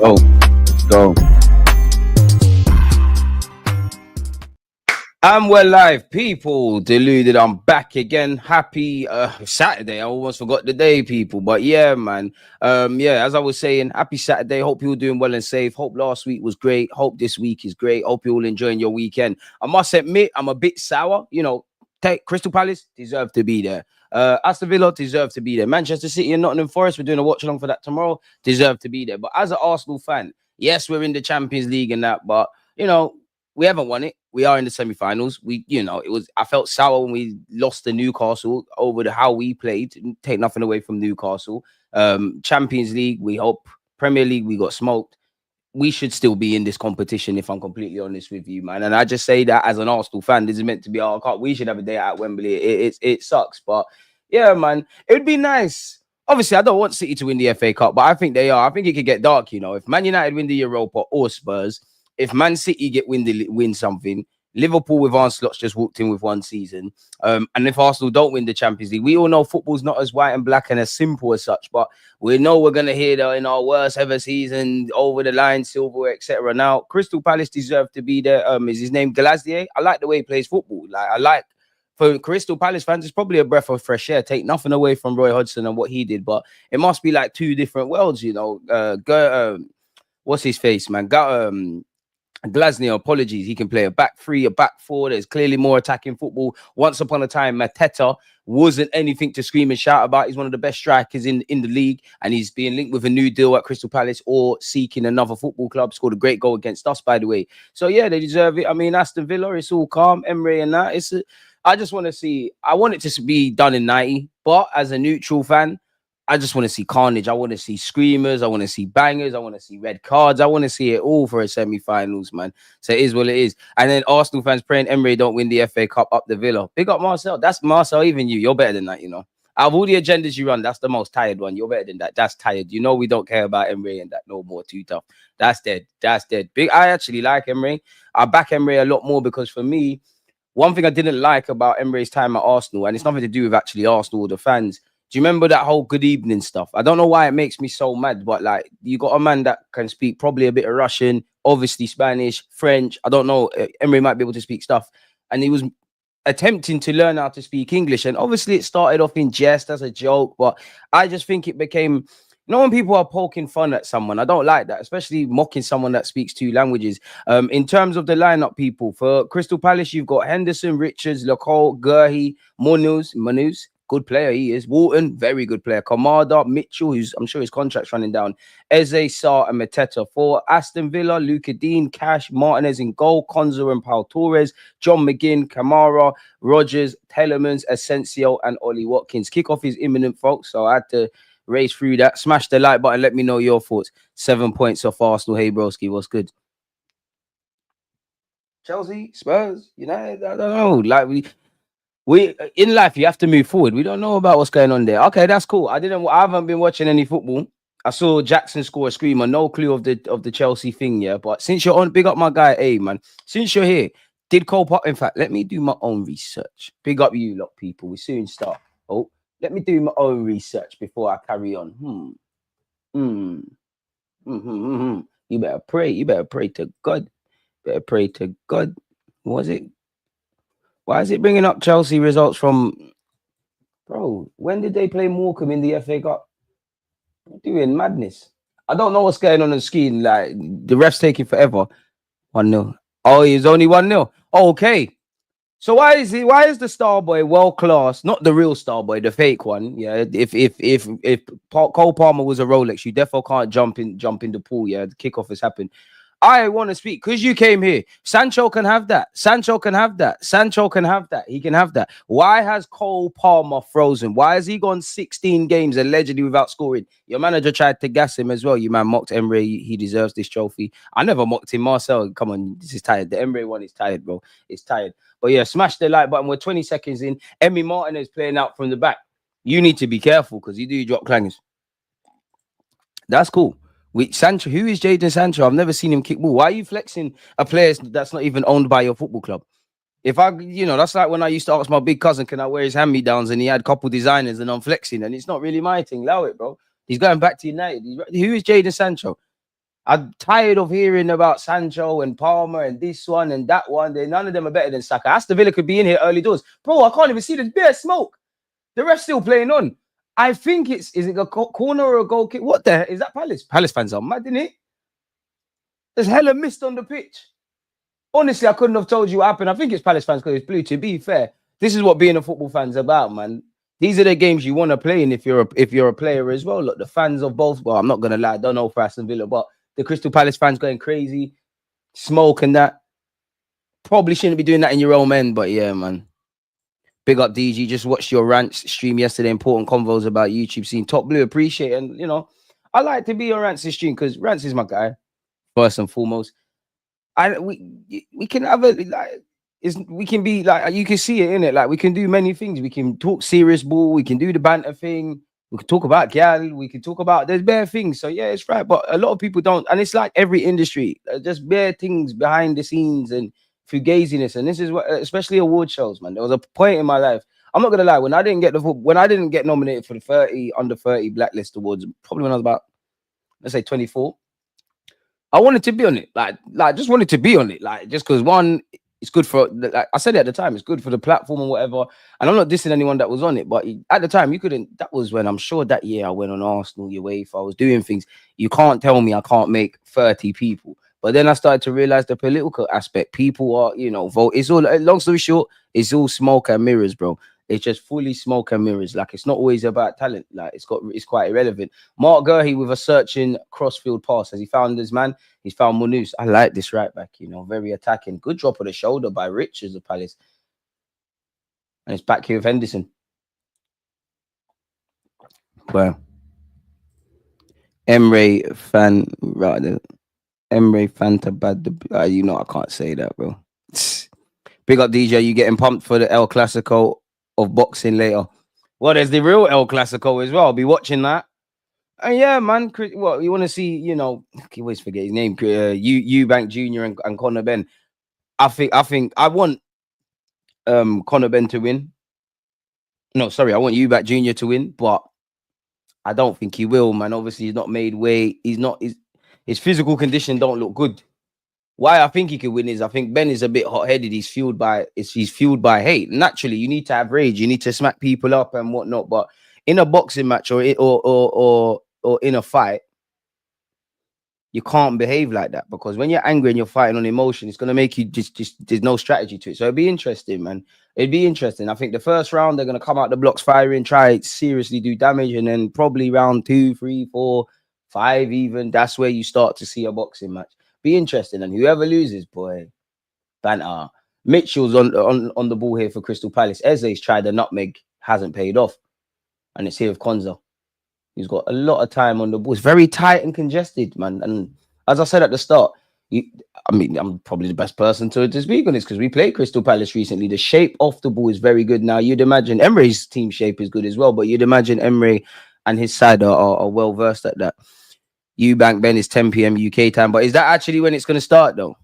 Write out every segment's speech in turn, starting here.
Oh, go. I'm well live, people. Deluded, I'm back again. Happy Saturday. I almost forgot the day, people. But yeah, man. Yeah, as I was saying, happy Saturday. Hope you're all doing well and safe. Hope last week was great. Hope this week is great. Hope you're all enjoying your weekend. I must admit, I'm a bit sour. You know, Crystal Palace deserve to be there. Aston Villa deserve to be there. Manchester City and Nottingham Forest, we're doing a watch along for that tomorrow, deserve to be there. But as an Arsenal fan, yes, we're in the Champions League and that, but you know, we haven't won it. We are in the semi-finals. I felt sour when we lost to Newcastle over how we played. Didn't take nothing away from Newcastle. Champions League, we hope. Premier League, we got smoked. We should still be in this competition, if I'm completely honest with you, man. And I just say that as an Arsenal fan. This is meant to be we should have a day at Wembley. It sucks, but yeah, man, it would be nice. Obviously, I don't want City to win the FA Cup, but I think they are. I think it could get dark, you know. If Man United win the Europa or Spurs, if Man City win something, Liverpool with Arne Slot's just walked in with one season, and if Arsenal don't win the Champions League, we all know football's not as white and black and as simple as such, but we know we're going to hear that in our worst ever season, over the line, silverware, etc. Now, Crystal Palace deserve to be there. Is his name Glazier? I like the way he plays football. For Crystal Palace fans, it's probably a breath of fresh air. Take nothing away from Roy Hodgson and what he did, but it must be like two different worlds, you know. What's his face, man? Glasner, apologies. He can play a back three, a back four. There's clearly more attacking football. Once upon a time, Mateta wasn't anything to scream and shout about. He's one of the best strikers in the league, and he's being linked with a new deal at Crystal Palace or seeking another football club. Scored a great goal against us, by the way. So yeah, they deserve it. I mean, Aston Villa, it's all calm. Emery and that. I just want to see. I want it to be done in 90, but as a neutral fan, I just want to see carnage. I want to see screamers. I want to see bangers. I want to see red cards. I want to see it all for a semi-finals, man. So it is what it is. And then Arsenal fans praying Emery don't win the FA Cup up the Villa. Big up Marcel. That's Marcel, even you. You're better than that, you know. Out of all the agendas you run, that's the most tired one. You're better than that. That's tired. You know we don't care about Emery and that no more. Too tough. That's dead. That's dead. I actually like Emery. I back Emery a lot more because for me, one thing I didn't like about Emery's time at Arsenal, and it's nothing to do with actually Arsenal or the fans. Do you remember that whole good evening stuff? I don't know why it makes me so mad, but like you got a man that can speak probably a bit of Russian, obviously Spanish, French. I don't know. Emery might be able to speak stuff. And he was attempting to learn how to speak English. And obviously it started off in jest as a joke, but I just think it became, you know, when people are poking fun at someone, I don't like that, especially mocking someone that speaks two languages. In terms of the lineup, people, for Crystal Palace, you've got Henderson, Richards, Lacole, Gurhey, Manus. Good player he is. Walton, very good player. Kamada, Mitchell, who's I'm sure his contract's running down. Eze, Sarr, and Mateta. For Aston Villa, Luka Dean, Cash, Martinez in goal, Konza and Paul Torres, John McGinn, Kamara, Rogers, Telemans, Asensio, and Ollie Watkins. Kickoff is imminent, folks, so I had to race through that. Smash the like button. Let me know your thoughts. 7 points off Arsenal. Hey, broski, what's good? Chelsea, Spurs, United, I don't know. Like we in life, you have to move forward. We don't know about what's going on there. Okay, that's cool. I haven't been watching any football. I saw Jackson score a screamer. No clue of the Chelsea thing, yeah. But since you're on, big up my guy, A man. Since you're here, did Cole Pot? In fact, let me do my own research. Big up you lot, people. We soon start. Oh, let me do my own research before I carry on. You better pray. You better pray to God. Better pray to God. What was it? Why is it bringing up Chelsea results from... Bro, when did they play Morecambe in the FA Cup? Doing madness. I don't know what's going on screen. Like, the ref's taking forever. 1-0. Oh, he's only 1-0. Oh, okay. So why is the star boy world class? Not the real star boy, the fake one. Yeah. If Cole Palmer was a Rolex, you definitely can't jump in the pool. Yeah, the kickoff has happened. I want to speak because you came here. Sancho can have that. Sancho can have that. Sancho can have that. He can have that. Why has Cole Palmer frozen? Why has he gone 16 games allegedly without scoring? Your manager tried to gas him as well. You man mocked Emre. He deserves this trophy. I never mocked him. Marcel, come on, this is tired. The Emre one is tired, bro. It's tired. But yeah, smash the like button. We're 20 seconds in. Emi Martinez playing out from the back. You need to be careful because you do drop clangers. That's cool. Sancho, who is Jadon Sancho? I've never seen him kick ball. Why are you flexing a player that's not even owned by your football club? If that's like when I used to ask my big cousin, can I wear his hand-me-downs? And he had a couple designers and I'm flexing. And it's not really my thing. Allow it, bro. He's going back to United. Who is Jadon Sancho? I'm tired of hearing about Sancho and Palmer and this one and that one. None of them are better than Saka. Aston Villa could be in here early doors. Bro, I can't even see the bare smoke. The ref's still playing on. I think is it a corner or a goal kick? What the hell? Is that Palace? Palace fans are mad, isn't it? There's hella mist on the pitch. Honestly, I couldn't have told you what happened. I think it's Palace fans because it's blue. To be fair, this is what being a football fan's about, man. These are the games you want to play in if you're a player as well. Look, the fans of both. Well, I'm not gonna lie, I don't know for Aston Villa, but the Crystal Palace fans going crazy, smoke and that. Probably shouldn't be doing that in your own end, but yeah, man. Big up DG. Just watched your rants stream yesterday. Important convos about YouTube scene. Top Blue, appreciate it. And I like to be on Rants' stream because Rants is my guy first and foremost. We can have we can be like, you can see it in it. Like we can do many things. We can talk serious ball. We can do the banter thing. We can talk about gal. We can talk about there's bare things. So yeah, it's right. But a lot of people don't, and it's like every industry. Just bare things behind the scenes and fugaziness, and this is what, especially award shows, man. There was a point in my life. I'm not gonna lie. When I didn't get nominated for the under 30 Blacklist Awards, probably when I was about, let's say 24. I wanted to be on it, like just wanted to be on it, like just because one, it's good for. Like I said it at the time, it's good for the platform and whatever. And I'm not dissing anyone that was on it, but at the time you couldn't. That was when I'm sure that year I went on Arsenal, UEFA. I was doing things. You can't tell me I can't make 30 people. But then I started to realize the political aspect. People are, vote. It's all, long story short, it's all smoke and mirrors, bro. It's just fully smoke and mirrors. Like, it's not always about talent. Like, it's quite irrelevant. Mark Gurhey with a searching crossfield pass. Has he found his man? He's found Munus. I like this right back, very attacking. Good drop of the shoulder by Richards of Palace. And it's back here with Henderson. Well, Emre fan, rather. Emre Fanta bad. I can't say that, bro. Big up DJ. You getting pumped for the El Clasico of boxing later? Well, there's the real El Clasico as well. I'll be watching that. And yeah, man. What you want to see? I always forget his name. Eubank Jr. and Conor Ben. I think I want Conor Ben to win. No, sorry, I want Eubank Jr. to win, but I don't think he will, man. Obviously, he's not made weight. His physical condition don't look good. Why I think he could win is I think Ben is a bit hot-headed. He's fueled by hate. Naturally, you need to have rage. You need to smack people up and whatnot. But in a boxing match or in a fight, you can't behave like that, because when you're angry and you're fighting on emotion, it's gonna make you just there's no strategy to it. So it'd be interesting, man. It'd be interesting. I think the first round they're gonna come out the blocks firing, try seriously do damage, and then probably round 2, 3, 4, 5 even, that's where you start to see a boxing match. Be interesting, and whoever loses, boy, banter. Mitchell's on the ball here for Crystal Palace. Eze's tried a nutmeg, hasn't paid off, and it's here with Konza. He's got a lot of time on the ball. It's very tight and congested, man. And as I said at the start, I'm probably the best person to speak on this because we played Crystal Palace recently. The shape of the ball is very good now. You'd imagine Emre's team shape is good as well, but you'd imagine Emre and his side are well versed at that. Eubank Ben is 10 p.m. UK time, but is that actually when it's going to start though?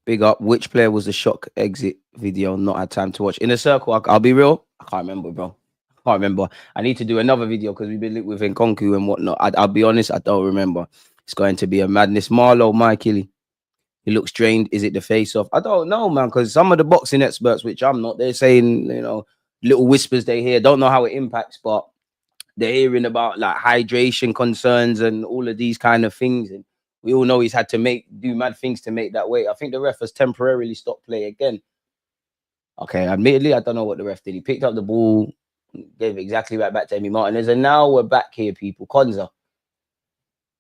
Big up. Which player was the shock exit video? Not had time to watch. In a circle, I'll be real. I can't remember, bro. I can't remember. I need to do another video because we've been linked with Nkonku and whatnot. I'll be honest, I don't remember. It's going to be a madness. Marlo, Mikey, he looks drained. Is it the face off? I don't know, man, because some of the boxing experts, which I'm not, they're saying, little whispers they hear. Don't know how it impacts, but they're hearing about like hydration concerns and all of these kind of things. And we all know he's had to do mad things to make that weight. I think the ref has temporarily stopped play again. Okay, admittedly, I don't know what the ref did. He picked up the ball. Gave it exactly right back to Emi Martinez. And now we're back here, people. Konza.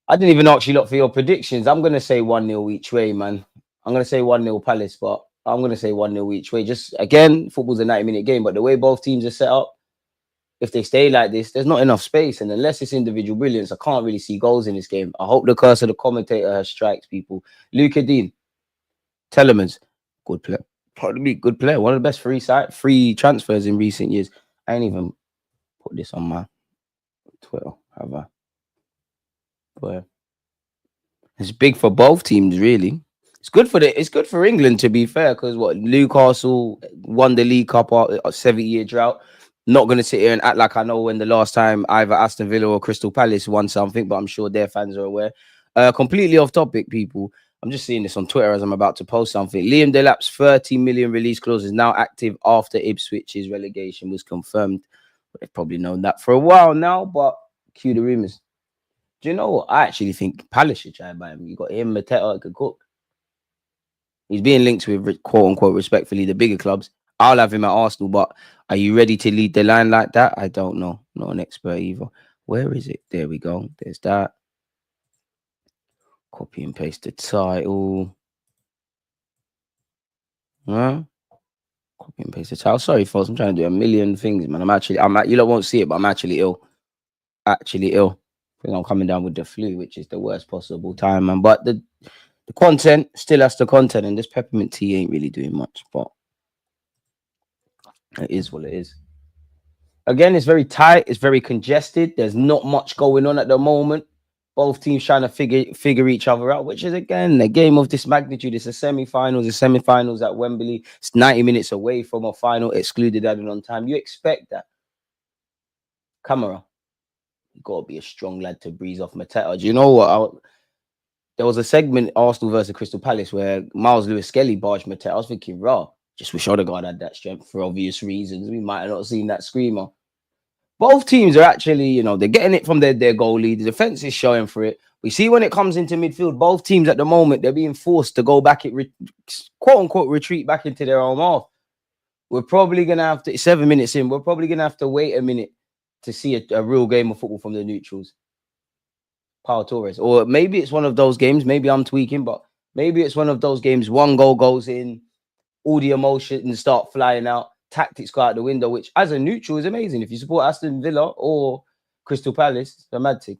I didn't even ask you lot for your predictions. I'm going to say 1-0 each way, man. I'm going to say 1-0 Palace, but I'm going to say 1-0 each way. Just, again, football's a 90-minute game, but the way both teams are set up, if they stay like this, there's not enough space. And unless it's individual brilliance, I can't really see goals in this game. I hope the curse of the commentator has strikes, people. Luka Dean, Telemans, good player. Pardon me, good player. One of the best free transfers in recent years. I ain't even put this on my Twitter, have I? But it's big for both teams, really. It's good for England, to be fair, because what Newcastle won the League Cup after a 70-year drought. Not going to sit here and act like I know when the last time either Aston Villa or Crystal Palace won something, but I'm sure their fans are aware. Completely off topic, people. I'm just seeing this on Twitter as I'm about to post something. Liam Delap's 30 million release clause is now active after Ipswich's relegation was confirmed. They've probably known that for a while now, but cue the rumours. Do you know what? I actually think Palace should try and buy him. You got him, Mateta, could cook. He's being linked with, quote unquote, respectfully, the bigger clubs. I'll have him at Arsenal, but are you ready to lead the line like that? I don't know. Not an expert either. Where is it? There we go. There's that. Copy and paste the title. Huh? Copy and paste the title. Sorry, folks. I'm trying to do a million things, man. You lot won't see it, but I'm actually ill. Actually ill. I think I'm coming down with the flu, which is the worst possible time, man. But the content still has the content, and this peppermint tea ain't really doing much, but it is what it is. Again, it's very tight. It's very congested. There's not much going on at the moment. Both teams trying to figure each other out, which is, again, a game of this magnitude. It's a semi-finals. The semi-finals at Wembley. It's 90 minutes away from a final, excluded added on time. You expect that. Camera, you got to be a strong lad to breeze off Mateta. Do you know what? There was a segment, Arsenal versus Crystal Palace, where Miles Lewis-Skelly barged Mateta. I was thinking, raw. Just wish Odegaard had that strength for obvious reasons. We might have not seen that screamer. Both teams are actually, they're getting it from their goalie. The defense is showing for it. We see when it comes into midfield, both teams at the moment, they're being forced to go back, quote unquote, retreat back into their own half. We're probably going to have to, 7 minutes in, we're probably going to have to wait a minute to see a real game of football from the neutrals. Pau Torres. Or maybe it's one of those games, maybe I'm tweaking, but maybe it's one of those games, one goal goes in, all the emotions start flying out, tactics go out the window, which as a neutral is amazing. If you support Aston Villa or Crystal Palace, it's a mad thing.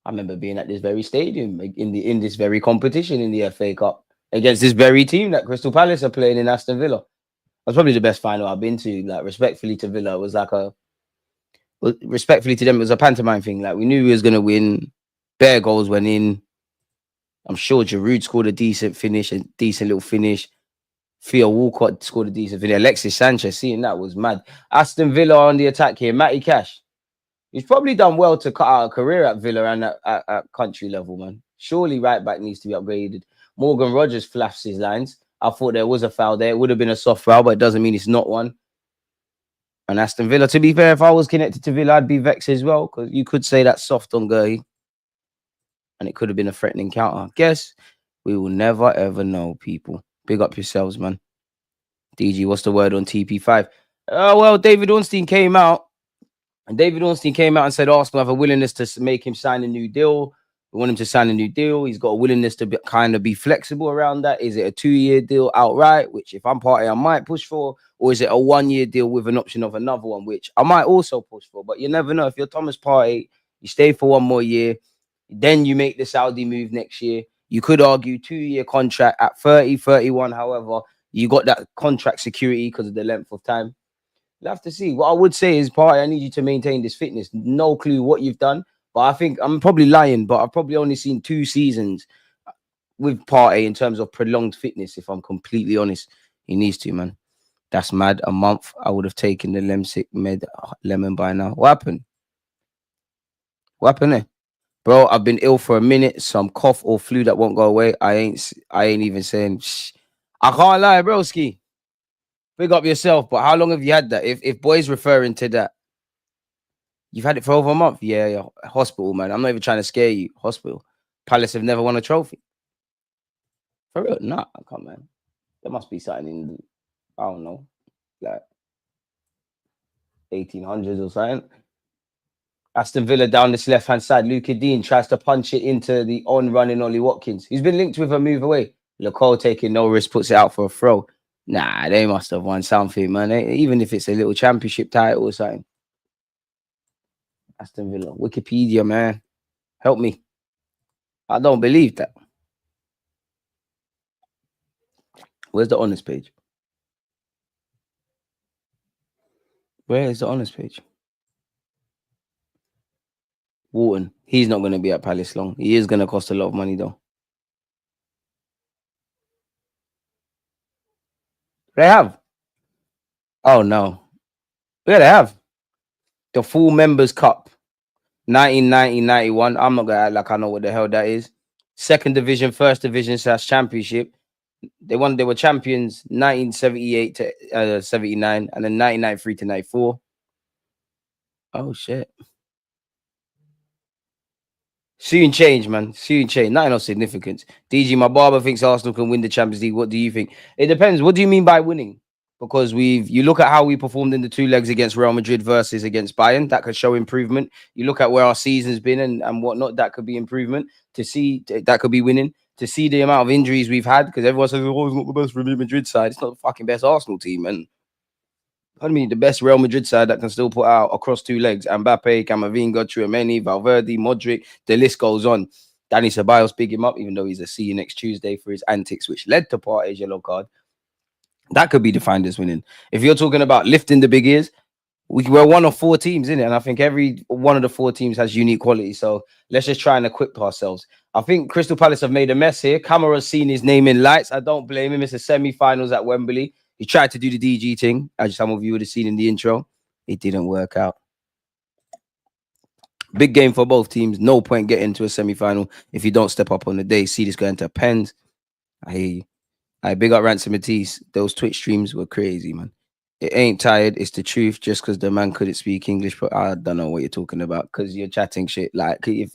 I remember being at this very stadium in this very competition in the FA Cup against this very team that Crystal Palace are playing in Aston Villa. That's probably the best final I've been to. Like, respectfully to Villa, it was like respectfully to them, it was a pantomime thing. Like, we knew we was gonna win. Bare goals went in. I'm sure Giroud scored a decent little finish. Theo Walcott scored a decent finish. Alexis Sanchez, seeing that was mad. Aston Villa on the attack here. Matty Cash. He's probably done well to cut out a career at Villa and at country level, man. Surely right back needs to be upgraded. Morgan Rogers flaps his lines. I thought there was a foul there. It would have been a soft foul, but it doesn't mean it's not one. And Aston Villa, to be fair, if I was connected to Villa, I'd be vexed as well, because you could say that's soft on Gurley. And it could have been a threatening counter. Guess we will never, ever know, people. Big up yourselves, man. DG, what's the word on TP5? Well, David Ornstein came out. And David Ornstein came out and said Arsenal have a willingness to make him sign a new deal. We want him to sign a new deal. He's got a willingness to kind of be flexible around that. Is it a 2-year deal outright, which if I'm party, I might push for? Or is it a 1-year deal with an option of another one, which I might also push for? But you never know. If you're Thomas Partey, you stay for 1 more year. Then you make the Saudi move next year. You could argue 2-year contract at 30, 31. However, you got that contract security because of the length of time. You'll have to see. What I would say is, Partey, I need you to maintain this fitness. No clue what you've done. But I think I'm probably lying, but I've probably only seen 2 seasons with Partey in terms of prolonged fitness, if I'm completely honest. He needs to, man. That's mad. A month, I would have taken the lemon by now. What happened? What happened there? Bro, I've been ill for a minute. Some cough or flu that won't go away. I ain't even saying shh. I can't lie, broski. Big up yourself, but how long have you had that? If boys referring to that, you've had it for over a month. Yeah. Hospital, man. I'm not even trying to scare you. Hospital. Palace have never won a trophy. For real? Nah, come man. There must be something in, I don't know. Like, 1800s or something. Aston Villa down this left hand side. Luca Dean tries to punch it into the on running Ollie Watkins. He's been linked with a move away. Lecole taking no risk, puts it out for a throw. Nah, they must have won something, man. Even if it's a little championship title or something. Aston Villa. Wikipedia, man. Help me. I don't believe that. Where's the honors page? Where is the honors page? Wharton. He's not going to be at Palace long. He is going to cost a lot of money, though. They have. Oh, no. Yeah, they have. The full Members Cup. 1990-91. I'm not going to act like I know what the hell that is. Second division, first division / championship. They were champions 1978 to 79, and then 1993 to 94. Oh shit. Soon change, man. Soon change. Nothing of significance. DG, my barber thinks Arsenal can win the Champions League. What do you think? It depends. What do you mean by winning? Because you look at how we performed in the 2 legs against Real Madrid versus against Bayern. That could show improvement. You look at where our season's been and whatnot. That could be improvement. To see that could be winning. To see the amount of injuries we've had, because everyone says, oh, it's not the best Real Madrid side. It's not the fucking best Arsenal team. And I mean, the best Real Madrid side that can still put out across 2 legs. Mbappe, Camavinga, Tchouaméni, Valverde, Modric. The list goes on. Danny Ceballos, big him up, even though he's a see you next Tuesday for his antics, which led to Partey's yellow card. That could be defined as winning. If you're talking about lifting the big ears, we're one of 4 teams in it, and I think every one of the 4 teams has unique quality. So let's just try and equip ourselves. I think Crystal Palace have made a mess here. Camara's seen his name in lights. I don't blame him. It's the semi-finals at Wembley. He tried to do the DG thing, as some of you would have seen in the intro. It didn't work out. Big game for both teams. No point getting to a semi-final if you don't step up on the day. See this going to pens. I hear you. I big up Ransom Matisse. Those Twitch streams were crazy, man. It ain't tired. It's the truth. Just because the man couldn't speak English, but I don't know what you're talking about because you're chatting shit. Like if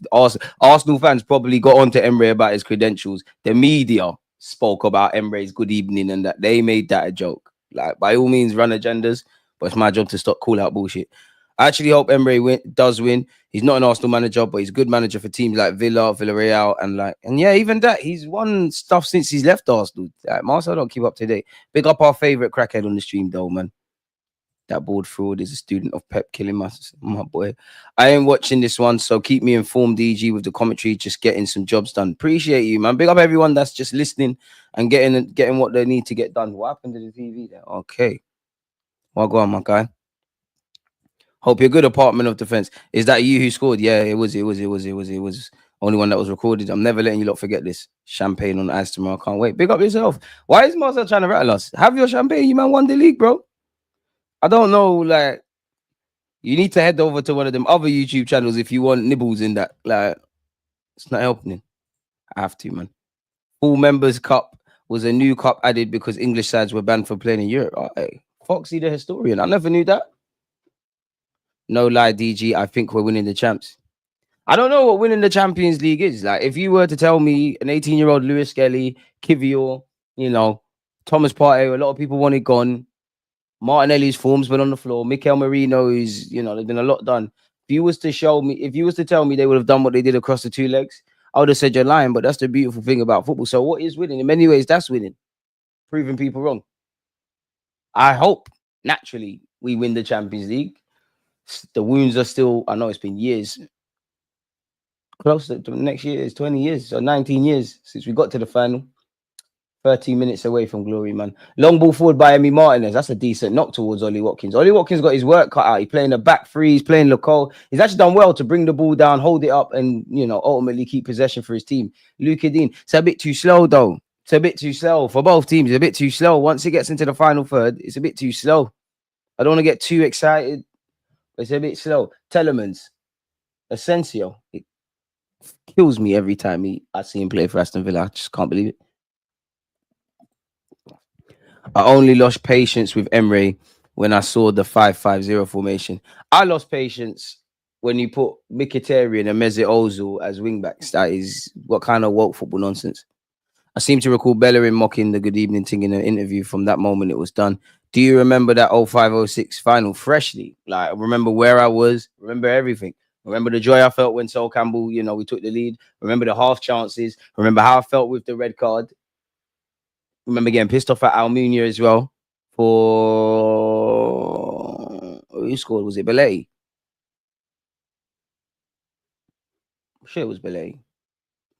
Arsenal fans probably got on to Emre about his credentials, the media spoke about Emre's good evening and that they made that a joke. Like by all means, run agendas, but it's my job to stop call out bullshit. I actually hope Emre does win. He's not an Arsenal manager, but he's a good manager for teams like Villa, Villarreal, and yeah, even that he's won stuff since he's left Arsenal. Like, Marcel don't keep up to date. Big up our favorite crackhead on the stream, though, man. That board fraud is a student of Pep killing my boy. I ain't watching this one, so keep me informed, DG, with the commentary. Just getting some jobs done. Appreciate you, man. Big up everyone that's just listening and getting what they need to get done. What happened to the TV there? Okay, well, go on, my guy. Hope you're good, Apartment of Defense. Is that you who scored? Yeah, it was. Only one that was recorded. I'm never letting you lot forget this. Champagne on ice tomorrow. Can't wait. Big up yourself. Why is Marcel trying to rattle us? Have your champagne. You man won the league, bro. I don't know. Like, you need to head over to one of them other YouTube channels if you want nibbles in that. Like, it's not helping. I have to, man. Full Members Cup was a new cup added because English sides were banned for playing in Europe. Oh, hey, Foxy the historian. I never knew that. No lie, DG. I think we're winning the champs. I don't know what winning the Champions League is. Like, if you were to tell me an 18-year-old Lewis Skelly, Kivior, Thomas Partey, a lot of people want it gone. Martinelli's form's been on the floor. Mikel Merino is, there's been a lot done. If you was to tell me they would have done what they did across the 2 legs, I would have said you're lying. But that's the beautiful thing about football. So what is winning? In many ways, that's winning. Proving people wrong. I hope, naturally, we win the Champions League. The wounds are still, I know it's been years. Close to next year is 20 years, so 19 years since we got to the final. 13 minutes away from glory, man. Long ball forward by Emi Martinez. That's a decent knock towards Ollie Watkins. Ollie Watkins got his work cut out. He's playing a back three. He's playing Lecole. He's actually done well to bring the ball down, hold it up, and, ultimately keep possession for his team. Luca Dean. It's a bit too slow, though. It's a bit too slow for both teams. It's a bit too slow. Once it gets into the final third, it's a bit too slow. I don't want to get too excited. It's a bit slow. Telemans. Asensio. It kills me every time I see him play for Aston Villa. I just can't believe it. I only lost patience with Emre when I saw the 5-5-0 formation. I lost patience when you put Mkhitaryan and Mesut Ozil as wingbacks. That is what kind of woke football nonsense. I seem to recall Bellerin mocking the good evening thing in an interview. From that moment, it was done. Do you remember that 05-06 final freshly? Like, remember where I was, remember everything. Remember the joy I felt when Sol Campbell, we took the lead. Remember the half chances. Remember how I felt with the red card. Remember getting pissed off at Almunia as well. For who scored? Was it Belletti? I'm sure it was Belletti.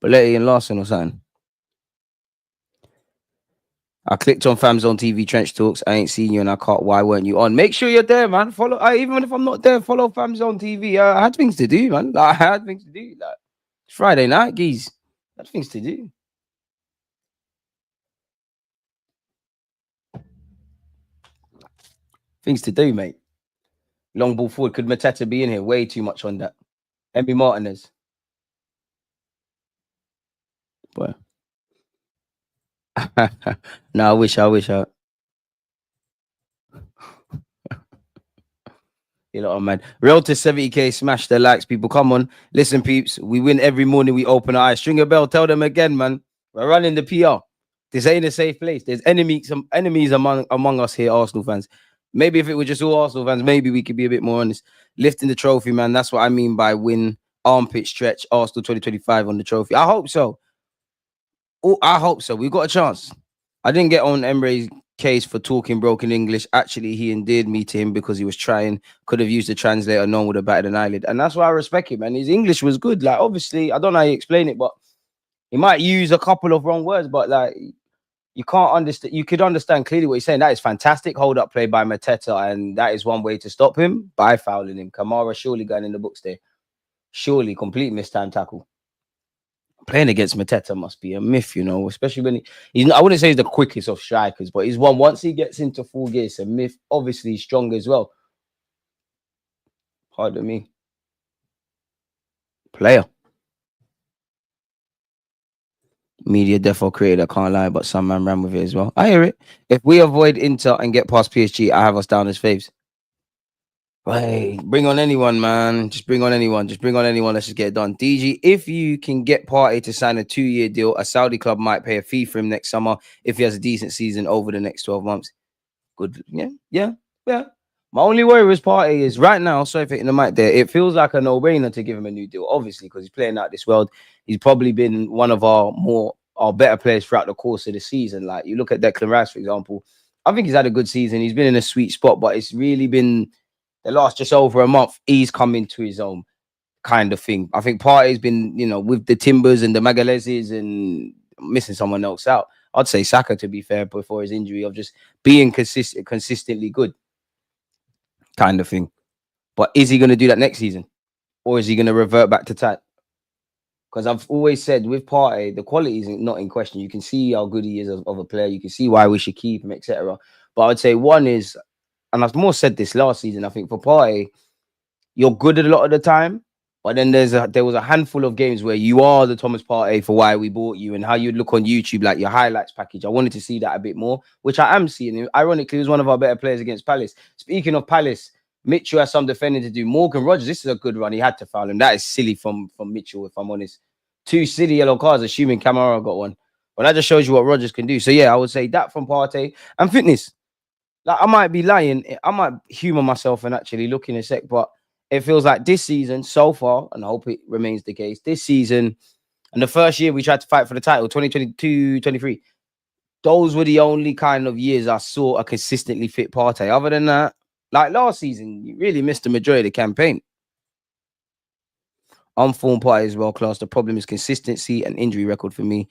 Belletti and Larson or something. I clicked on Famzone TV Trench Talks. I ain't seen you and I can't. Why weren't you on? Make sure you're there, man. Follow. Even if I'm not there, follow Famzone TV. I had things to do, man. I had things to do. Like, it's Friday night, geez. I had things to do. Things to do, mate. Long ball forward. Could Mateta be in here? Way too much on that. Emmy Martinez. Boy. No, I wish. You know, man. Real to 70K, smash the likes, people. Come on. Listen, peeps. We win every morning. We open our eyes. String a bell. Tell them again, man. We're running the PR. This ain't a safe place. There's some enemies among us here, Arsenal fans. Maybe if it were just all Arsenal fans, maybe we could be a bit more honest. Lifting the trophy, man. That's what I mean by win, armpit stretch, Arsenal 2025 on the trophy. I hope so. Oh, I hope so. We've got a chance. I didn't get on Emre's case for talking broken English. Actually, he endeared me to him because he was trying. Could have used the translator. No one would have batted an eyelid. And that's why I respect him, man. His English was good. Like, obviously, I don't know how you explain it, but he might use a couple of wrong words, but like, you can't understand. You could understand clearly what he's saying. That is fantastic hold up play by Mateta, and that is one way to stop him by fouling him. Kamara surely going in the books there. Surely complete mistime tackle. Playing against Mateta must be a myth, especially when he's I wouldn't say he's the quickest of strikers, but he's one once he gets into full gear, it's a myth. Obviously, he's strong as well. Pardon me. Player. Media defo created, I can't lie, but some man ran with it as well. I hear it. If we avoid Inter and get past PSG, I have us down as faves. Hey, bring on anyone, man. Just bring on anyone. Let's just get it done. DG, if you can get Partey to sign a 2-year deal, a Saudi club might pay a fee for him next summer if he has a decent season over the next 12 months. Good. Yeah. My only worry with Partey is right now, sorry for hitting the mic there, it feels like a no-brainer to give him a new deal, obviously, because he's playing out this world. He's probably been one of our better players throughout the course of the season. Like, you look at Declan Rice, for example. I think he's had a good season. He's been in a sweet spot, but it's really been the last just over a month, he's come into his own kind of thing. I think Partey's been, with the Timbers and the Magaleses and missing someone else out. I'd say Saka, to be fair, before his injury, of just being consistently good kind of thing. But is he going to do that next season? Or is he going to revert back to tight? Because I've always said with Partey, the quality is not in question. You can see how good he is of a player. You can see why we should keep him, etc. But I'd say one is, and I've more said this last season, I think for Partey, you're good at a lot of the time, but then there was a handful of games where you are the Thomas Partey for why we bought you and how you'd look on YouTube, like your highlights package. I wanted to see that a bit more, which I am seeing. Ironically, he was one of our better players against Palace. Speaking of Palace, Mitchell has some defending to do. Morgan Rogers, this is a good run. He had to foul him. That is silly from Mitchell, if I'm honest. 2 silly yellow cards, assuming Kamara got one. But that just shows you what Rogers can do. So yeah, I would say that from Partey. And fitness. Like, I might be lying. I might humor myself and actually look in a sec, but it feels like this season so far, and I hope it remains the case, this season and the first year we tried to fight for the title, 2022-23, those were the only kind of years I saw a consistently fit Partey. Other than that, like last season, you really missed the majority of the campaign. Unformed Partey is world class. The problem is consistency and injury record for me.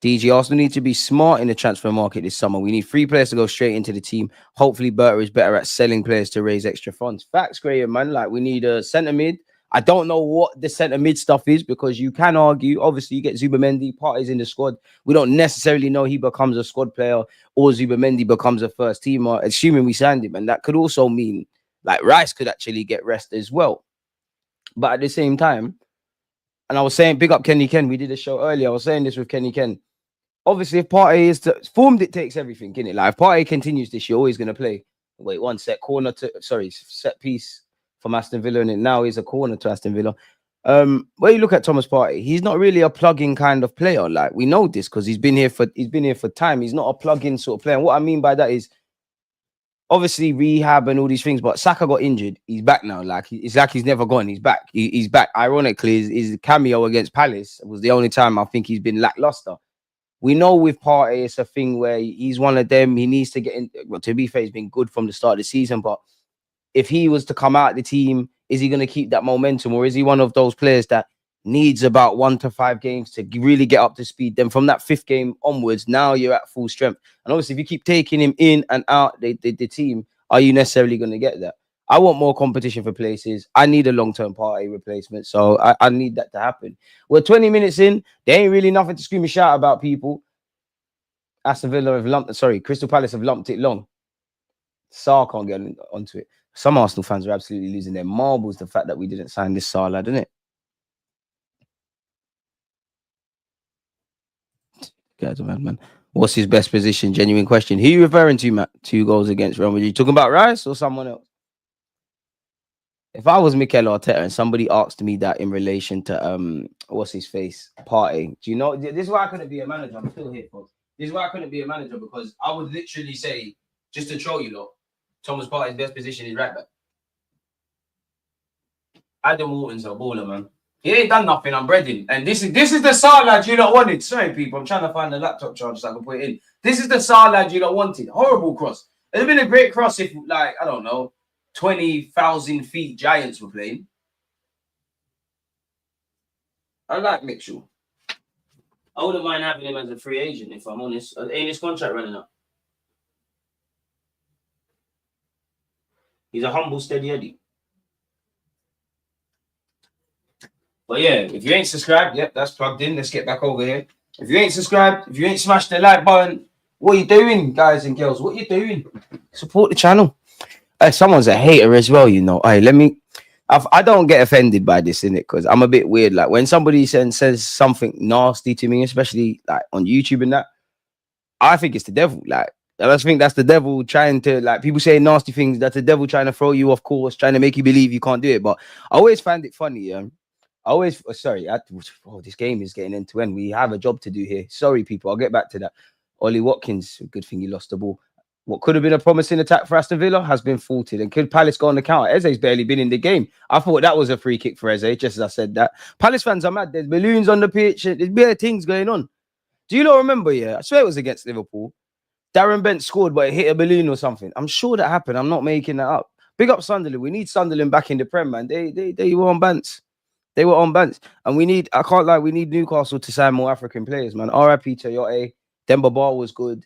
DG, Arsenal need to be smart in the transfer market this summer. We need 3 players to go straight into the team. Hopefully, Berta is better at selling players to raise extra funds. Facts, Graham, man. Like, we need a centre mid. I don't know what the centre mid stuff is because you can argue. Obviously, you get Zubamendi, Partey's in the squad. We don't necessarily know he becomes a squad player or Zubamendi becomes a first teamer, assuming we signed him. And that could also mean, like, Rice could actually get rest as well. But at the same time, and I was saying, big up Kenny Ken. We did a show earlier. I was saying this with Kenny Ken. Obviously, if Partey is form dictates everything, innit? Like, if Partey continues this year, always going to play. Wait, one set set piece from Aston Villa, and it now is a corner to Aston Villa. When you look at Thomas Partey, he's not really a plug-in kind of player. Like, we know this because he's been here for time. He's not a plug-in sort of player. And what I mean by that is obviously rehab and all these things, but Saka got injured. He's back now. It's like he's never gone. He's back. He's back. Ironically, his cameo against Palace was the only time I think he's been lackluster. We know with Partey, it's a thing where he's one of them. He needs to get in. Well, to be fair, he's been good from the start of the season, but if he was to come out of the team, is he going to keep that momentum, or is he one of those players that needs about 1 to 5 games to really get up to speed? Then from that 5th game onwards, now you're at full strength. And obviously, if you keep taking him in and out the team, are you necessarily going to get that? I want more competition for places. I need a long-term party replacement. So I need that to happen. We're 20 minutes in. There ain't really nothing to scream and shout about, people. Aston Villa have Crystal Palace have lumped it long. Saar can't get onto it. Some Arsenal fans are absolutely losing their marbles, the fact that we didn't sign this Saar lad, isn't it? Guys, man. What's his best position? Genuine question. Who are you referring to, Matt? 2 goals against Real Madrid. You talking about Rice or someone else? If I was Mikel Arteta and somebody asked me that in relation to what's his face, Partey, do you know? This is why I couldn't be a manager. I'm still here, folks. This is why I couldn't be a manager, because I would literally say, just to troll you lot, Thomas Partey's best position is right back. Adam Wharton's a baller, man. He ain't done nothing. I'm breading, and this is the Saar lad you lot wanted. Sorry, people. I'm trying to find the laptop charger so I can put it in. This is the Saar lad you lot wanted. Horrible cross. It'd have been a great cross if, like, I don't know, 20,000 feet Giants were playing. I like Mitchell. I wouldn't mind having him as a free agent, if I'm honest. Ain't his contract running up? He's a humble, steady Eddie. But yeah, if you ain't subscribed, yep, that's plugged in. Let's get back over here. If you ain't subscribed, if you ain't smashed the like button, what are you doing, guys and girls? What are you doing? Support the channel. Someone's a hater as well, you know. I don't get offended by this, innit? Because I'm a bit weird. Like when somebody says something nasty to me, especially like on YouTube and that, I think it's the devil. Like, I just think that's the devil trying to, like, people say nasty things. That's the devil trying to throw you off course, trying to make you believe you can't do it. But I always find it funny. This game is getting end to end. We have a job to do here. Sorry, people. I'll get back to that. Ollie Watkins, good thing he lost the ball. What could have been a promising attack for Aston Villa has been faulted. And could Palace go on the counter? Eze's barely been in the game. I thought that was a free kick for Eze, just as I said that. Palace fans are mad. There's balloons on the pitch. There's bare things going on. Do you not remember? Yeah, I swear it was against Liverpool. Darren Bent scored, but it hit a balloon or something. I'm sure that happened. I'm not making that up. Big up Sunderland. We need Sunderland back in the Prem, man. They were on bants. They were on bants. And we need Newcastle to sign more African players, man. RIP to Yote. Demba Ba was good.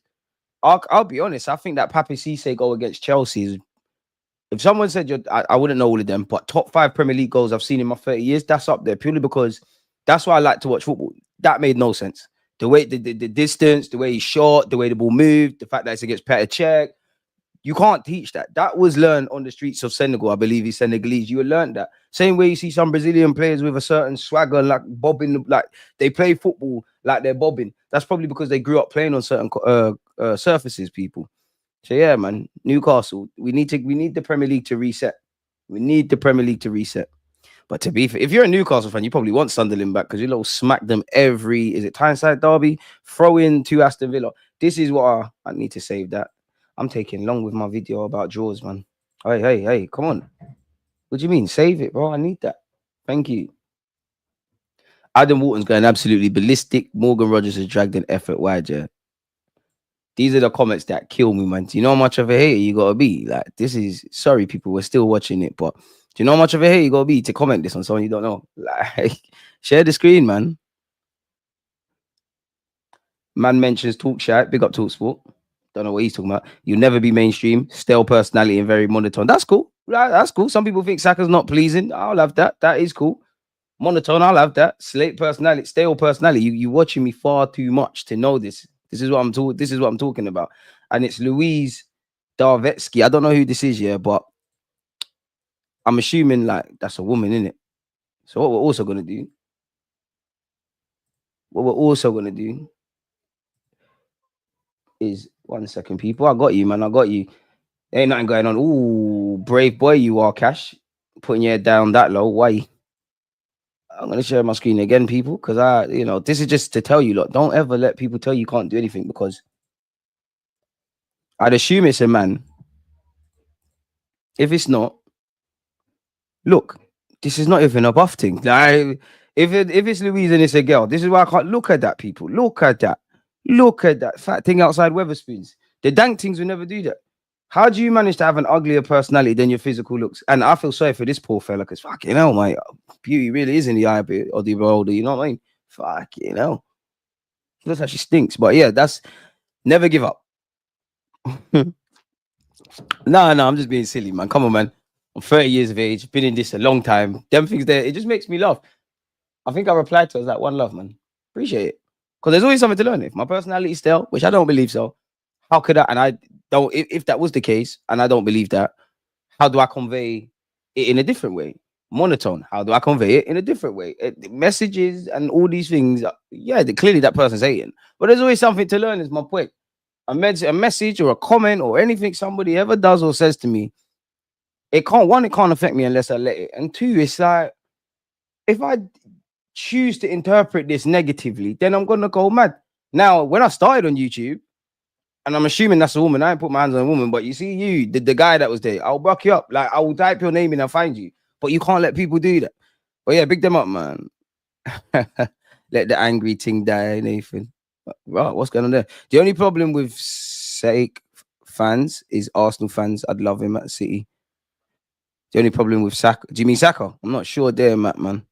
I'll be honest. I think that Papi Cisse goal against Chelsea is, if someone said I wouldn't know all of them, but top 5 Premier League goals I've seen in my 30 years, that's up there, purely because that's why I like to watch football. That made no sense. The way the distance, the way he shot, the way the ball moved, the fact that it's against Petr Cech, you can't teach that. That was learned on the streets of Senegal. I believe he's Senegalese. You learned that. Same way you see some Brazilian players with a certain swagger, like bobbing, like they play football like they're bobbing. That's probably because they grew up playing on certain surfaces, people. So yeah, man, Newcastle, we need the Premier League to reset. We need the Premier League to reset. But to be fair, if you're a Newcastle fan, you probably want Sunderland back because you little smack them is it Tyneside derby? Throw in to Aston Villa. This is what I need to save that. I'm taking long with my video about draws, man. Hey, come on. What do you mean? Save it, bro. I need that. Thank you. Adam Wharton's going absolutely ballistic. Morgan Rogers has dragged an effort wide, yeah. These are the comments that kill me, man. Do you know how much of a hater you gotta be? Like, this is, sorry, people, we're still watching it, but do you know how much of a hater you gotta be to comment this on someone you don't know? Like, share the screen, man. Man mentions Talk Shite. Big up Talk Sport. Don't know what he's talking about. You'll never be mainstream. Stale personality and very monotone. That's cool. That's cool. Some people think Saka's not pleasing. I'll have that. That is cool. Monotone, I'll have that. Slate personality, stale personality. You watching me far too much to know this. This is what I'm talking about. And it's Louise Darvetsky. I don't know who this is, yeah, but I'm assuming like that's a woman, isn't it? So what we're also gonna do is 1 second, people. I got you, man. I got you. Ain't nothing going on. Ooh, brave boy you are, Cash. Putting your head down that low. Why? I'm gonna share my screen again, people, because this is just to tell you, look, don't ever let people tell you can't do anything, because I'd assume it's a man. If it's not, look, this is not even a buff thing. Like, if it's Louise and it's a girl, this is why I can't look at that. People, look at that. Look at that fat thing outside Weatherspoons. The dank things will never do that. How do you manage to have an uglier personality than your physical looks? And I feel sorry for this poor fella because fucking hell, my beauty really is in the eye of the beholder. You know what I mean? Fucking hell. She looks like she stinks. But yeah, that's never give up. No, I'm just being silly, man. Come on, man. I'm 30 years of age, been in this a long time. Them things there, it just makes me laugh. I think I replied to her as like one love, man. Appreciate it. Because there's always something to learn. If my personality is stale, which I don't believe so, how could I? And I don't, if that was the case, and I don't believe that, how do I convey it in a different way? Monotone, how do I convey it in a different way? Messages and all these things, yeah, clearly that person's hating. But there's always something to learn, is my point. A message or a comment or anything somebody ever does or says to me, it can't affect me unless I let it. And two, it's like, if I choose to interpret this negatively, then I'm gonna go mad. Now, when I started on YouTube, and I'm assuming that's a woman, I ain't put my hands on a woman, but you see, the guy that was there, I'll buck you up. Like, I will type your name in and find you, but you can't let people do that. But yeah, big them up, man. Let the angry thing die, Nathan. Right, what's going on there? The only problem with Sake fans is Arsenal fans. I'd love him at City. The only problem with Saka. Do you mean Saka? I'm not sure there, Matt, man.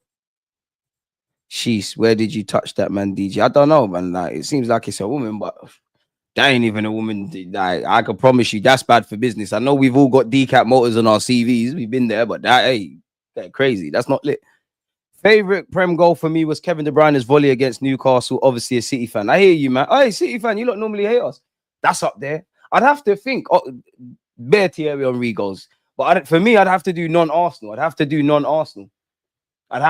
Sheesh, where did you touch that, man, DJ? I don't know, man. Like, it seems like it's a woman, but that ain't even a woman. Like, I can promise you that's bad for business. I know we've all got decap motors on our CVs. We've been there, but that, hey, that crazy. That's not lit. Favorite Prem goal for me was Kevin De Bruyne's volley against Newcastle. Obviously, a City fan. I hear you, man. Hey, City fan, you lot normally hate us. That's up there. I'd have to think. Bare Thierry Henry goals. But for me, I'd have to do non-Arsenal. I'd have to do non-Arsenal. And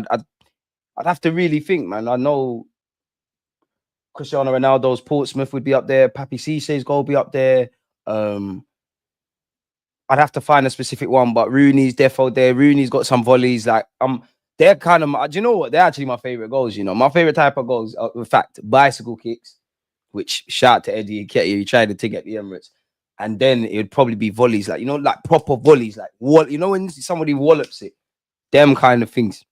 I'd have to really think, man. I know Cristiano Ronaldo's Portsmouth would be up there. Papi Cissé's goal would be up there. I'd have to find a specific one, but Rooney's defo there. Rooney's got some volleys. Like, they're kind of, do you know what? They're actually my favorite goals. You know, my favorite type of goals are, in fact, bicycle kicks, which shout to Eddie Nketiah. He tried to at the Emirates. And then it would probably be volleys, like, you know, like proper volleys, like, you know, when somebody wallops it, them kind of things.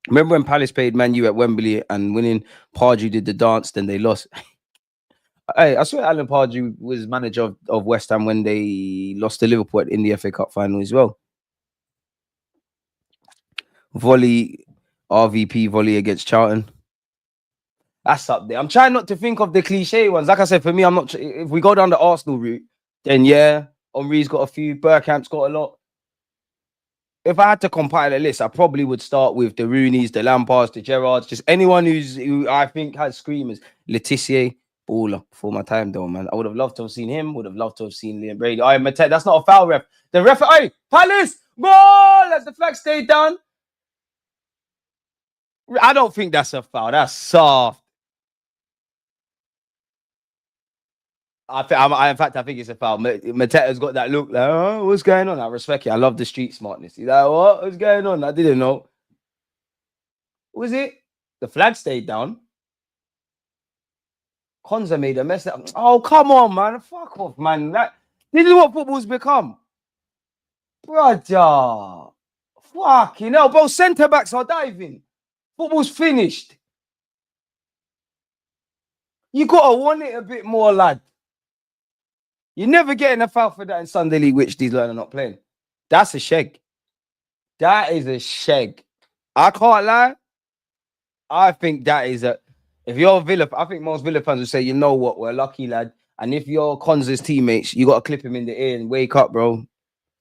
Remember when Palace played Man U at Wembley and winning, Pardew did the dance, then they lost. Hey, I swear Alan Pardew was manager of West Ham when they lost to Liverpool in the FA Cup final as well. Volley, RVP volley against Charlton. That's up there. I'm trying not to think of the cliche ones. Like I said, for me, I'm not. If we go down the Arsenal route, then yeah, Henry's got a few, Bergkamp's got a lot. If I had to compile a list, I probably would start with the Rooneys, the Lampards, the Gerrards, just anyone who I think has screamers. Letitia, baller for my time though, man. I would have loved to have seen him. Would have loved to have seen Liam Brady. That's not a foul, ref. The ref, hey, Palace, goal! As the flag stayed down. I don't think that's a foul. That's soft. In fact, I think it's a foul. Mateta's got that look like, oh, what's going on? I respect it. I love the street smartness. He's like, what's going on? I didn't know. What was it? The flag stayed down. Konza made a mess. Oh, come on, man. Fuck off, man. This is what football's become. Brother. Fucking hell, bro. Centre backs are diving. Football's finished. You gotta want it a bit more, lad. You're never getting a foul for that in Sunday League, which these learners are not playing. That's a sheg. That is a sheg. I can't lie. I think that is a. If you're a Villa, I think most Villa fans would say, you know what, we're lucky, lad. And if you're Konza's teammates, you got to clip him in the ear and wake up, bro.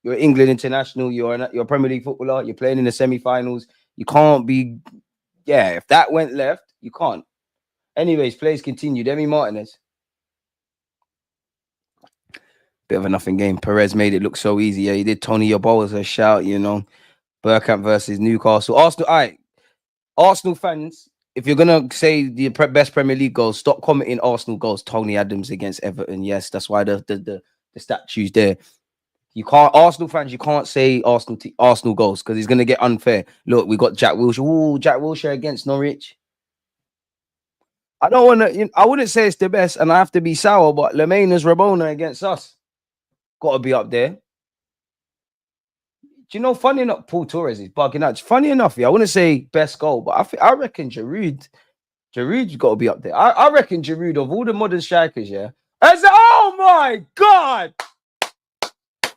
You're England international. You're a Premier League footballer. You're playing in the semi-finals. You can't be. Yeah, if that went left, you can't. Anyways, plays continued. Emi Martinez. Bit of a nothing game. Perez made it look so easy. Yeah, he did. Tony Yeboah as a shout, you know. Bergkamp versus Newcastle. Arsenal fans, if you're gonna say the best Premier League goals, stop commenting Arsenal goals. Tony Adams against Everton. Yes, that's why the statue's there. You can't, Arsenal fans, you can't say Arsenal goals because it's gonna get unfair. Look, we got Jack Wilshere. Ooh, Jack Wilshere against Norwich. I don't want to. I wouldn't say it's the best, and I have to be sour, but Lemena's Rabona against us got to be up there. you know, funny enough, Paul Torres is bugging out. Funny enough, yeah, I wouldn't say best goal, but I reckon Giroud's got to be up there. I reckon Giroud, of all the modern strikers, yeah. Oh my God!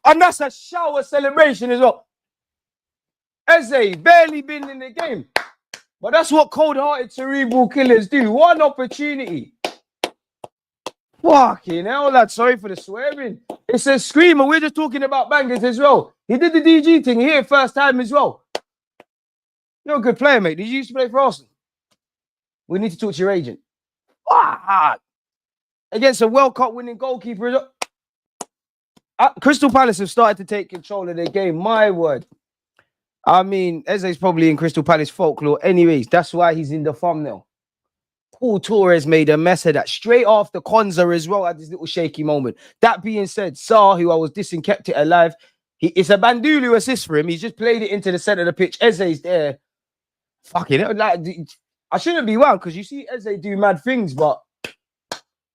And that's a shower celebration as well. Eze barely been in the game. But that's what cold-hearted cerebral killers do. One opportunity. Fucking hell, lad. Sorry for the swearing. It's a screamer. We're just talking about bangers as well. He did the DG thing here first time as well. You're a good player, mate. Did you used to play for Arsenal? We need to talk to your agent. Against a World Cup winning goalkeeper. Crystal Palace have started to take control of their game. My word. I mean, Eze's probably in Crystal Palace folklore anyways. That's why he's in the thumbnail. Paul Torres made a mess of that straight after Konza as well at this little shaky moment. That being said, Sarr, who I was dissing, kept it alive. It's a Bandulu assist for him. He's just played it into the center of the pitch. Eze's there. Fucking hell. Like, I shouldn't be wild because you see Eze do mad things, but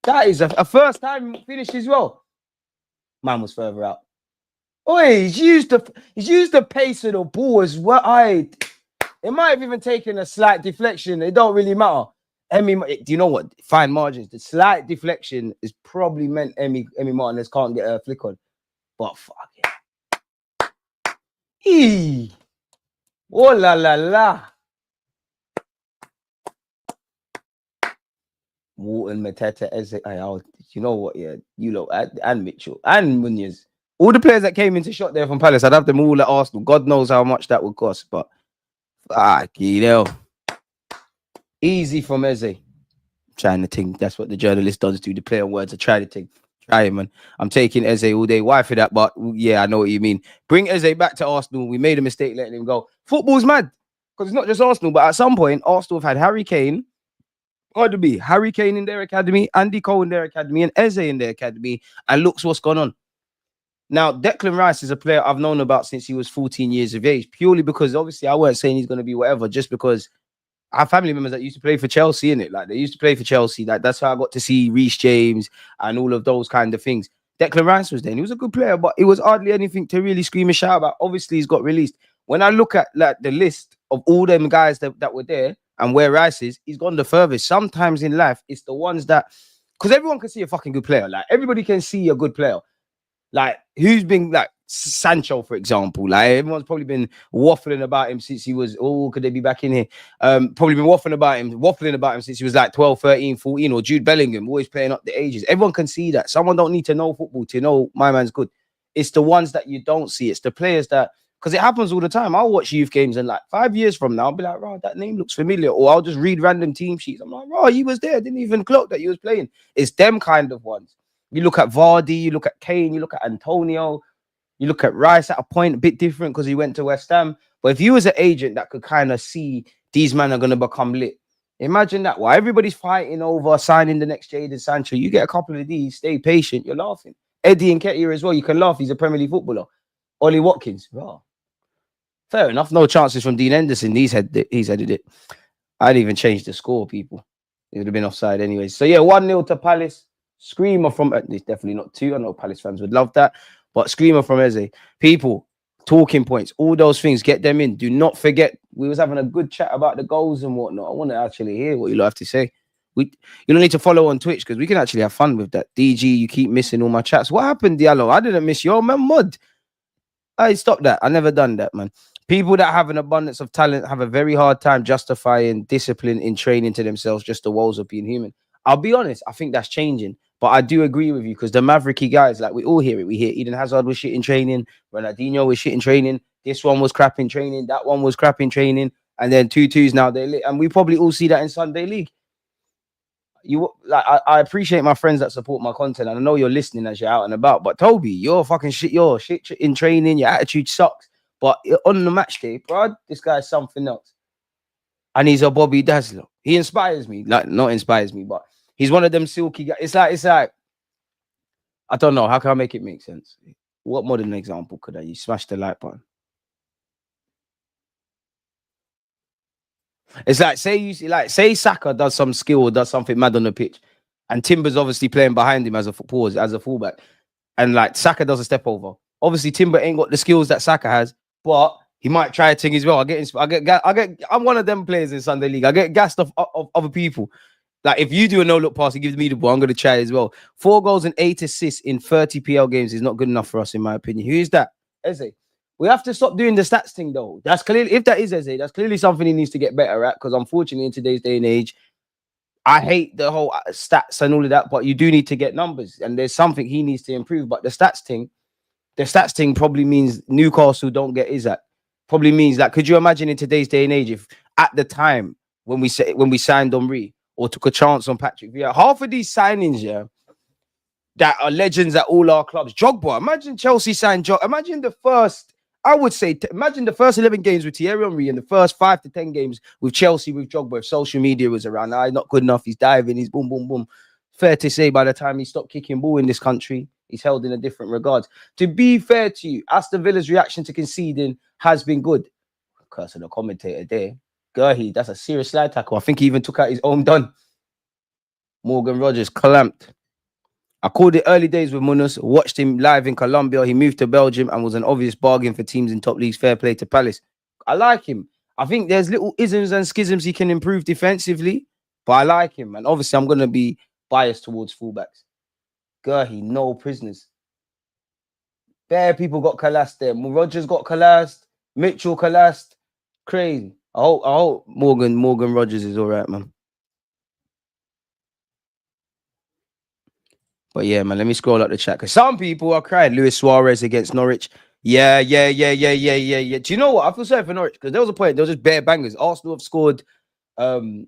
that is a first time finish as well. Man was further out. Oh, he's used the pace of the ball as well. It might have even taken a slight deflection. It don't really matter. Do you know what? Fine margins. The slight deflection is probably meant Emmy Martinez can't get a flick on. But fuck it. Oh la la la. Wharton, Mateta, Eze. You know what? Yeah, you lot and Mitchell and Munoz. All the players that came into shot there from Palace, I'd have them all at Arsenal. God knows how much that would cost, but you know, easy from Eze. Trying to think. That's what the journalist does do. The player words are trying to think. Try it, man. I'm taking Eze all day. Why for that? But yeah, I know what you mean. Bring Eze back to Arsenal. We made a mistake letting him go. Football's mad because it's not just Arsenal, but at some point, Arsenal have had Harry Kane. Got to be Harry Kane in their academy, Andy Cole in their academy, and Eze in their academy. And looks what's gone on. Now, Declan Rice is a player I've known about since he was 14 years of age, purely because obviously I weren't saying he's going to be whatever, just because I have family members that used to play for Chelsea, innit? Like, they used to play for Chelsea. Like, that's how I got to see Reece James and all of those kind of things. Declan Rice was there, and he was a good player, but it was hardly anything to really scream and shout about. Obviously, he's got released. When I look at like the list of all them guys that were there and where Rice is, he's gone the furthest. Sometimes in life, it's the ones that... Because everyone can see a fucking good player. Like, everybody can see a good player. Like, who's been like Sancho, for example? Like, everyone's probably been waffling about him since he was, could they be back in here? Probably been waffling about him since he was like 12, 13, 14, or Jude Bellingham, always playing up the ages. Everyone can see that. Someone don't need to know football to know my man's good. It's the ones that you don't see. It's the players that, because it happens all the time. I'll watch youth games and like 5 years from now, I'll be like, oh, that name looks familiar. Or I'll just read random team sheets. I'm like, oh, he was there. Didn't even clock that he was playing. It's them kind of ones. You look at Vardy, you look at Kane, you look at Antonio, you look at Rice at a point, a bit different because he went to West Ham. But if you was an agent that could kind of see these men are going to become lit, imagine that. While everybody's fighting over signing the next Jadon Sancho, you get a couple of these, stay patient, you're laughing. Eddie Nketiah as well, you can laugh. He's a Premier League footballer. Ollie Watkins, oh, fair enough. No chances from Dean Henderson. He's headed it. I didn't even change the score, people. It would have been offside anyways. So yeah, 1-0 to Palace. Screamer from, it's definitely not 2. I know Palace fans would love that, but screamer from Eze. People, talking points, all those things, get them in. Do not forget, we was having a good chat about the goals and whatnot. I want to actually hear what you have to say. You don't need to follow on Twitch because we can actually have fun with that. DG, you keep missing all my chats. What happened, Diallo? I didn't miss your man, Mud. Hey, stop that. I never done that, man. People that have an abundance of talent have a very hard time justifying discipline in training to themselves, just the woes of being human. I'll be honest, I think that's changing. But I do agree with you because the Mavericky guys, like we all hear it. We hear Eden Hazard was shit in training. Ronaldinho was shit in training. This one was crap in training. That one was crap in training. And then 2-2s now they're lit. And we probably all see that in Sunday League. I appreciate my friends that support my content. And I know you're listening as you're out and about. But Toby, you're fucking shit. You're shit in training. Your attitude sucks. But on the match day, bro, this guy's something else. And he's a Bobby Dazzler. He inspires me. Like, not inspires me, but he's one of them silky guys. It's like, I don't know. How can I make it make sense? What modern example could I use? Smash the like button. It's like, say Saka does some skill or does something mad on the pitch, and Timber's obviously playing behind him as a fullback, and like Saka does a step over. Obviously, Timber ain't got the skills that Saka has, but he might try a thing as well. I'm one of them players in Sunday League. I get gassed off other people. Like if you do a no look pass, he gives me the ball. I'm going to try as well. 4 goals and 8 assists in 30 PL games is not good enough for us, in my opinion. Who is that? Eze. We have to stop doing the stats thing, though. That's clearly, if that is Eze, that's clearly something he needs to get better at. Because unfortunately, in today's day and age, I hate the whole stats and all of that. But you do need to get numbers, and there's something he needs to improve. But the stats thing probably means Newcastle don't get Isaac. Probably means that. Could you imagine in today's day and age, if at the time when we signed Henry or took a chance on Patrick Vieira, half of these signings, yeah, that are legends at all our clubs. Drogba, imagine Chelsea signed Drogba. Imagine the first, I would say, imagine the first 11 games with Thierry Henry and the first 5 to 10 games with Chelsea with Drogba. If social media was around, not good enough. He's diving, he's boom, boom, boom. Fair to say, by the time he stopped kicking ball in this country, he's held in a different regard. To be fair to you, Aston Villa's reaction to conceding has been good. Curse of the commentator there. Gurhey, that's a serious slide tackle. I think he even took out his own done. Morgan Rogers clamped. I called it early days with Munoz, watched him live in Colombia. He moved to Belgium and was an obvious bargain for teams in top leagues. Fair play to Palace. I like him. I think there's little isms and schisms he can improve defensively, but I like him. And obviously, I'm going to be biased towards fullbacks. Gurhey, no prisoners. Bare people got collapsed there. Rogers got collapsed. Mitchell collapsed. Crazy. I hope Morgan Rogers is all right, man. But yeah, man, let me scroll up the chat because some people are crying. Luis Suarez against Norwich. Yeah. Do you know what? I feel sorry for Norwich because there was a point. There was just bare bangers. Arsenal have scored. Arsenal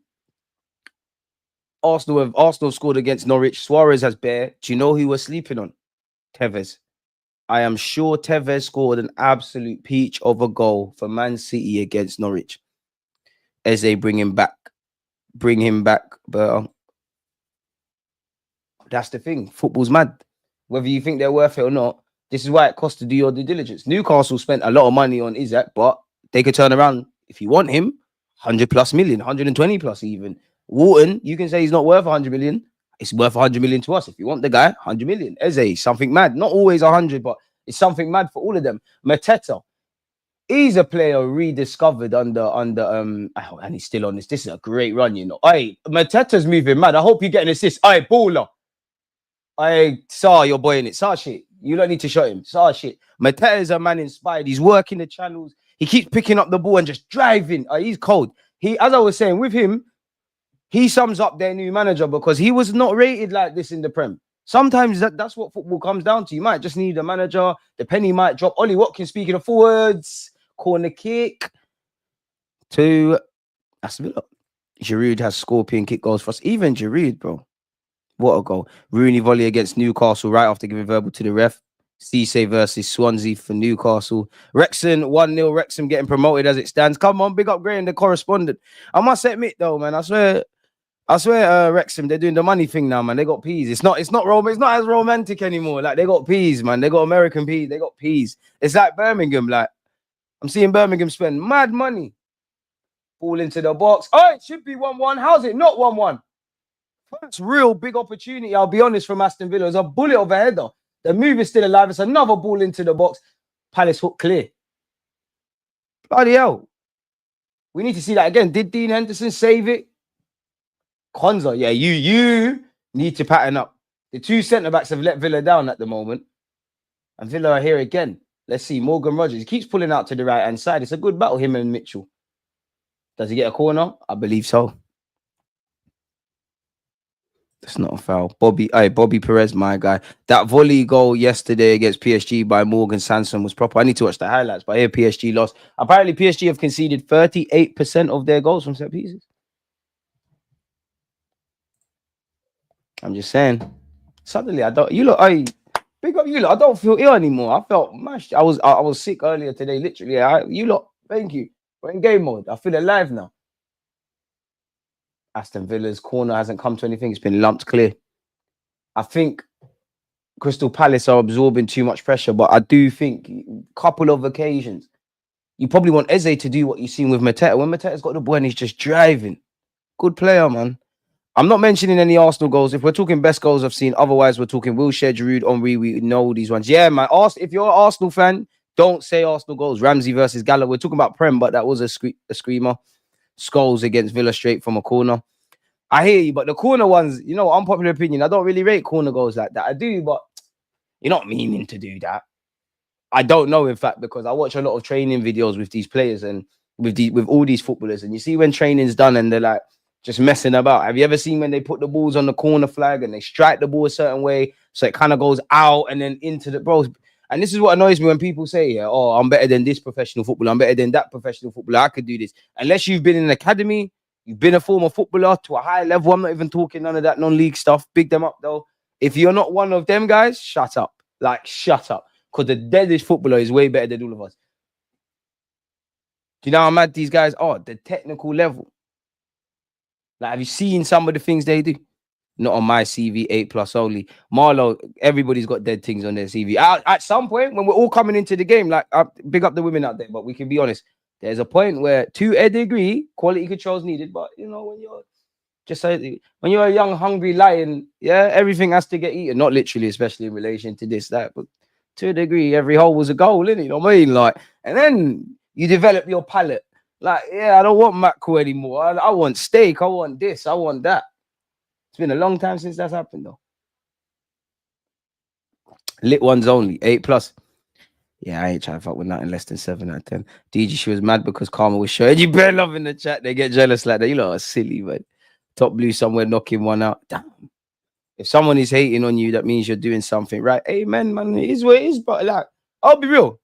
have scored against Norwich. Suarez has bare. Do you know who we're sleeping on? Tevez. I am sure Tevez scored an absolute peach of a goal for Man City against Norwich. Eze, bring him back. But that's the thing. Football's mad. Whether you think they're worth it or not, this is why it costs to do your due diligence. Newcastle spent a lot of money on Isaac, but they could turn around if you want him, 100 plus million, 120 plus even. Wharton, you can say he's not worth 100 million. It's worth 100 million to us. If you want the guy, 100 million. Eze, something mad. Not always 100, but it's something mad for all of them. Mateta, he's a player rediscovered under and he's still on this. This is a great run, you know. Hey, Mateta's moving mad. I hope you get an assist. Hey, baller. I saw your boy in it. Saw shit. You don't need to shot him. Saw shit. Mateta is a man inspired. He's working the channels. He keeps picking up the ball and just driving. He's cold. As I was saying, with him, he sums up their new manager because he was not rated like this in the Prem. Sometimes that's what football comes down to. You might just need a manager. The penny might drop. Ollie Watkins, speaking of forwards, corner kick to Aston Villa. Giroud has scorpion kick goals for us. Even Giroud, bro. What a goal. Rooney volley against Newcastle right after giving verbal to the ref. Cisse versus Swansea for Newcastle. Wrexham 1-0. Wrexham getting promoted as it stands. Come on, big up Graham, the correspondent. I must admit though, man, I swear, Wrexham, they're doing the money thing now, man. They got peas. It's not as romantic anymore. Like they got peas, man. They got American peas. They got peas. It's like Birmingham. Like I'm seeing Birmingham spend mad money. Ball into the box. Oh, it should be 1-1. How's it not 1-1? That's real big opportunity, I'll be honest, from Aston Villa. It's a bullet of a header. The move is still alive. It's another ball into the box. Palace hook clear. Bloody hell. We need to see that again. Did Dean Henderson save it? Konza, yeah, you need to pattern up. The two centre-backs have let Villa down at the moment. And Villa are here again. Let's see. Morgan Rogers. He keeps pulling out to the right-hand side. It's a good battle, him and Mitchell. Does he get a corner? I believe so. That's not a foul. Bobby Perez, my guy. That volley goal yesterday against PSG by Morgan Sanson was proper. I need to watch the highlights, but here PSG lost. Apparently, PSG have conceded 38% of their goals from set pieces. I'm just saying. Suddenly, big up you lot. I don't feel ill anymore. I felt mashed. I was sick earlier today, literally. You lot, thank you. We're in game mode. I feel alive now. Aston Villa's corner hasn't come to anything. It's been lumped clear. I think Crystal Palace are absorbing too much pressure, but I do think a couple of occasions, you probably want Eze to do what you've seen with Mateta. When Mateta's got the ball and he's just driving. Good player, man. I'm not mentioning any Arsenal goals. If we're talking best goals I've seen, otherwise we're talking Wilshere, Giroud, Henry. We know these ones. Yeah, man. If you're an Arsenal fan, Don't say Arsenal goals. Ramsey versus Gallagher. We're talking about Prem, but that was a screamer. Scholes against Villa straight from a corner. I hear you, but the corner ones, you know, unpopular opinion. I don't really rate corner goals like that. I do, but you're not meaning to do that. I don't know, in fact, because I watch a lot of training videos with these players and with all these footballers, and you see when training's done and they're like just messing about. Have you ever seen when they put the balls on the corner flag and they strike the ball a certain way so it kind of goes out and then into the bros? And this is what annoys me when people say, yeah, oh, I'm better than this professional footballer, I'm better than that professional footballer, I could do this. Unless you've been in an academy, you've been a former footballer to a high level. I'm not even talking none of that non-league stuff. Big them up though. If you're not one of them guys, shut up. Like, shut up. Because the deadest footballer is way better than all of us. Do you know how mad these guys are? The technical level. Like, have you seen some of the things they do? Not on my CV, 8+ only. Marlo, everybody's got dead things on their CV. At some point, when we're all coming into the game, like, big up the women out there, but we can be honest. There's a point where, to a degree, quality control is needed. But, you know, when you're a young, hungry lion, yeah, everything has to get eaten. Not literally, especially in relation to this, that, but to a degree, every hole was a goal, innit? You know what I mean? Like, and then you develop your palate. Like, yeah, I don't want mackerel anymore. I want steak. I want this. I want that. It's been a long time since that's happened, though. Lit ones only, 8+. Yeah, I ain't trying to fuck with nothing less than 7 out of 10. DG, she was mad because Karma was showing you better love in the chat. They get jealous like that. You lot are silly, man. Top blue somewhere knocking one out. Damn. If someone is hating on you, that means you're doing something right. Amen, man. It is what it is, but like, I'll be real.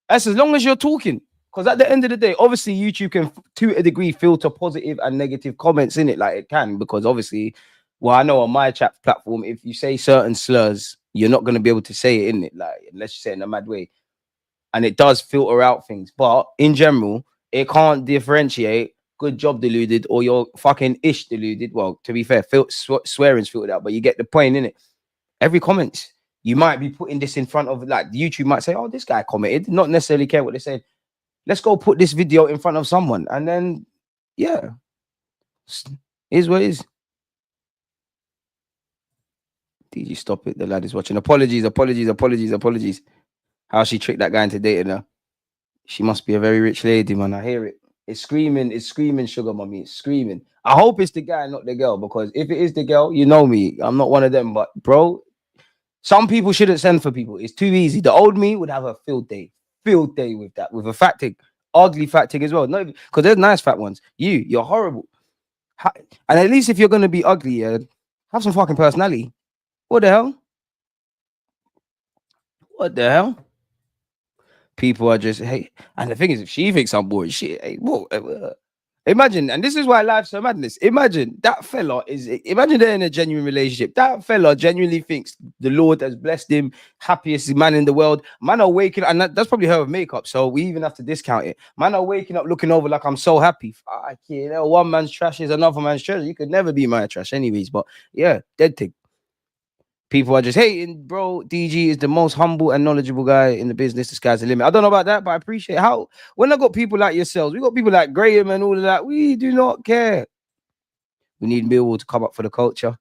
That's as long as you're talking. Because at the end of the day, obviously, YouTube can, to a degree, filter positive and negative comments in it, like it can. Because obviously, well, I know on my chat platform, if you say certain slurs, you're not going to be able to say it in it, like, unless you say it in a mad way. And it does filter out things. But in general, it can't differentiate good job deluded or you're fucking ish deluded. Well, to be fair, swearing's filtered out, but you get the point in it. Every comment, you might be putting this in front of, like, YouTube might say, oh, this guy commented, not necessarily care what they said. Let's go put this video in front of someone. And then, yeah, is what it is. Did you stop it? The lad is watching. Apologies. How she tricked that guy into dating her. She must be a very rich lady, man. I hear it. It's screaming, sugar mommy. It's screaming. I hope it's the guy, not the girl, because if it is the girl, you know me. I'm not one of them. But, bro, some people shouldn't send for people. It's too easy. The old me would have a field day with that, with a fat thing. Ugly fat thing as well. No, because there's nice fat ones. You're horrible. And at least if you're going to be ugly, have some fucking personality. What the hell? What the hell? People are just, hey, and the thing is, if she thinks I'm boring, shit, hey, imagine, and this is why life's so madness. Imagine that fella imagine they're in a genuine relationship. That fella genuinely thinks the Lord has blessed him, happiest man in the world. Man are waking up, and that's probably her with makeup, so we even have to discount it. Man are waking up looking over like I'm so happy. Fuck, you know, one man's trash is another man's treasure. You could never be my trash, anyways. But yeah, dead thing. People are just hating, bro. DG is the most humble and knowledgeable guy in the business. The sky's the limit. I don't know about that, but I appreciate how when I got people like yourselves, we got people like Graham and all of that. We do not care. We need Millwall to come up for the culture.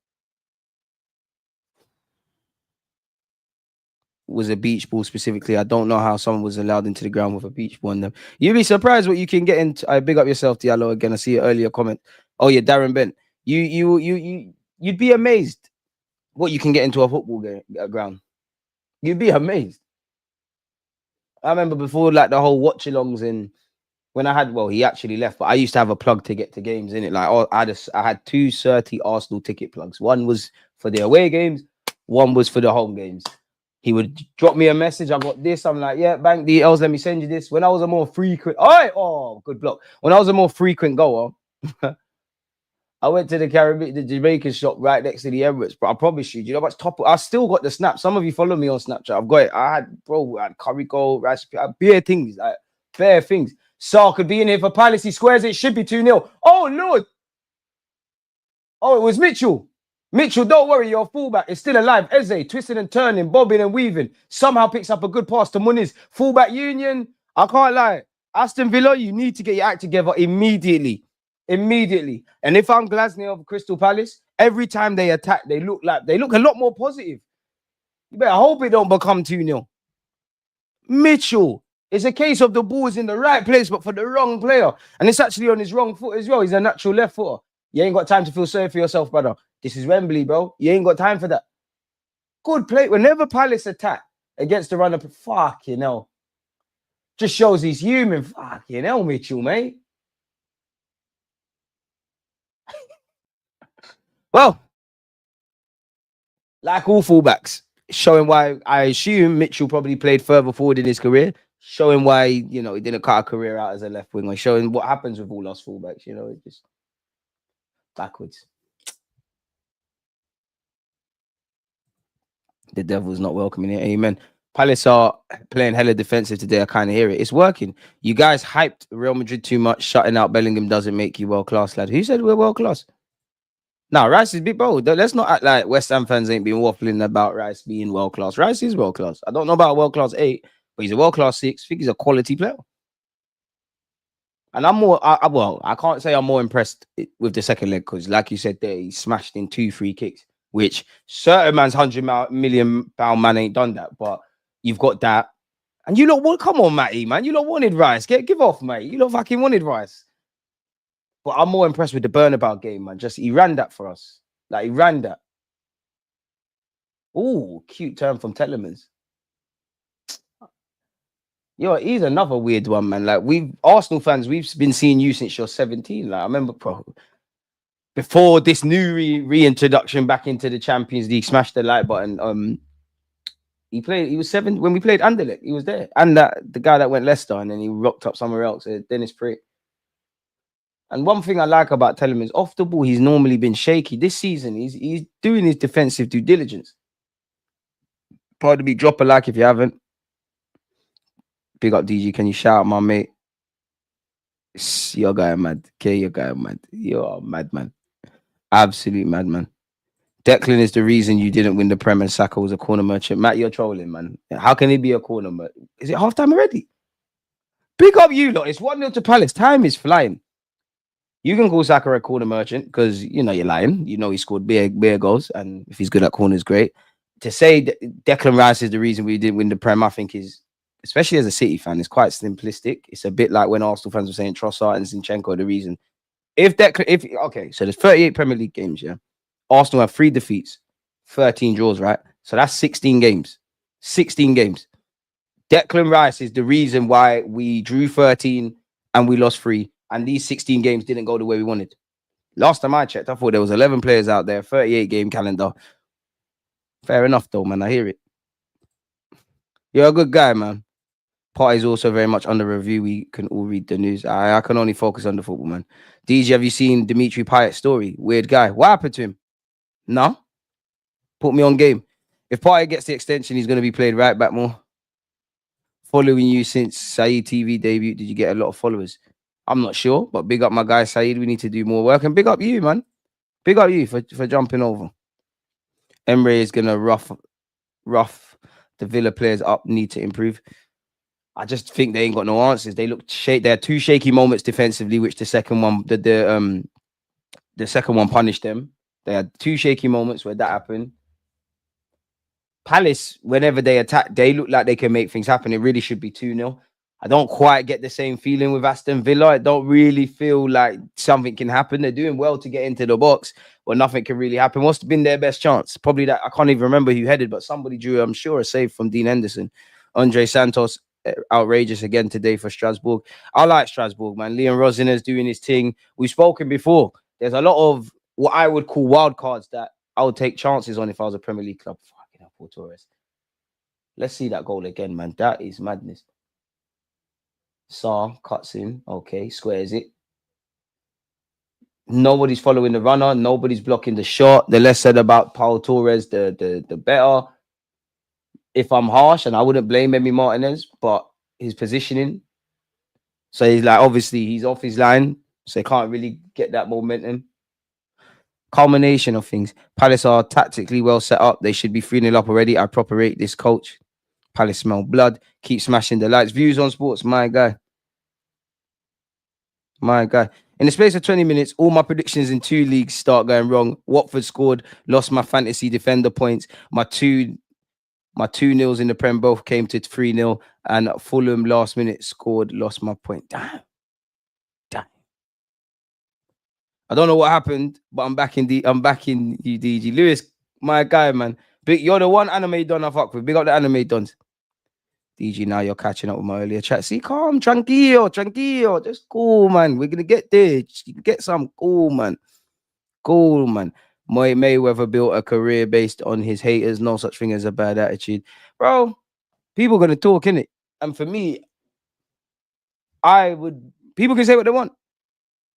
Was a beach ball specifically. I don't know how someone was allowed into the ground with a beach ball on them. You'd be surprised what you can get into. I big up yourself, Diallo. Again, I see your earlier comment. Oh yeah, Darren Bent. You'd be amazed what you can get into a football ground. You'd be amazed. I remember before, like, the whole watch-alongs, and when I had, well, he actually left, but I used to have a plug to get to games, in it. Like, I had 2 30 Arsenal ticket plugs. One was for the away games, one was for the home games. He would drop me a message. I got this. I'm like, yeah, bank details. Let me send you this. When I was a more frequent, good block. When I was a more frequent goer, I went to the Jamaican shop right next to the Emirates, but I promise you, do you know what's top? I still got the snap. Some of you follow me on Snapchat. I've got it. I had curry gold, rice, beer things, like fair things. Saul could be in here for Palace. He squares it. Should be 2-0. Oh, Lord. Oh, it was Mitchell. Mitchell, don't worry. Your fullback is still alive. Eze, twisting and turning, bobbing and weaving. Somehow picks up a good pass to Muniz. Fullback Union. I can't lie. Aston Villa, you need to get your act together immediately. And if I'm Glasgow of Crystal Palace, every time they attack, they look a lot more positive. You better hope it don't become 2-0. Mitchell. It's a case of the ball's in the right place, but for the wrong player. And it's actually on his wrong foot as well. He's a natural left footer. You ain't got time to feel sorry for yourself, brother. This is Wembley, bro. You ain't got time for that. Good play. Whenever Palace attack against the runner, fucking hell. Just shows he's human. Fucking hell, Mitchell, mate. Well, like all fullbacks, showing why I assume Mitchell probably played further forward in his career, showing why, you know, he didn't cut a career out as a left winger, showing what happens with all us fullbacks, you know, it's just backwards. The devil's not welcoming it. Amen. Palace are playing hella defensive today. I kind of hear it. It's working. You guys hyped Real Madrid too much. Shutting out Bellingham doesn't make you world class, lad. Who said we're world class? Now, Rice is big, bro. Let's not act like West Ham fans ain't been waffling about Rice being world class. Rice is world class. I don't know about world class 8, but he's a world class 6. I think he's a quality player. And I'm more, well, I can't say I'm more impressed with the second leg because, like you said there, he smashed in 2 free kicks, which certain man's £100 million man ain't done that. But you've got that. And you lot, come on, Matty, man. You lot wanted Rice. Give off, mate. You lot fucking wanted Rice. But I'm more impressed with the Burnabout game, man. Just he ran that for us. Like he ran that. Oh, cute term from Telemans. Yo, he's another weird one, man. Like Arsenal fans, we've been seeing you since you're 17. Like I remember, bro, before this new reintroduction back into the Champions League, smash the like button. He was 7 when we played Anderlecht. He was there, and the guy that went Leicester, and then he rocked up somewhere else. Dennis Praet. And one thing I like about Telemans, off the ball, he's normally been shaky. This season, he's doing his defensive due diligence. Pardon me, drop a like if you haven't. Big up DG. Can you shout out my mate? Your guy mad. Okay, your guy mad. You're a madman. Absolute madman. Declan is the reason you didn't win the Prem and Saka was a corner merchant. Matt, you're trolling, man. How can he be a corner merchant? Is it halftime already? Big up you lot. It's 1-0 to Palace. Time is flying. You can call Saka a corner merchant because, you know, you're lying. You know he scored bare goals. And if he's good at corners, great. To say Declan Rice is the reason we didn't win the Prem, I think is, especially as a City fan, is quite simplistic. It's a bit like when Arsenal fans were saying Trossard and Zinchenko are the reason. Okay, so there's 38 Premier League games, yeah. Arsenal have 3 defeats, 13 draws, right? So that's 16 games. 16 games. Declan Rice is the reason why we drew 13 and we lost 3. And these 16 games didn't go the way we wanted. Last time I checked, I thought there was 11 players out there, 38 game calendar. Fair enough, though, man. I hear it. You're a good guy, man. Party's also very much under review. We can all read the news. I can only focus on the football, man. DG, have you seen Dimitri Payet's story? Weird guy. What happened to him? No? Put me on game. If Payet gets the extension, he's going to be played right back more. Following you since Saeed TV debut, did you get a lot of followers? I'm not sure, but big up my guy Saeed. We need to do more work. And big up you, man. Big up you for jumping over. Emre is going to rough the Villa players up, need to improve. I just think they ain't got no answers. They look they had 2 shaky moments defensively, which the second one, the second one punished them. They had 2 shaky moments where that happened. Palace, whenever they attack, they look like they can make things happen. It really should be 2-0. I don't quite get the same feeling with Aston Villa. I don't really feel like something can happen. They're doing well to get into the box, but nothing can really happen. What's been their best chance? Probably that. I can't even remember who headed, but somebody drew, I'm sure, a save from Dean Henderson. Andre Santos, outrageous again today for Strasbourg. I like Strasbourg, man. Leon Rosiner's doing his thing. We've spoken before. There's a lot of what I would call wild cards that I would take chances on if I was a Premier League club. Fucking hell, Paul Torres. Let's see that goal again, man. That is madness. Saar cuts in. Okay, squares it. Nobody's following the runner. Nobody's blocking the shot. The less said about Paul Torres, the better. If I'm harsh, and I wouldn't blame Emi Martinez, but his positioning. So he's like, obviously, he's off his line, so he can't really get that momentum. Culmination of things. Palace are tactically well set up. They should be 3-0 up already. I proper rate this coach. Palace smell blood. Keep smashing the lights. Views on sports, my guy. My guy. In the space of 20 minutes, all my predictions in 2 leagues start going wrong. Watford scored, lost my fantasy defender points. My 2 My 2-0s in the Prem both came to 3-0, and Fulham last minute scored, lost my point. Damn. I don't know what happened, but I'm back in DG. Lewis, my guy, man. You're the one anime don I fuck with. Big up the anime dons. DG, now you're catching up with my earlier chat. See, calm, tranquillo. Just cool, man. We're gonna get there. Just get some cool, man. Cool, man. Mayweather built a career based on his haters. No such thing as a bad attitude. Bro, people gonna talk, innit? And for me, people can say what they want.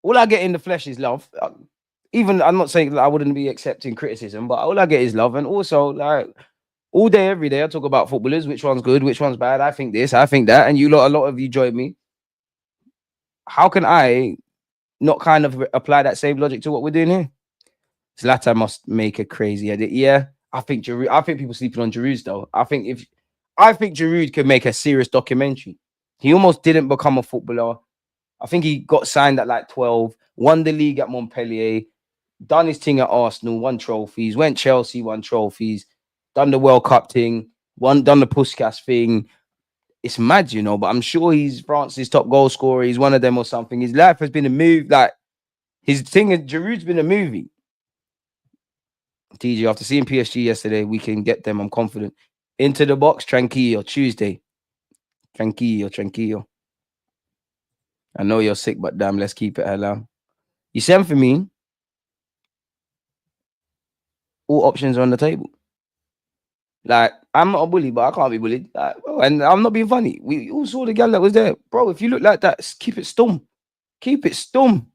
All I get in the flesh is love. Even I'm not saying that I wouldn't be accepting criticism, but all I get is love. And also, like, all day, every day, I talk about footballers, which one's good, which one's bad. I think this, I think that. And a lot of you join me. How can I not kind of apply that same logic to what we're doing here? Zlatan must make a crazy edit. Yeah, I think people sleeping on Giroud though. I think Giroud could make a serious documentary. He almost didn't become a footballer. I think he got signed at like 12, won the league at Montpellier, done his thing at Arsenal, won trophies, went Chelsea, won trophies, done the World Cup thing, done the Puskas thing. It's mad, but I'm sure he's France's top goal scorer. He's one of them or something. His life has been a movie. Like, his thing is, Giroud's been a movie. TG, after seeing PSG yesterday, we can get them. I'm confident. Into the box, tranquillo. Tuesday. Tranquillo. I know you're sick, but damn, let's keep it halal. You send for me. All options are on the table. Like, I'm not a bully, but I can't be bullied. Like, and I'm not being funny. We all saw the gal that was there. Bro, if you look like that, keep it stum. Keep it stum.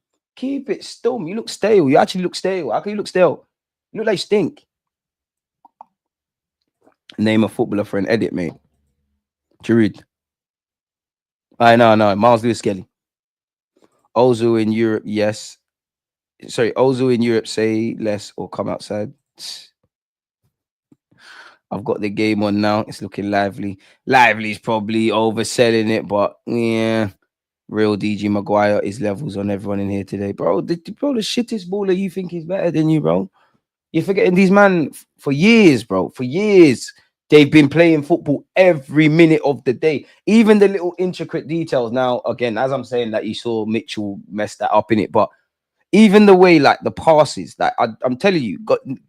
You look stale. You actually look stale. How can you look stale? You look like stink. Name a footballer for an edit, mate. Giroud. I know. Miles Lewis Skelly. Ozil in Europe, yes. Sorry, Ozil in Europe, say less or come outside. I've got the game on now. It's looking lively. Lively's probably overselling it, but yeah. Real DG Maguire is levels on everyone in here today. Bro, the shittest baller you think is better than you, bro. You're forgetting these man for years, bro. For years. They've been playing football every minute of the day. Even the little intricate details. Now, again, as I'm saying that, you saw Mitchell mess that up in it, but even the way, like, the passes, like, I'm telling you,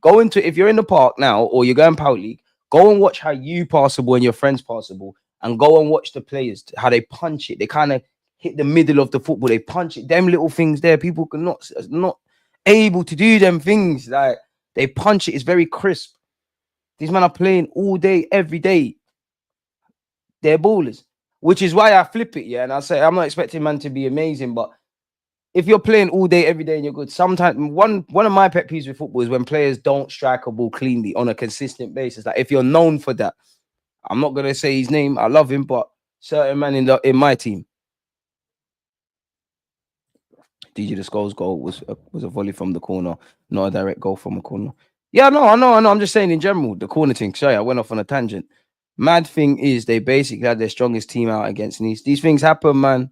go into, if you're in the park now or you're going Power League, go and watch how you pass the ball and your friends pass the ball, and go and watch the players, how they punch it. They kind of hit the middle of the football. They punch it. Them little things there, people are not able to do them things. Like, they punch it. It's very crisp. These men are playing all day, every day. They're ballers, which is why I flip it, yeah. And I say I'm not expecting man to be amazing, but if you're playing all day, every day, and you're good, sometimes one of my pet peeves with football is when players don't strike a ball cleanly on a consistent basis. Like, if you're known for that, I'm not gonna say his name. I love him, but certain man in my team. DJ the Skulls goal was a volley from the corner, not a direct goal from a corner. Yeah, no, I know. I'm just saying in general, the corner thing. Sorry, I went off on a tangent. Mad thing is they basically had their strongest team out against Nice. These things happen, man.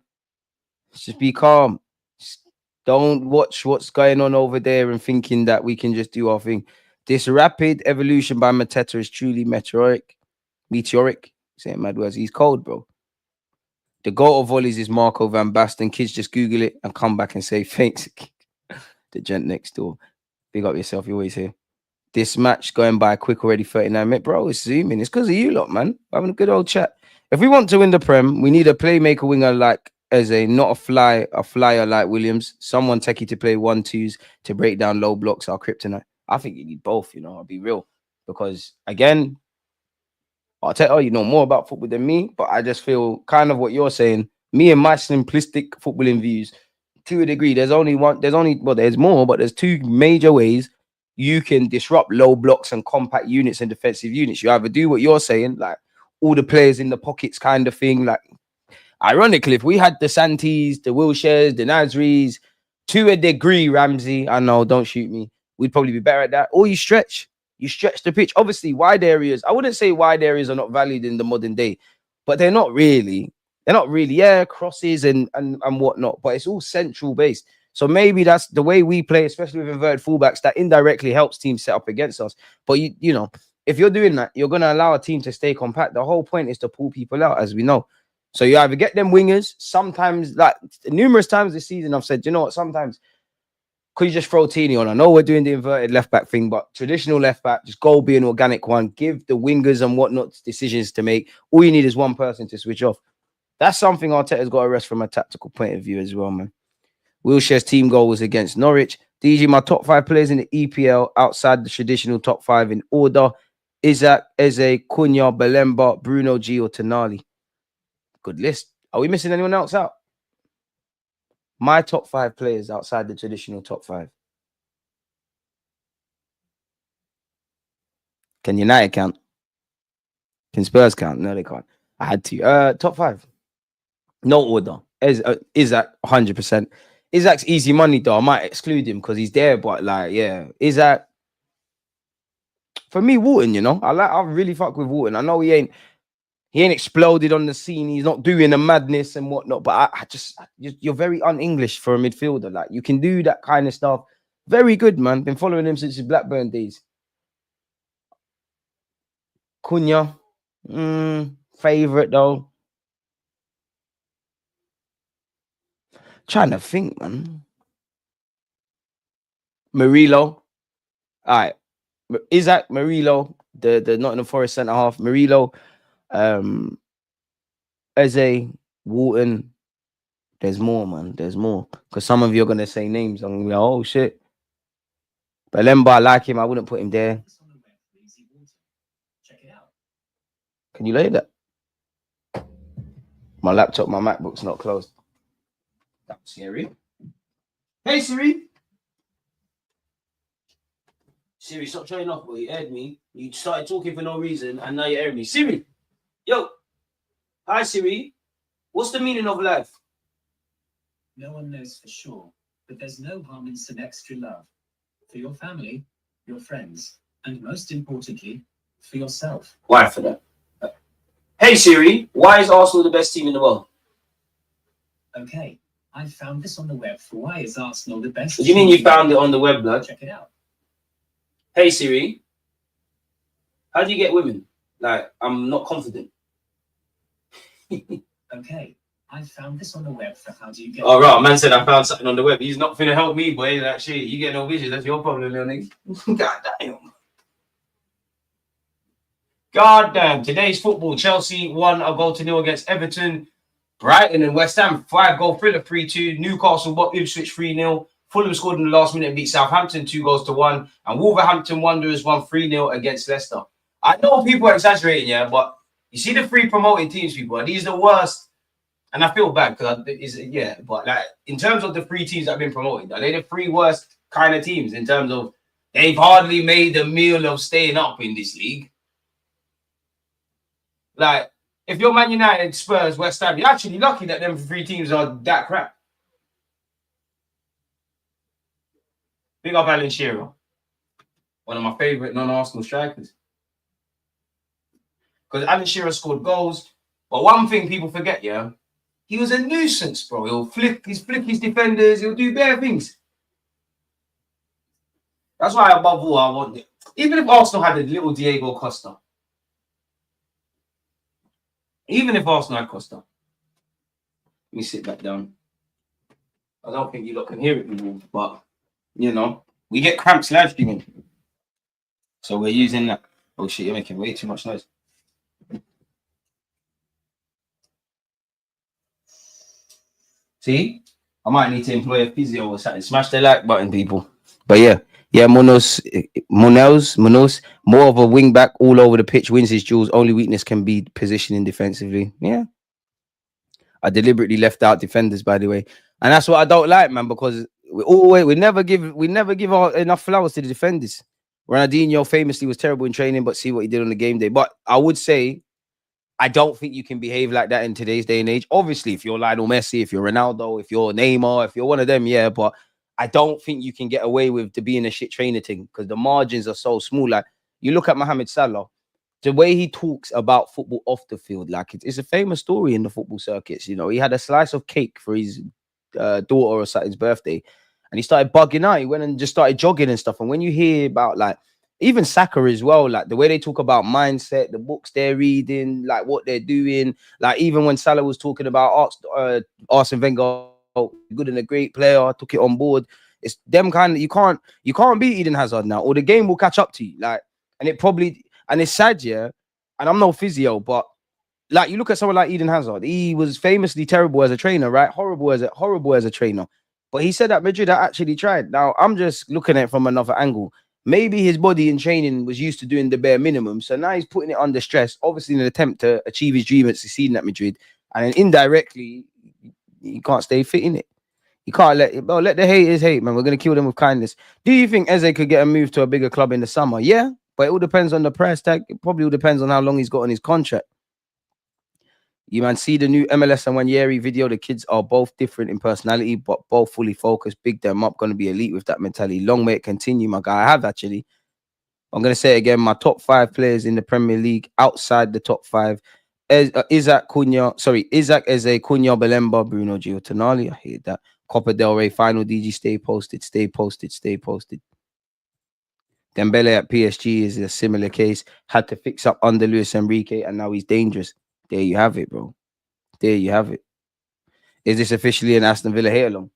Just be calm. Just don't watch what's going on over there and thinking that we can just do our thing. This rapid evolution by Mateta is truly meteoric. Saying mad words. He's cold, bro. The goal of volleys is Marco van Basten. Kids, just Google it and come back and say thanks. The gent next door. Big up yourself. You're always here. This match going by quick already, 39 minutes. Bro, it's zooming. It's because of you lot, man. Having a good old chat. If we want to win the Prem, we need a playmaker winger like Eze, not a flyer like Williams. Someone techie to play 1-2s to break down low blocks, our kryptonite. I think you need both, I'll be real. Because, again, I'll tell you know more about football than me, but I just feel kind of what you're saying. Me and my simplistic footballing views, to a degree, there's more, but there's two major ways you can disrupt low blocks and compact units and defensive units. You either do what you're saying, like all the players in the pockets kind of thing. Like, ironically, if we had the Santis, the Wilsheres, the Nasris, to a degree, Ramsey, I know, don't shoot me, we'd probably be better at that. Or you stretch the pitch. Obviously, wide areas, I wouldn't say wide areas are not valued in the modern day, but they're not really, crosses and whatnot, but it's all central based. So maybe that's the way we play, especially with inverted fullbacks, that indirectly helps teams set up against us. But if you're doing that, you're gonna allow a team to stay compact. The whole point is to pull people out, as we know. So you either get them wingers. Sometimes, like numerous times this season, I've said, you know what? Sometimes could you just throw Tini on? I know we're doing the inverted left back thing, but traditional left back, just go be an organic one. Give the wingers and whatnot decisions to make. All you need is one person to switch off. That's something Arteta's got to rest from a tactical point of view as well, man. Wilshere's team goal was against Norwich. DG, my top 5 players in the EPL outside the traditional top 5 in order: Isaac, Eze, Cunha, Belemba, Bruno G, or Tonali. Good list. Are we missing anyone else out? My top 5 players outside the traditional top 5. Can United count? Can Spurs count? No, they can't. I had to. Top 5. No order. Isaac, 100%. Isaac's easy money, though. I might exclude him because he's there, but like, yeah. Isaac. For me, Wharton, you know. I really fuck with Wharton. I know he ain't exploded on the scene. He's not doing the madness and whatnot. But you're very un-English for a midfielder. Like, you can do that kind of stuff. Very good, man. Been following him since his Blackburn days. Cunha, favorite though. Trying to think, man. Murillo. All right. Isaac, Murillo, the Nottingham Forest centre half. Murillo, Eze, Wharton. There's more, man. There's more. Because some of you are going to say names. I'm going to be like, oh, shit. Belemba, I like him. I wouldn't put him there. Can you lay that? My laptop, my MacBook's not closed. That's Siri. Hey, Siri. Siri, stop showing off, boy. You heard me. You started talking for no reason, and now you're hearing me. Siri. Yo. Hi, Siri. What's the meaning of life? No one knows for sure, but there's no harm in some extra love. For your family, your friends, and most importantly, for yourself. Why for that? Hey, Siri. Why is Arsenal the best team in the world? Okay. I found this on the web. For why is Arsenal the best? What do you mean you found it on the web, blood? Check it out. Hey, Siri. How do you get women? Like, I'm not confident. Okay. I found this on the web. For how do you get? Oh, right. Man said I found something on the web. He's not finna help me, boy. Like, shit, you get no vision. That's your problem, little nigga. God damn. God damn. Today's football. Chelsea won a goal to nil against Everton. Brighton and West Ham, 5-goal thriller, 3-2. Newcastle bought Ipswich 3-0. Fulham scored in the last minute and beat Southampton 2-1. And Wolverhampton Wanderers won 3-0 against Leicester. I know people are exaggerating, yeah, but you see the 3 promoted teams, people, are these the worst? And I feel bad because but like in terms of the 3 teams that have been promoted, are they the 3 worst kind of teams in terms of they've hardly made a meal of staying up in this league? Like, if you're Man United, Spurs, West Ham, you're actually lucky that them 3 teams are that crap. Big up Alan Shearer, one of my favourite non-Arsenal strikers. Because Alan Shearer scored goals. But one thing people forget, yeah, he was a nuisance, bro. He'll flick his defenders. He'll do bare things. That's why, above all, I want it. Even if Arsenal had a little Diego Costa. Even if Arsenal had Costa. Let me sit back down. I don't think you lot can hear it anymore, but, you know, we get cramps live streaming. So we're using that. Oh, shit, you're making way too much noise. See? I might need to employ a physio or something. Smash the like button, people. But yeah, Munoz, more of a wing back all over the pitch, wins his duels. Only weakness can be positioning defensively. Yeah. I deliberately left out defenders, by the way. And that's what I don't like, man, because we never give enough flowers to the defenders. Ronaldinho famously was terrible in training, but see what he did on the game day. But I would say, I don't think you can behave like that in today's day and age. Obviously, if you're Lionel Messi, if you're Ronaldo, if you're Neymar, if you're one of them, yeah. But I don't think you can get away with being a shit trainer thing because the margins are so small. Like, you look at Mohamed Salah, the way he talks about football off the field, like it's a famous story in the football circuits. You know, he had a slice of cake for his daughter or something's birthday, and he started bugging out. He went and just started jogging and stuff. And when you hear about like even Saka as well, like the way they talk about mindset, the books they're reading, like what they're doing. Like even when Salah was talking about Arsene Wenger, good and a great player, I took it on board. It's them kind of you can't beat Eden Hazard now, or the game will catch up to you. Like, and it's sad, yeah. And I'm no physio, but like you look at someone like Eden Hazard, he was famously terrible as a trainer, right? Horrible as a trainer. But he said that Madrid actually tried. Now I'm just looking at it from another angle. Maybe his body in training was used to doing the bare minimum, so now he's putting it under stress, obviously in an attempt to achieve his dream at succeeding at Madrid, and then indirectly, he can't stay fit in it. You can't let the haters hate, man. We're gonna kill them with kindness. Do you think Eze could get a move to a bigger club in the summer? Yeah, but it all depends on the price tag. It probably all depends on how long he's got on his contract. You man see the new MLS and Wanyeri video. The kids are both different in personality, but both fully focused. Big them up, gonna be elite with that mentality. Long may it continue, my guy. I have actually. I'm gonna say it again. My top 5 players in the Premier League, outside the top 5, Isaac Eze, Cunha, Belemba, Bruno Giotinali. I hate that. Copa del Rey final. DG, stay posted, stay posted, stay posted. Dembele at PSG is a similar case. Had to fix up under Luis Enrique, and now he's dangerous. There you have it, bro. There you have it. Is this officially an Aston Villa hate along?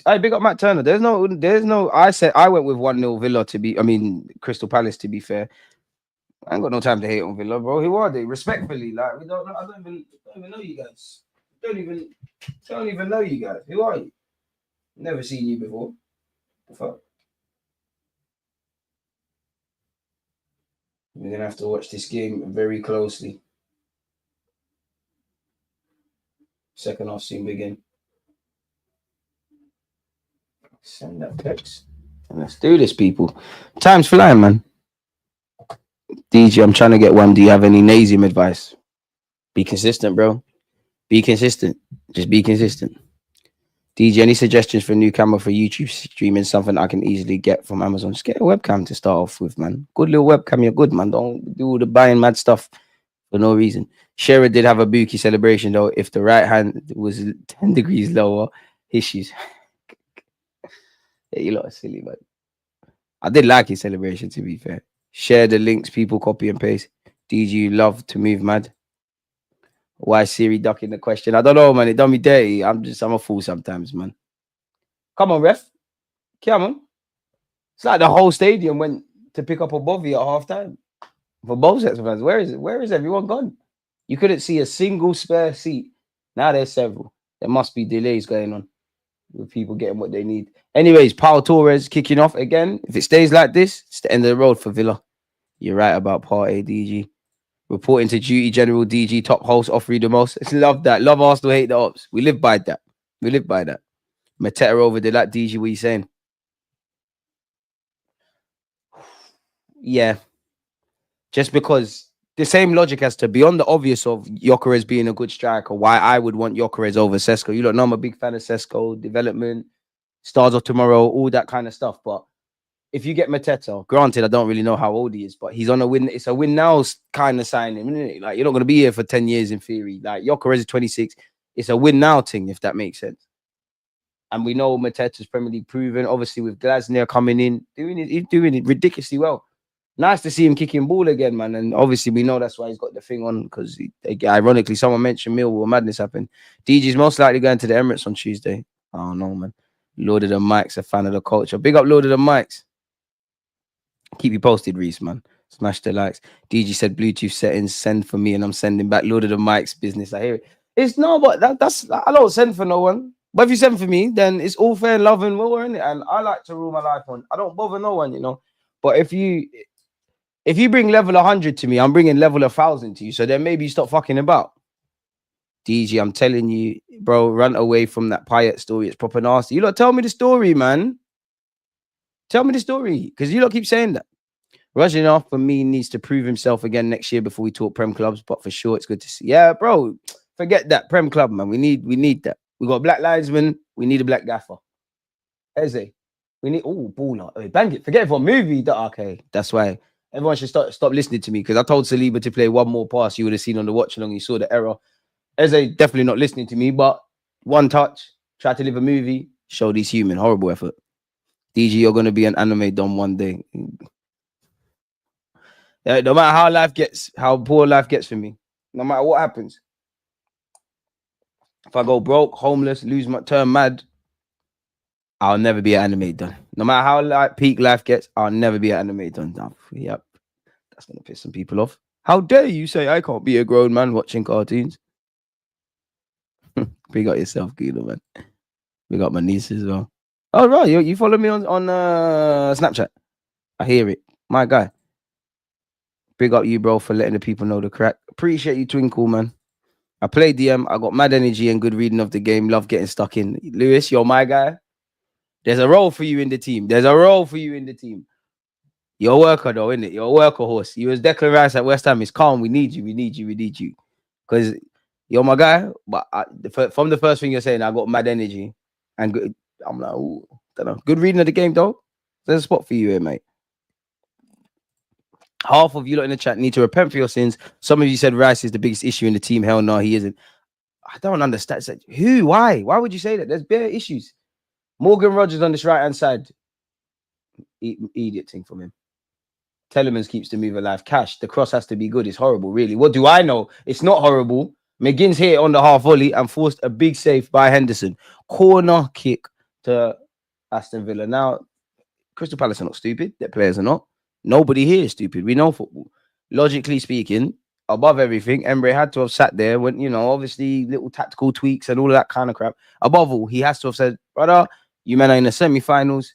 I big up Matt Turner. There's no. I went with 1-0 Villa Crystal Palace to be fair. I ain't got no time to hate on Villa, bro. Who are they? Respectfully, like I don't even know you guys. Don't even know you guys. Who are you? Never seen you before. The fuck? We're gonna have to watch this game very closely. Second half soon begin. Send that text. And let's do this, people. Time's flying, man. DG, I'm trying to get one. Do you have any Nazim advice? Be consistent, bro. Be consistent. Just be consistent. DG, any suggestions for a new camera for YouTube streaming? Something I can easily get from Amazon. Just get a webcam to start off with, man. Good little webcam. You're good, man. Don't do all the buying mad stuff for no reason. Shearer did have a Buki celebration, though. If the right hand was 10 degrees lower, issues. Yeah, you lot are silly, man. I did like his celebration, to be fair. Share the links, people, copy and paste. DG, you love to move mad. Why Siri ducking the question? I don't know, man. It done me dirty. I'm a fool sometimes, man. Come on, ref. Come on. It's like the whole stadium went to pick up a bovey at halftime for both sets of fans. Where is everyone gone? You couldn't see a single spare seat. Now there's several. There must be delays going on with people getting what they need. Anyways, Paul Torres kicking off again. If it stays like this, it's the end of the road for Villa. You're right about Part A, DG. Reporting to duty, General DG, top host, offer you the most. Love that. Love Arsenal, hate the ops. We live by that. We live by that. Mateta over there, that DG, what are you saying? Yeah. Just because the same logic as to beyond the obvious of Gyökeres being a good striker, why I would want Gyökeres over Sesko. You don't know I'm a big fan of Sesko, development, stars of tomorrow, all that kind of stuff. But if you get Mateta, granted, I don't really know how old he is, but he's on a win. It's a win now kind of signing, isn't it? Like, you're not going to be here for 10 years in theory. Like, Gyökeres is 26. It's a win now thing, if that makes sense. And we know Mateta's Premier League proven. Obviously, with Glasner coming in, he's doing it ridiculously well. Nice to see him kicking ball again, man. And obviously, we know that's why he's got the thing on, because ironically, someone mentioned Millwall madness happened. DG's most likely going to the Emirates on Tuesday. I don't know, man. Lord of the Mics, a fan of the culture. Big up Lord of the Mics. Keep you posted, Reese, man. Smash the likes. DG said Bluetooth settings, send for me, and I'm sending back. Lord of the Mics business. I hear it. It's no, but that's I don't send for no one. But if you send for me, then it's all fair, love, and war, isn't it? And I like to rule my life on. I don't bother no one, you know. But if you bring level 100 to me, I'm bringing level 1,000 to you. So then maybe you stop fucking about. DG, I'm telling you, bro, run away from that Payet story. It's proper nasty. You lot tell me the story, man. Tell me the story, because you lot keep saying that. Rajinov, for me, needs to prove himself again next year before we talk Prem clubs. But for sure, it's good to see. Yeah, bro, forget that Prem club, man. We need that. We got black linesman. We need a black gaffer. Eze, we need baller. Oh, bang it. Forget it for a movie. Okay, that's why everyone should stop listening to me, because I told Saliba to play one more pass. You would have seen on the watch along. You saw the error. Eze definitely not listening to me, but one touch. Try to live a movie. Show these human. Horrible effort. DG, you're going to be an anime don one day. No matter how poor life gets for me, no matter what happens, if I go broke, homeless, turn mad, I'll never be an anime done. No matter how peak life gets, I'll never be an anime done. Yep, that's gonna piss some people off. How dare you say I can't be a grown man watching cartoons? We got yourself, Guido, man. We got my niece as well. Oh right, you follow me on Snapchat. I hear it, my guy. Big up you, bro, for letting the people know the crack. Appreciate you, Twinkle, man. I play DM. I got mad energy and good reading of the game. Love getting stuck in. Lewis, you're my guy. There's a role for you in the team. There's a role for you in the team. You're a worker, though, isn't it? You're a worker horse. You was Declan Rice at West Ham. It's calm. We need you. We need you. We need you. Because you're my guy. But from the first thing you're saying, I got mad energy. And good, I'm like, ooh, don't know. Good reading of the game, though. There's a spot for you here, mate. Half of you lot in the chat need to repent for your sins. Some of you said Rice is the biggest issue in the team. Hell no, he isn't. I don't understand. Who? Why? Why would you say that? There's bare issues. Morgan Rogers on this right-hand side. Idiot thing from him. Telemans keeps the move alive. Cash, the cross has to be good. It's horrible, really. What do I know? It's not horrible. McGinn's hit on the half volley and forced a big save by Henderson. Corner kick to Aston Villa. Now, Crystal Palace are not stupid. Their players are not. Nobody here is stupid. We know football. Logically speaking, above everything, Emre had to have sat there when, you know, obviously little tactical tweaks and all of that kind of crap. Above all, he has to have said, brother, you men are in the semi-finals.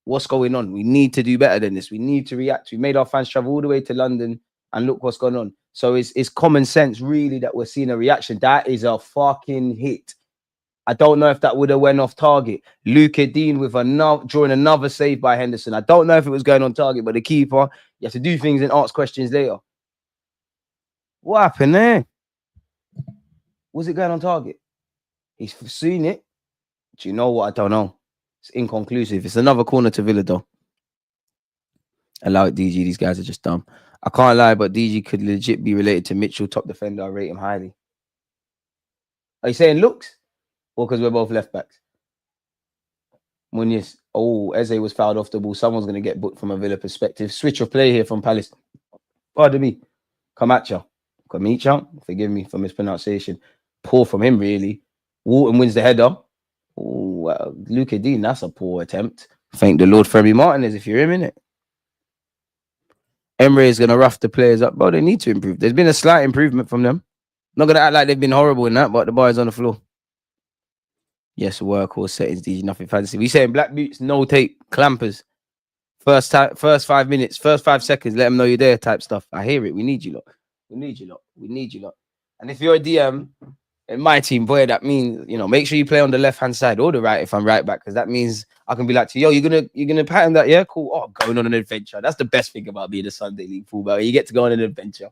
What's going on? We need to do better than this. We need to react. We made our fans travel all the way to London and look what's going on. So it's common sense, really, that we're seeing a reaction. That is a fucking hit. I don't know if that would have went off target. Luca Dean with drawing another save by Henderson. I don't know if it was going on target, but the keeper, you have to do things and ask questions later. What happened there? Was it going on target? He's seen it. Do you know what? I don't know. It's inconclusive. It's another corner to Villa, though. Allow it, DG. These guys are just dumb. I can't lie, but DG could legit be related to Mitchell, top defender. I rate him highly. Are you saying looks? Or because we're both left backs? Munoz. Oh, Eze was fouled off the ball. Someone's going to get booked from a Villa perspective. Switch of play here from Palace. Pardon me. Camacho. Forgive me for mispronunciation. Poor from him, really. Walton wins the header. Oh, well, Luca Dean, that's a poor attempt. Thank the Lord Femi Martinez if you're him, innit? Emre is going to rough the players up. Bro, they need to improve. There's been a slight improvement from them. Not going to act like they've been horrible in that, but the bar is on the floor. Yes, workhorse settings, DG, nothing fancy. We saying black boots, no tape, clampers. First 5 minutes, first 5 seconds, let them know you're there type stuff. I hear it. We need you lot. We need you lot. We need you lot. And if you're a DM in my team, boy, that means, you know, make sure you play on the left-hand side or the right if I'm right back, because that means I can be like to you, yo, you're gonna pattern that, yeah? Cool. Oh, I'm going on an adventure. That's the best thing about being a Sunday League fullback. You get to go on an adventure.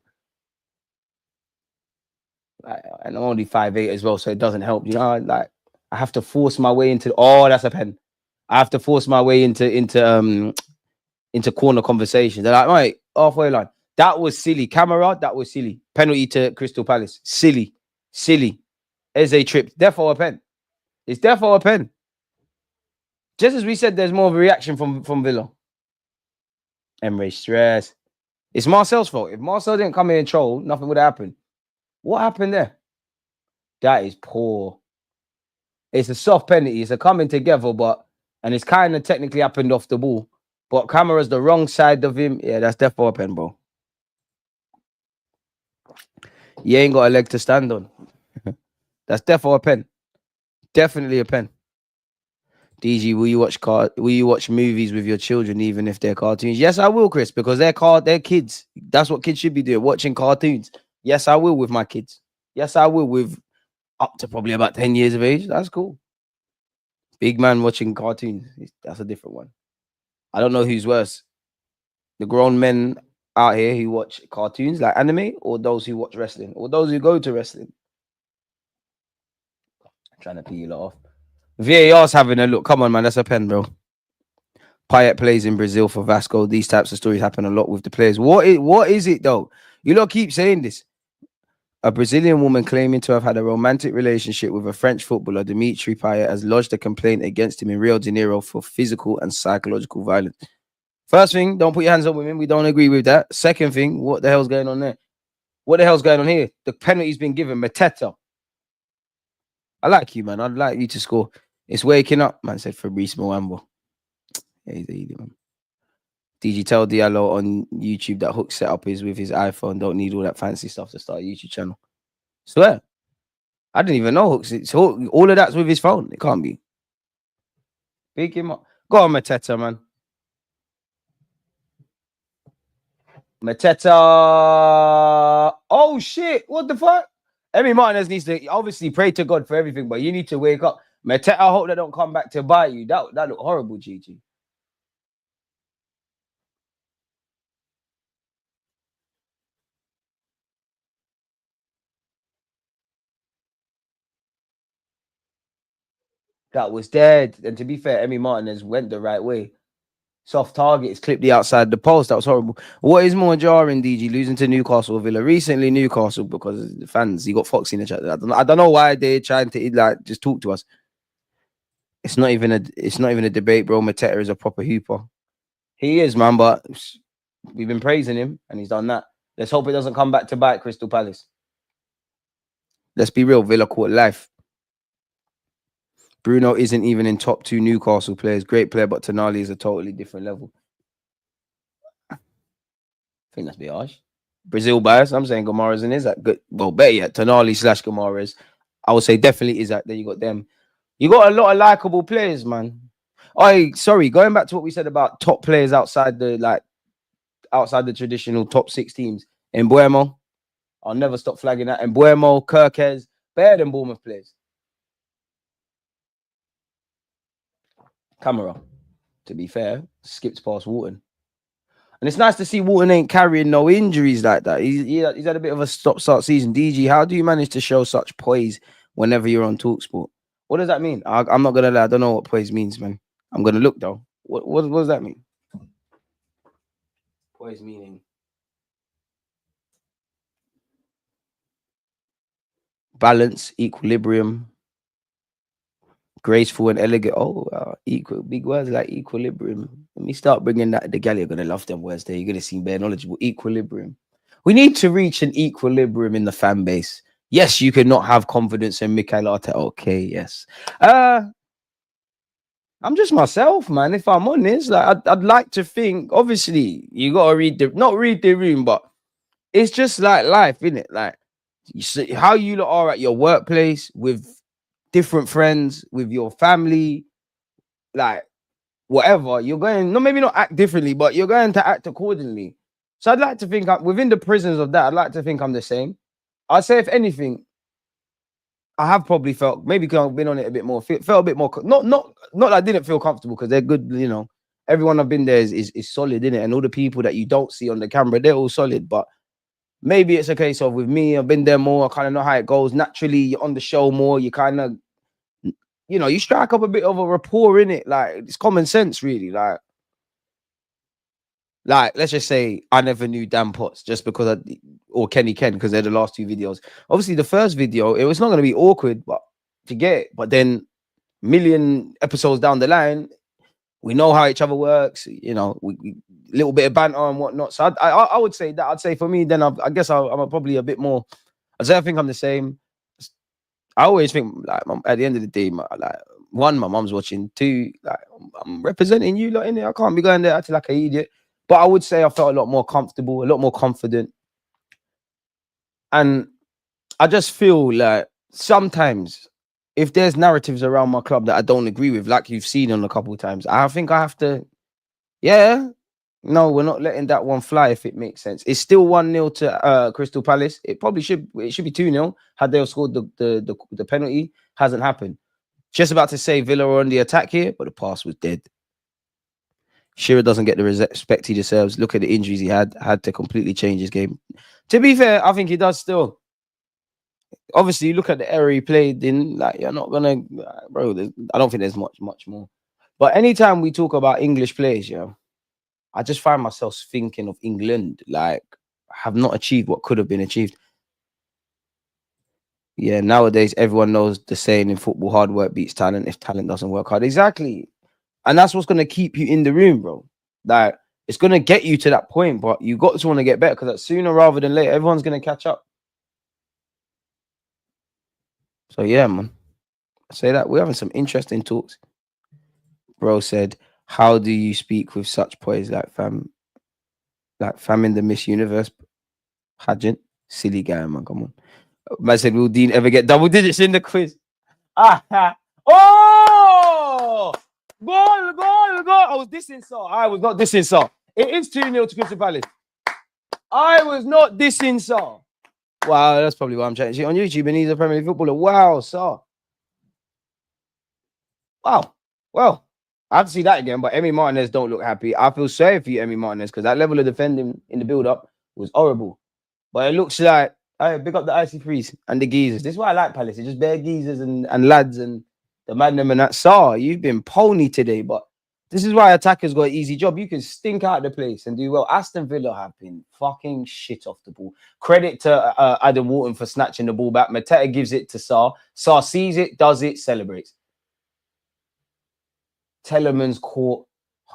And I'm only 5'8" as well, so it doesn't help. You know, like I have to force my way into. Oh, that's a pen. I have to force my way into corner conversations. They're like, right, halfway line. That was silly. Camera, that was silly. Penalty to Crystal Palace. Silly. Eze tripped. Therefore a pen. It's therefore a pen. Just as we said, there's more of a reaction from Villa. Emre stress. It's Marcel's fault. If Marcel didn't come in and troll, nothing would happen. What happened there? That is poor. It's a soft penalty. It's a coming together, and it's kind of technically happened off the ball. But Camera's the wrong side of him. Yeah, that's definitely a pen, bro. You ain't got a leg to stand on. That's definitely a pen. Definitely a pen. DG, will you watch movies with your children even if they're cartoons? Yes, I will, Chris, because they're kids. That's what kids should be doing, watching cartoons. Yes, I will with my kids. Yes, I will with up to probably about 10 years of age. That's cool. Big man watching cartoons. That's a different one. I don't know who's worse. The grown men out here who watch cartoons like anime, or those who watch wrestling, or those who go to wrestling. I'm trying to pee you lot off. VAR's having a look. Come on, man. That's a pen, bro. Payet plays in Brazil for Vasco. These types of stories happen a lot with the players. What is it, though? You lot keep saying this. A Brazilian woman claiming to have had a romantic relationship with a French footballer, Dimitri Payet, has lodged a complaint against him in Rio de Janeiro for physical and psychological violence. First thing, don't put your hands on women. We don't agree with that. Second thing, what the hell's going on there? What the hell's going on here? The penalty's been given. Mateta. I like you, man. I'd like you to score. It's waking up, man, said Fabrice Mwambo. Yeah, he's easy, man. DG, tell Diallo on YouTube that Hook setup is with his iPhone. Don't need all that fancy stuff to start a YouTube channel. Swear. I didn't even know Hook's. It's Hook, all of that's with his phone. It can't be. Pick him up. Go on, Mateta, man. Mateta. Oh, shit. What the fuck? Emi Martinez needs to obviously pray to God for everything, but you need to wake up. Mateta, I hope they don't come back to bite you. That looked horrible, Gigi. That was dead. And to be fair, Emi Martinez went the right way. Soft targets, clipped the outside the post. That was horrible. What is more jarring, DG, losing to Newcastle or Villa? Recently, Newcastle, because the fans, you got Foxy in the chat. I don't know why they're trying to like just talk to us. It's not even a debate, bro. Mateta is a proper hooper. He is, man, but we've been praising him and he's done that. Let's hope it doesn't come back to bite Crystal Palace. Let's be real, Villa caught life. Bruno isn't even in top 2 Newcastle players. Great player, but Tonali is a totally different level. I think that's a bit harsh. Brazil bias. I'm saying Gomares and Isaac. Good. Well, better yet, Tonali / Gomares. I would say definitely Isaac. There you got them. You got a lot of likable players, man. Sorry, going back to what we said about top players outside the traditional top 6 teams. Mbuemo, I'll never stop flagging that. Mbuemo, Kirkes, better than Bournemouth players. Camera, to be fair, skipped past Wharton. And it's nice to see Wharton ain't carrying no injuries like that. He's had a bit of a stop-start season. DG, how do you manage to show such poise whenever you're on TalkSport? What does that mean? I'm not going to lie. I don't know what poise means, man. I'm going to look, though. What does that mean? Poise meaning balance, equilibrium, graceful and elegant. Big words like equilibrium. Let me start bringing that. The gal, you're going to love them words there. You're going to seem very knowledgeable. Equilibrium. We need to reach an equilibrium in the fan base. Yes, you cannot have confidence in Mikel Arteta. Okay, yes. I'm just myself, man. If I'm honest, like I'd like to think. Obviously, you gotta not read the room, but it's just like life, isn't it? Like you see how you are at your workplace with different friends, with your family, like whatever. You're going, no, maybe not act differently, but you're going to act accordingly. So I'd like to think within the prisons of that. I'd like to think I'm the same. I'd say, if anything, I have probably felt, maybe because I've been on it a bit more, felt a bit more, not that I didn't feel comfortable, because they're good, you know. Everyone I've been there is solid, innit? And all the people that you don't see on the camera, they're all solid. But maybe it's a case of, with me, I've been there more, I kind of know how it goes. Naturally, you're on the show more, you kind of, you know, you strike up a bit of a rapport, in it. Like, it's common sense, really. Like, let's just say I never knew Dan Potts just because or Kenny Ken, because they're the last 2 videos. Obviously, the first video, it was not going to be awkward, but to get it. But then, million episodes down the line, we know how each other works. You know, we little bit of banter and whatnot. So I would say that. I'd say for me, then I guess I'm probably a bit more. I think I'm the same. I always think, like, at the end of the day, like, 1, my mum's watching. 2, like, I'm representing you lot in there. I can't be going there acting like an idiot. But I would say I felt a lot more comfortable, a lot more confident. And I just feel like sometimes, if there's narratives around my club that I don't agree with, like you've seen on a couple of times, I think I have to, no, we're not letting that one fly, if it makes sense. It's still 1-0 to Crystal Palace. It should be 2-0 had they scored the penalty. Hasn't happened. Just about to say Villa are on the attack here, but the pass was dead. Shearer doesn't get the respect he deserves. Look at the injuries he had to completely change his game. To be fair, I think he does still. Obviously, you look at the error he played in, like, you're not gonna, bro. I don't think there's much more. But anytime we talk about English players, I just find myself thinking of England, like, have not achieved what could have been achieved. Yeah, nowadays everyone knows the saying in football: hard work beats talent if talent doesn't work hard. Exactly. And that's what's going to keep you in the room, bro. Like, It's gonna get you to that point, but you got to want to get better because sooner rather than later, everyone's gonna catch up. So yeah, man. I say that we're having some interesting talks. Bro said, "How do you speak with such poise like fam in the Miss Universe pageant? Silly guy, man. Come on." Man said, "Will Dean ever get double digits in the quiz?" Ah, oh, goal! I was dissing Saul. I was not dissing Saul. It is 2-0 to Crystal Palace. I was not dissing Saul. Wow, that's probably why I'm chatting shit on YouTube and he's a Premier League footballer. Wow, Saul. Wow. Well, I have to see that again, but Emi Martinez don't look happy. I feel sorry for you, Emi Martinez, because that level of defending in the build-up was horrible. But it looks like, I pick up the icy freeze and the geezers. This is why I like Palace. It's just bare geezers and lads and the madness and that. Saw, you've been pony today, but this is why attackers got an easy job. You can stink out the place and do well. Aston Villa have been fucking shit off the ball. Credit to Adam Wharton for snatching the ball back. Mateta gives it to Saar. Saar sees it, does it, celebrates. Tellerman's caught.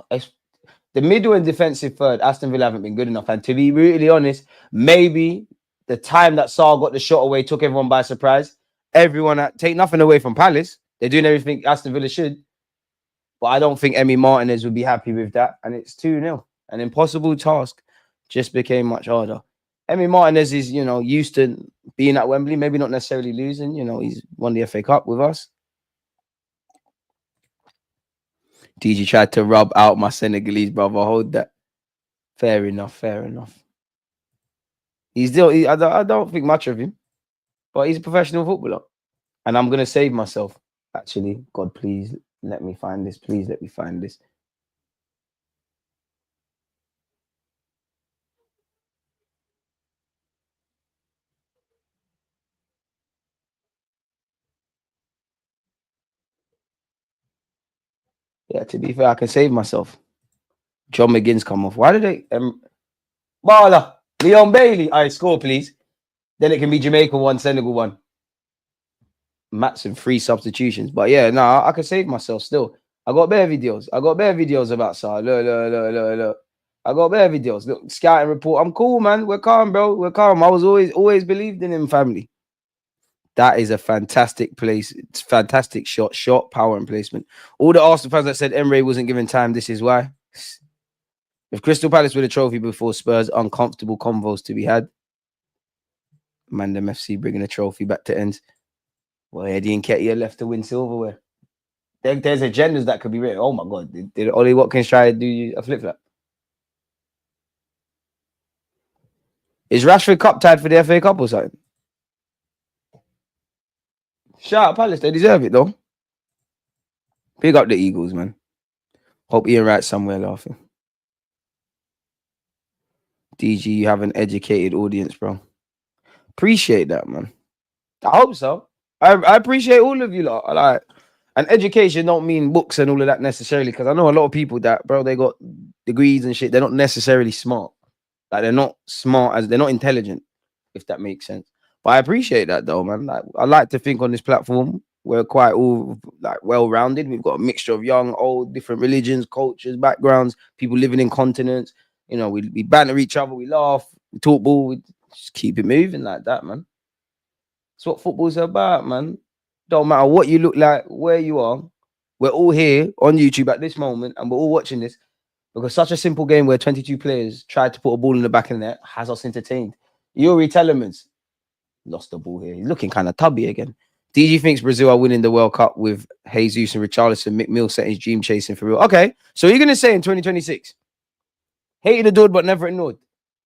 The middle and defensive third, Aston Villa haven't been good enough. And to be really honest, maybe the time that Saar got the shot away took everyone by surprise. Take nothing away from Palace. They're doing everything Aston Villa should. But I don't think Emi Martinez would be happy with that. And it's 2-0. An impossible task just became much harder. Emi Martinez is, used to being at Wembley, maybe not necessarily losing. He's won the FA Cup with us. DG tried to rub out my Senegalese brother. Hold that. Fair enough. He's still, I don't think much of him, but he's a professional footballer. And I'm going to save myself. Actually, God, please let me find this. Please let me find this. Yeah, to be fair, I can save myself. John McGinn's come off. Why did they? Bala, Leon Bailey. I score, please. Then it can be Jamaica 1, Senegal 1. Matson 3 substitutions. But yeah, no, I can save myself still. I got bare videos. About Saar. Look. I got bare videos. Look, scouting report. I'm cool, man. We're calm, bro. We're calm. I was always believed in him, family. That is a fantastic place. It's fantastic shot, power and placement. All the Arsenal fans that said Emre wasn't given time, this is why. If Crystal Palace win a trophy before Spurs, uncomfortable convos to be had. Mandem FC bringing a trophy back to ends. Well, Eddie and Nketiah left to win silverware. There's agendas that could be written. Oh my God, did Ollie Watkins try to do a flip-flop? Is Rashford Cup tied for the FA Cup or something? Shout out Palace, they deserve it though. Big up the Eagles, man. Hope Ian Wright's somewhere laughing. DG, you have an educated audience, bro. Appreciate that, man. I hope so. I appreciate all of you lot. And education don't mean books and all of that necessarily, because I know a lot of people that, bro, they got degrees and shit. They're not necessarily smart. Like, they're not smart as they're not intelligent, if that makes sense. But I appreciate that though, man. Like, I like to think on this platform we're quite all well-rounded. We've got a mixture of young, old, different religions, cultures, backgrounds, people living in continents. We banter each other, we laugh, we talk ball, we just keep it moving like that, man. That's what football's about, man. Don't matter what you look like, where you are. We're all here on YouTube at this moment, and we're all watching this because such a simple game where 22 players tried to put a ball in the back of the net has us entertained. Yuri Tellemans lost the ball here. He's looking kind of tubby again. DG thinks Brazil are winning the World Cup with Jesus and Richarlison. McMill set his dream chasing for real. Okay, so you're going to say in 2026, hated adored but never ignored.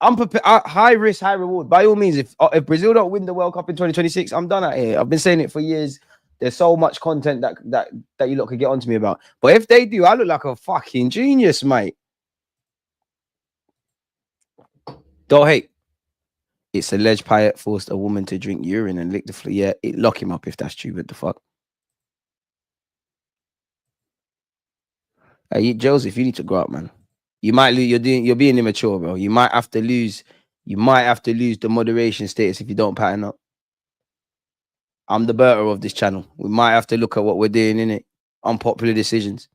I'm prepared. High risk, high reward. By all means, if Brazil don't win the World Cup in 2026, I'm done out here. I've been saying it for years. There's so much content that you lot could get onto me about. But if they do, I look like a fucking genius, mate. Don't hate. It's alleged Payet forced a woman to drink urine and lick the floor. Yeah, lock him up if that's true. What the fuck? Hey, Joseph, you need to grow up, man. You might lose. You're being immature, bro. You might have to lose. You might have to lose the moderation status if you don't pattern up. I'm the Berta of this channel. We might have to look at what we're doing in it. Unpopular decisions.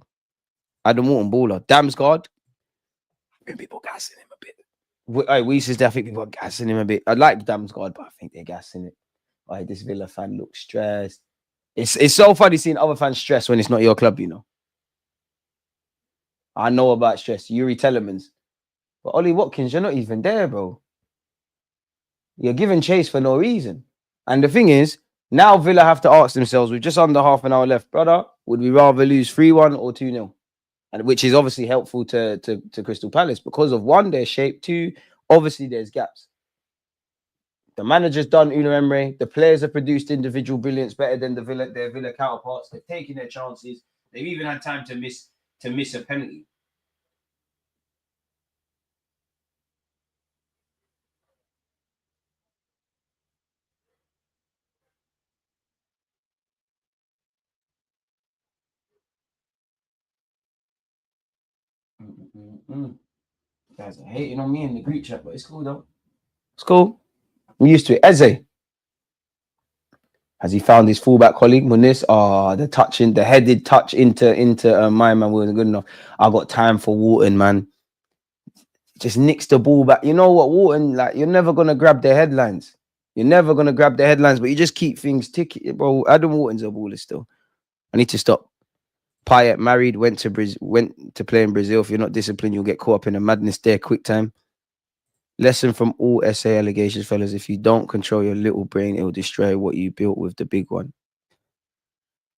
Adam Wharton baller. Damsgaard. think people gassing him a bit. We used to think people are gassing him a bit. I like Damsgaard, but I think they're gassing it. This Villa fan looks stressed. It's so funny seeing other fans stressed when it's not your club, you know. I know about stress. Yuri Telemans. But Ollie Watkins, you're not even there, bro. You're giving chase for no reason. And the thing is, now Villa have to ask themselves, with just under half an hour left, brother, would we rather lose 3-1 or 2-0? And which is obviously helpful to Crystal Palace because of one, their shape, two, obviously there's gaps. The manager's done Unai Emery. The players have produced individual brilliance better than their Villa counterparts. They've taken their chances. They've even had time to miss a penalty. Guys are hating on me in the group chat, but it's cool though. It's cool. I'm used to it. Eze. Has he found his fullback colleague Muniz? The headed touch into my man wasn't good enough. I got time for Wharton, man. Just nicks the ball back. You know what, Wharton? Like, you're never gonna grab the headlines. You're never gonna grab the headlines, but you just keep things ticking, bro. Adam Wharton's a baller still. I need to stop. Payet married, went to play in Brazil. If you're not disciplined, you'll get caught up in a madness there. Quick time. Lesson from all SA allegations, fellas. If you don't control your little brain, it will destroy what you built with the big one.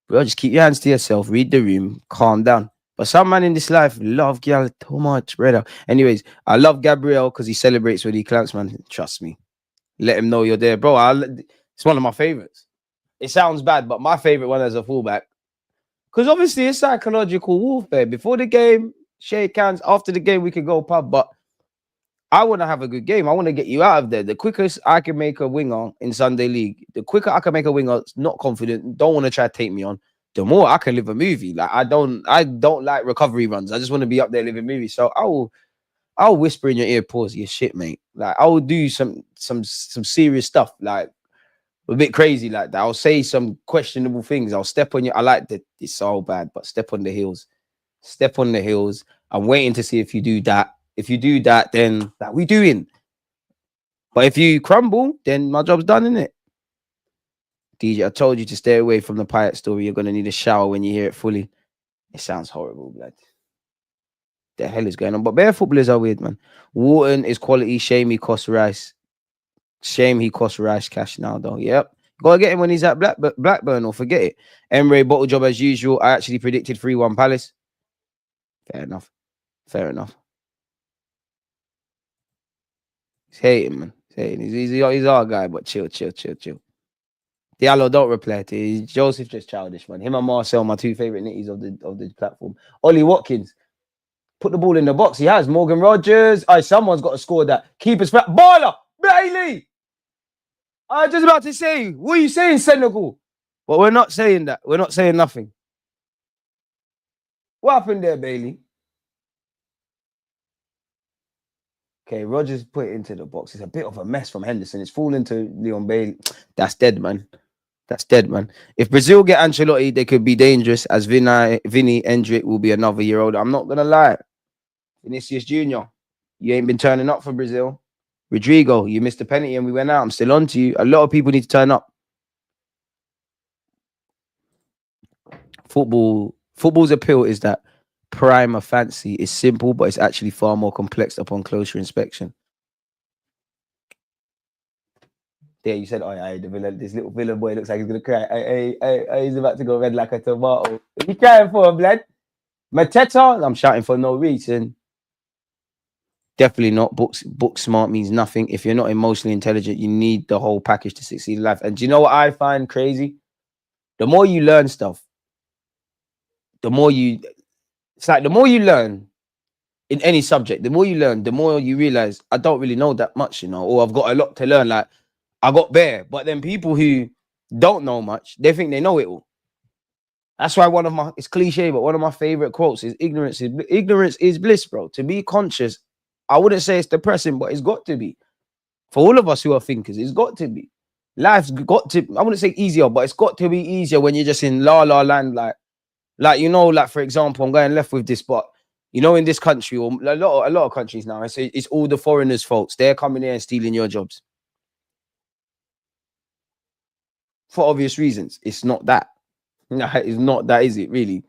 Bro, just keep your hands to yourself. Read the room. Calm down. But some man in this life love Gal too much, brother. Anyways, I love Gabriel because he celebrates when he clamps, man. Trust me. Let him know you're there. Bro, it's one of my favorites. It sounds bad, but my favorite one as a fullback. Because obviously it's psychological warfare. Before the game, shake hands. After the game, we could go pub. But I want to have a good game. I want to get you out of there. The quickest I can make a winger in Sunday League, the quicker I can make a winger, not confident, don't want to try to take me on, the more I can live a movie. Like I don't like recovery runs. I just want to be up there living movies. So I'll whisper in your ear, pause your shit, mate. Like I will do some serious stuff, like a bit crazy like that. I'll say some questionable things. I'll step on you. I like that it's so bad, but step on the heels. Step on the heels. I'm waiting to see if you do that. If you do that, then that we doing. But if you crumble, then my job's done, innit? DJ, I told you to stay away from the Payet story. You're gonna need a shower when you hear it fully. It sounds horrible, blood. The hell is going on? But bare footballers are weird, man. Wharton is quality. Shame he cost Rice. Shame he cost Rice cash now, though. Yep. Gotta get him when he's at Blackburn or forget it. Emery, bottle job as usual. I actually predicted 3-1 Palace. Fair enough. Fair enough. He's hating, man. He's hating. He's our guy, but chill. Diallo, don't reply to it. Joseph just childish, man. Him and Marcel, my two favorite nitties of the platform. Ollie Watkins, put the ball in the box. He has. Morgan Rogers. Someone's got to score that. Keeper's flat. Baller! Bailey! I was just about to say, what are you saying, Senegal? But we're not saying that. We're not saying nothing. What happened there, Bailey? Okay, Rogers put it into the box. It's a bit of a mess from Henderson. It's fallen to Leon Bailey. That's dead, man. That's dead, man. If Brazil get Ancelotti, they could be dangerous, as Vinny Endrick will be another year older. I'm not going to lie. Vinicius Jr., you ain't been turning up for Brazil. Rodrigo, you missed a penalty and we went out. I'm still on to you. A lot of people need to turn up. Football's appeal is that prime of fancy is simple, but it's actually far more complex upon closer inspection. Yeah, you said, this little Villa boy looks like he's going to cry. He's about to go red like a tomato. What are you crying for, blood? Mateta? I'm shouting for no reason. Definitely not. Book smart means nothing. If you're not emotionally intelligent, you need the whole package to succeed in life. And do you know what I find crazy? The more you learn stuff, the more you learn in any subject, the more you learn, the more you realize I don't really know that much, or I've got a lot to learn. Like I got bare. But then people who don't know much, they think they know it all. That's why it's cliche, but one of my favorite quotes is ignorance is bliss, bro. To be conscious, I wouldn't say it's depressing, but it's got to be. For all of us who are thinkers, it's got to be. Life's got to, I wouldn't say easier, but it's got to be easier when you're just in la la land, like for example, I'm going left with this, but You know, in this country, or a lot of countries now, it's all the foreigners' faults. They're coming here and stealing your jobs for obvious reasons. It's not that. No, it's not that, is it really?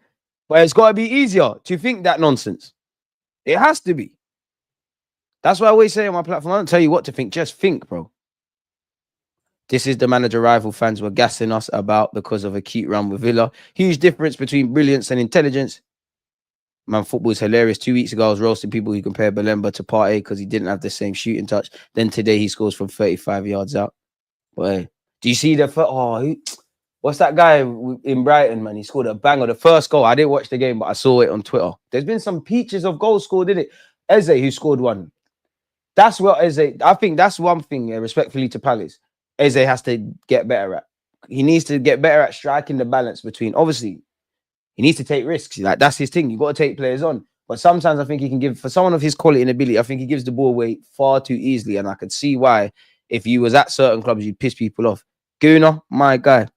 But it's got to be easier to think that nonsense. It has to be. That's why I always say on my platform, I don't tell you what to think, just think, bro. This is the manager rival fans were gassing us about because of a cute run with Villa. Huge difference between brilliance and intelligence. Man, football is hilarious. 2 weeks ago, I was roasting people who compared Belemba to Partey because he didn't have the same shooting touch. Then today, he scores from 35 yards out. But hey, do you see the what's that guy in Brighton, man? He scored a banger. The first goal. I didn't watch the game, but I saw it on Twitter. There's been some peaches of goals scored, didn't it? Eze, who scored one. That's what Eze, I think that's one thing, respectfully to Palace, Eze has to get better at. He needs to get better at striking the balance between, obviously, he needs to take risks. Like, that's his thing. You've got to take players on. But sometimes I think he can give, for someone of his quality and ability, I think he gives the ball away far too easily. And I could see why, if you was at certain clubs, you'd piss people off. Gooner, my guy.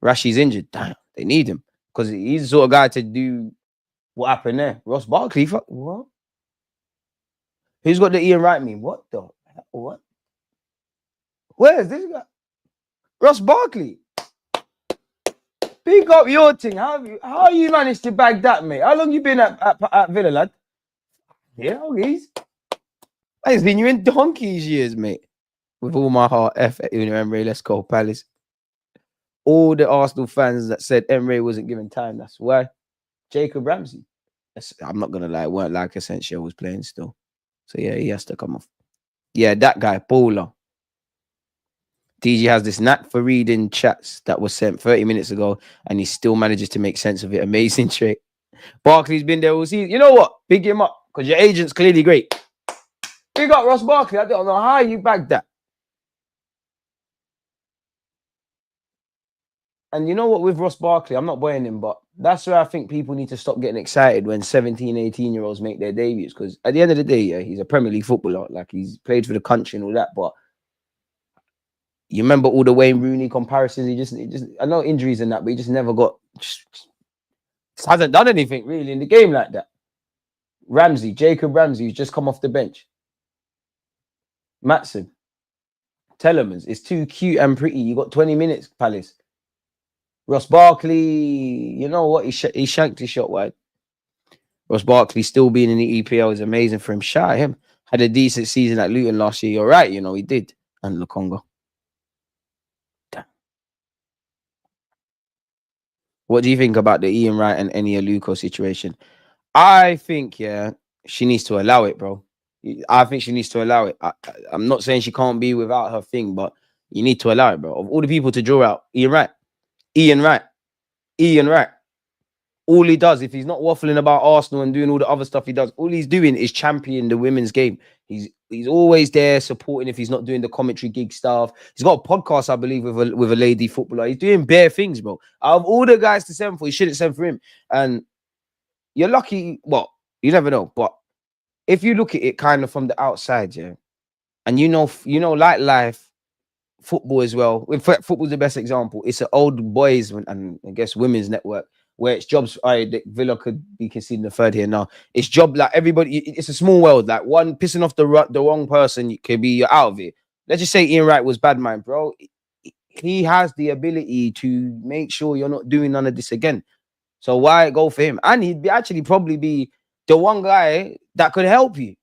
Rashi's injured. Damn, they need him. Because he's the sort of guy to do what happened there. Ross Barkley, what? Who's got the Ian Wright meme? What the? What? Where's this guy? Ross Barkley. Pick up your thing. How you managed to bag that, mate? How long you been at Villa, lad? Yeah, he's. I've seen you in donkey's years, mate. With all my heart, Emre, let's go, Palace. All the Arsenal fans that said Emre wasn't given time, that's why. Jacob Ramsey. I'm not going to lie, weren't like Asensio was playing still. So, yeah, he has to come off. Yeah, that guy, Bowler. DG has this knack for reading chats that was sent 30 minutes ago, and he still manages to make sense of it. Amazing trait. Barkley's been there all season. You know what? Big him up, because your agent's clearly great. Big up Ross Barkley. I don't know how you bagged that. And you know what, with Ross Barkley, I'm not buying him, but that's where I think people need to stop getting excited when 17, 18-year-olds make their debuts. Because at the end of the day, yeah, he's a Premier League footballer. Like, he's played for the country and all that. But you remember all the Wayne Rooney comparisons? He just I know injuries and that, but he just never just hasn't done anything really in the game like that. Jacob Ramsey, who's just come off the bench. Matson, Telemans, it's too cute and pretty. You got 20 minutes, Palace. Ross Barkley, you know what? He shanked his shot wide. Ross Barkley still being in the EPL is amazing for him. Shout at him. Had a decent season at Luton last year. You're right, you know, he did. And Lukonga. Damn. What do you think about the Ian Wright and Eni Aluko situation? I think, yeah, she needs to allow it, bro. I think she needs to allow it. I'm not saying she can't be without her thing, but you need to allow it, bro. Of all the people to draw out, Ian Wright. All he does, if he's not waffling about Arsenal and doing all the other stuff he does, all he's doing is championing the women's game. He's always there supporting if he's not doing the commentary gig stuff. He's got a podcast, I believe, with a lady footballer. He's doing bare things, bro. Out of all the guys to send for, he shouldn't send for him. And you're lucky. Well, you never know. But if you look at it kind of from the outside, yeah, and you know, like life, football as well. In fact, football's the best example. It's an old boys and I guess women's network where it's jobs. Villa could be conceding the third here now. It's job like everybody. It's a small world. Like one pissing off the wrong person, you could be out of it. Let's just say Ian Wright was bad mind, bro. He has the ability to make sure you're not doing none of this again. So why go for him? And he'd actually probably be the one guy that could help you.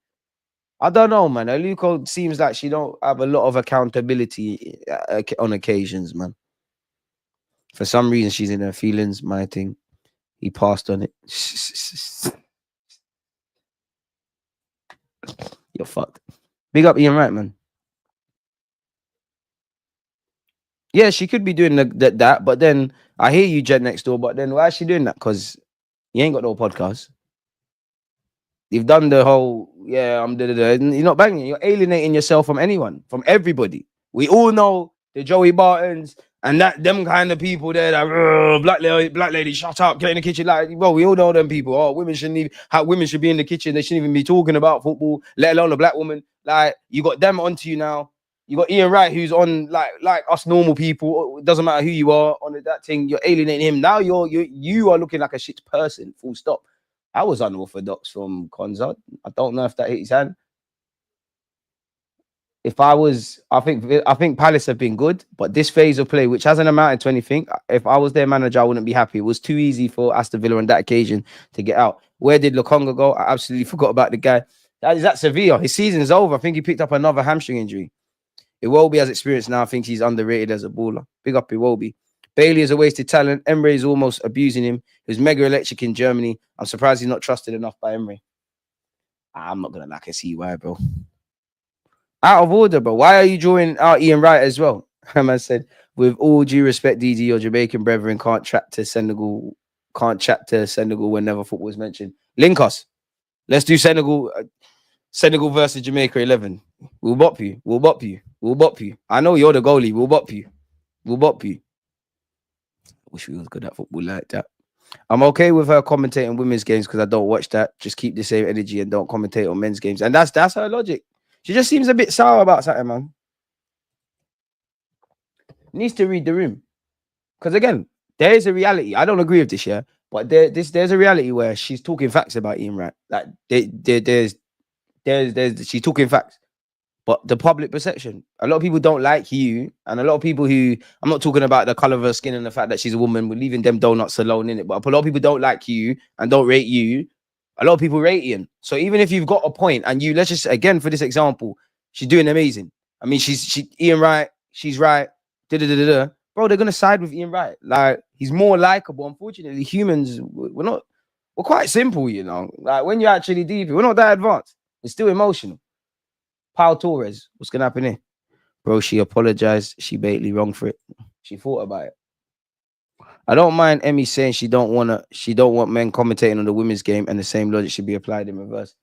I don't know, man. Aluko seems like she don't have a lot of accountability on occasions, man. For some reason, she's in her feelings. My thing. He passed on it. You're fucked. Big up Ian Wright, man. Yeah, she could be doing that, but then I hear you, Jet next door. But then why is she doing that? Because you ain't got no podcast. You've done the whole, yeah, you're not banging. You're alienating yourself from anyone, from everybody. We all know the Joey Bartons and them kind of people there that black lady, shut up, get in the kitchen. Like, well, we all know them people. Oh, women should be in the kitchen. They shouldn't even be talking about football, let alone a black woman. Like, you got them onto you now. You got Ian Wright, who's on like us normal people. It doesn't matter who you are on that thing. You're alienating him. Now you are looking like a shit person. Full stop. I was unorthodox from Konza. I don't know if that hit his hand. If I think Palace have been good, but this phase of play, which hasn't amounted to anything, if I was their manager, I wouldn't be happy. It was too easy for Aston Villa on that occasion to get out. Where did Lokonga go? I absolutely forgot about the guy. That is at Sevilla. His season's over. I think he picked up another hamstring injury. Iwobi has experience now. I think he's underrated as a baller. Big up Iwobi. Bailey is a wasted talent. Emre is almost abusing him. He was mega electric in Germany. I'm surprised he's not trusted enough by Emre. I'm not gonna knock and see why, bro. Out of order, bro. Why are you drawing out Ian Wright as well? Man said, with all due respect, DD, your Jamaican brethren can't chat to Senegal whenever football is mentioned. Link us. Let's do Senegal versus Jamaica 11. We'll bop you. We'll bop you. We'll bop you. I know you're the goalie. We'll bop you. We'll bop you. Wish we was good at football like that. I'm okay with her commentating women's games because I don't watch that. Just keep the same energy and don't commentate on men's games. And that's her logic. She just seems a bit sour about something, man. Needs to read the room. Because again, there is a reality. I don't agree with this, yeah. But there's a reality where she's talking facts about Ian Wright. Like there's she's talking facts. But the public perception, a lot of people don't like you, and a lot of people who, I'm not talking about the color of her skin and the fact that she's a woman, we're leaving them donuts alone in it. But a lot of people don't like you and don't rate you. A lot of people rate Ian. So even if you've got a point and let's just, again, for this example, she's doing amazing. I mean, Ian Wright, she's right. Bro, they're going to side with Ian Wright. Like, he's more likable. Unfortunately, humans, we're quite simple, you know. Like, when you're actually deep, we're not that advanced. We're still emotional. Pau Torres, what's going to happen here? Bro, she apologized. She basically wrong for it. She thought about it. I don't mind Emmy saying she don't want men commentating on the women's game, and the same logic should be applied in reverse.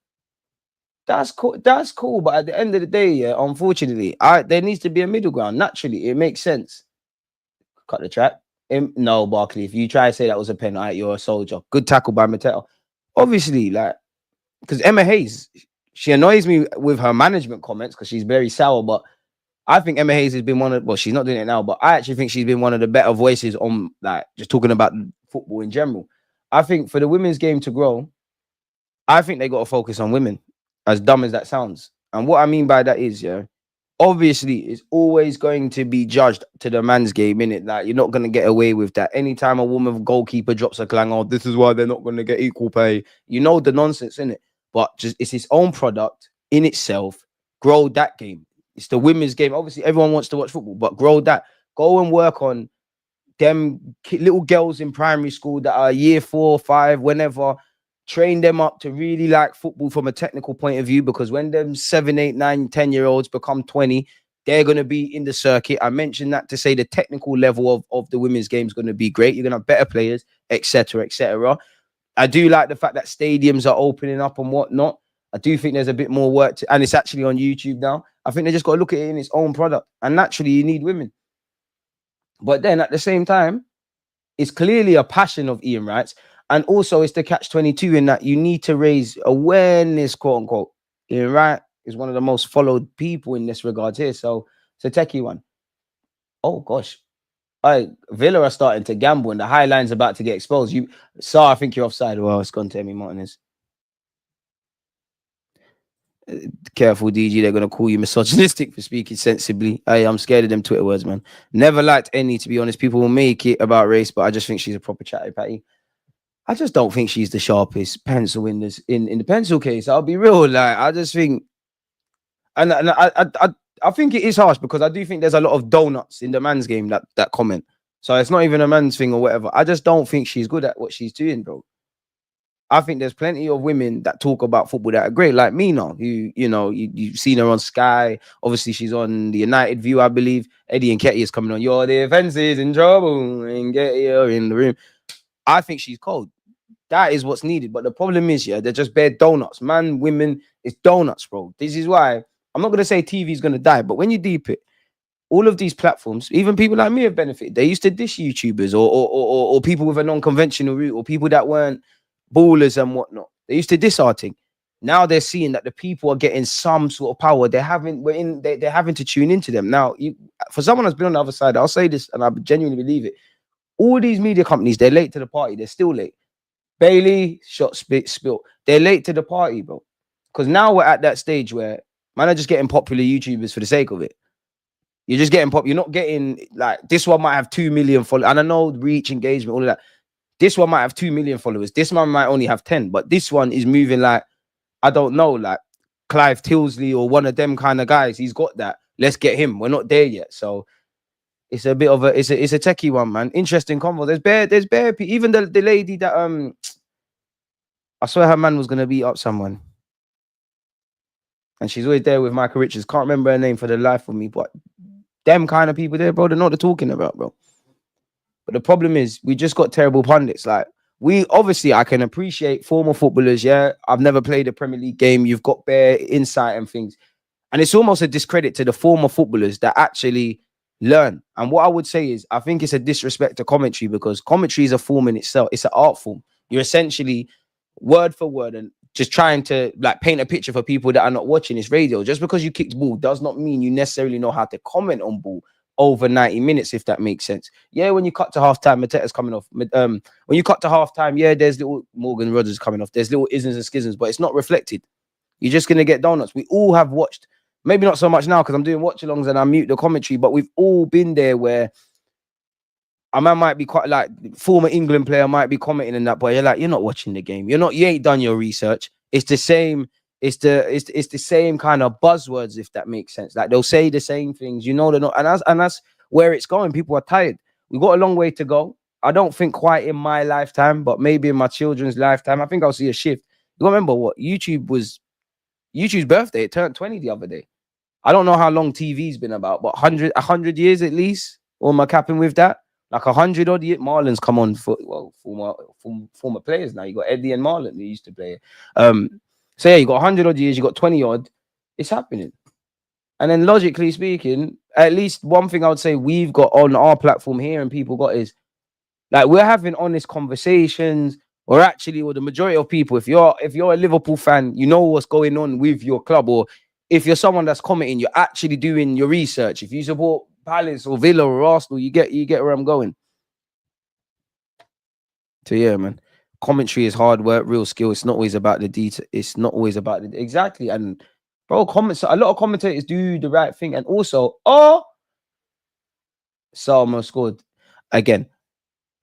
That's cool. But at the end of the day, yeah, unfortunately, there needs to be a middle ground. Naturally, it makes sense. Cut the track. No, Barkley, if you try to say that was a pen, you're a soldier. Good tackle by Mateo. Obviously, like, because Emma Hayes, she annoys me with her management comments because she's very sour, but I think Emma Hayes has been she's not doing it now, but I actually think she's been one of the better voices on, like, just talking about football in general. I think for the women's game to grow, I think they got to focus on women, as dumb as that sounds. And what I mean by that is, yeah, obviously it's always going to be judged to the man's game, innit? Like, you're not going to get away with that. Anytime a woman goalkeeper drops a clang, oh, this is why they're not going to get equal pay. You know the nonsense, innit? But just, it's its own product in itself. Grow that game. It's the women's game. Obviously, everyone wants to watch football, but grow that. Go and work on them little girls in primary school that are year 4, 5, whenever. Train them up to really like football from a technical point of view, because when them 7, 8, 9, 10-year-olds become 20, they're going to be in the circuit. I mentioned that to say the technical level of the women's game is going to be great. You're going to have better players, etc., etc. I do like the fact that stadiums are opening up and whatnot. I do think there's a bit more work and it's actually on YouTube now. I think they just got to look at it in its own product. And naturally, you need women. But then at the same time, it's clearly a passion of Ian Wright's. And also, it's the catch-22 in that you need to raise awareness, quote unquote. Ian Wright is one of the most followed people in this regard here. So it's a techie one. Oh, gosh. Villa are starting to gamble and the high line's about to get exposed. I think you're offside. Well, it's gone to Emmy Martinez. Careful, DG. They're going to call you misogynistic for speaking sensibly. I'm scared of them Twitter words, man. Never liked any, to be honest. People will make it about race, but I just think she's a proper chatty patty. I just don't think she's the sharpest pencil in the pencil case. I'll be real. Like, I just think, and I think it is harsh because I do think there's a lot of donuts in the man's game that comment. So it's not even a man's thing or whatever. I just don't think she's good at what she's doing, bro. I think there's plenty of women that talk about football that are great, like Mina, who, you know, you've seen her on Sky. Obviously, she's on the United View, I believe. Eddie and Ketty is coming on. Your defense is in trouble and get here in the room. I think she's cold. That is what's needed. But the problem is, yeah, they're just bare donuts. Man, women, it's donuts, bro. This is why I'm not going to say TV is going to die, but when you deep it, all of these platforms, even people like me have benefited. They used to dish YouTubers or people with a non-conventional route or people that weren't ballers and whatnot. They used to diss our thing. Now they're seeing that the people are getting some sort of power. They're having to tune into them. Now, for someone that's been on the other side, I'll say this, and I genuinely believe it. All these media companies, they're late to the party. They're still late. Bailey, shot spilt. They're late to the party, bro. Because now we're at that stage where man are just getting popular YouTubers for the sake of it. You're just getting pop. You're not getting like this one might have 2 million followers. And I know reach, engagement, all of that. This one might have 2 million followers. This one might only have 10, but this one is moving like, I don't know, like Clive Tilsley or one of them kind of guys. He's got that. Let's get him. We're not there yet. So it's a bit of a it's a techie one, man. Interesting convo. There's bare even the lady that I swear her man was gonna beat up someone. And she's always there with Michael Richards. Can't remember her name for the life of me, but them kind of people there, bro, they're not what they're talking about, bro. But the problem is we just got terrible pundits. Like we obviously I can appreciate former footballers, yeah. I've never played a Premier League game, you've got bare insight and things. And it's almost a discredit to the former footballers that actually learn. And what I would say is, I think it's a disrespect to commentary because commentary is a form in itself. It's an art form. You're essentially word for word and just trying to like paint a picture for people that are not watching this radio. Just because you kicked ball does not mean you necessarily know how to comment on ball over 90 minutes, if that makes sense. Yeah, when you cut to halftime, Mateta's coming off. When you cut to halftime, yeah, there's little Morgan Rogers coming off. There's little isms and schisms, but it's not reflected. You're just gonna get donuts. We all have watched. Maybe not so much now because I'm doing watch-alongs and I mute the commentary, but we've all been there where a man might be quite like former England player might be commenting in that, but you're like, you're not watching the game. You ain't done your research. It's the same, it's the same kind of buzzwords, if that makes sense. Like they'll say the same things, you know, they're not, and that's where it's going. People are tired. We've got a long way to go. I don't think quite in my lifetime, but maybe in my children's lifetime, I think I'll see a shift. You remember what YouTube's birthday, it turned 20 the other day. I don't know how long TV's been about, but 100 years at least. Or am I capping with that? Like 100 odd years. Marlon's come on for former players now. You got Eddie and Marlon who used to play. So yeah, you got 100 odd years, you got 20 odd. It's happening. And then logically speaking, at least one thing I would say we've got on our platform here and people got is like we're having honest conversations. Or actually, or the majority of people, if you're a Liverpool fan, you know what's going on with your club. Or if you're someone that's commenting, you're actually doing your research. If you support Palace or Villa or Arsenal, you get where I'm going. So yeah, man. Commentary is hard work, real skill. It's not always about the detail. It's not always about the exactly. And bro, a lot of commentators do the right thing. And also, Salma scored again.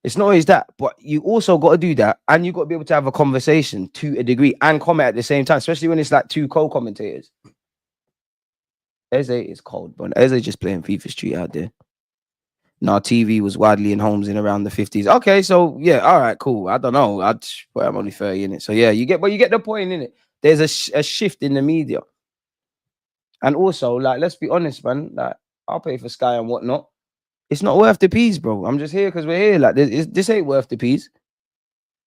It's not always that, but you also got to do that, and you got to be able to have a conversation to a degree and comment at the same time, especially when it's like two co-commentators. Eze is cold, but Eze just playing FIFA Street out there. Now TV was widely in homes in around the 50s. Okay, so yeah, all right, cool. I don't know. I'm only 30 in it, so yeah, you get the point in it. There's a shift in the media, and also like let's be honest, man. Like I'll pay for Sky and whatnot. It's not worth the peas, bro. I'm just here because we're here. Like this ain't worth the peas.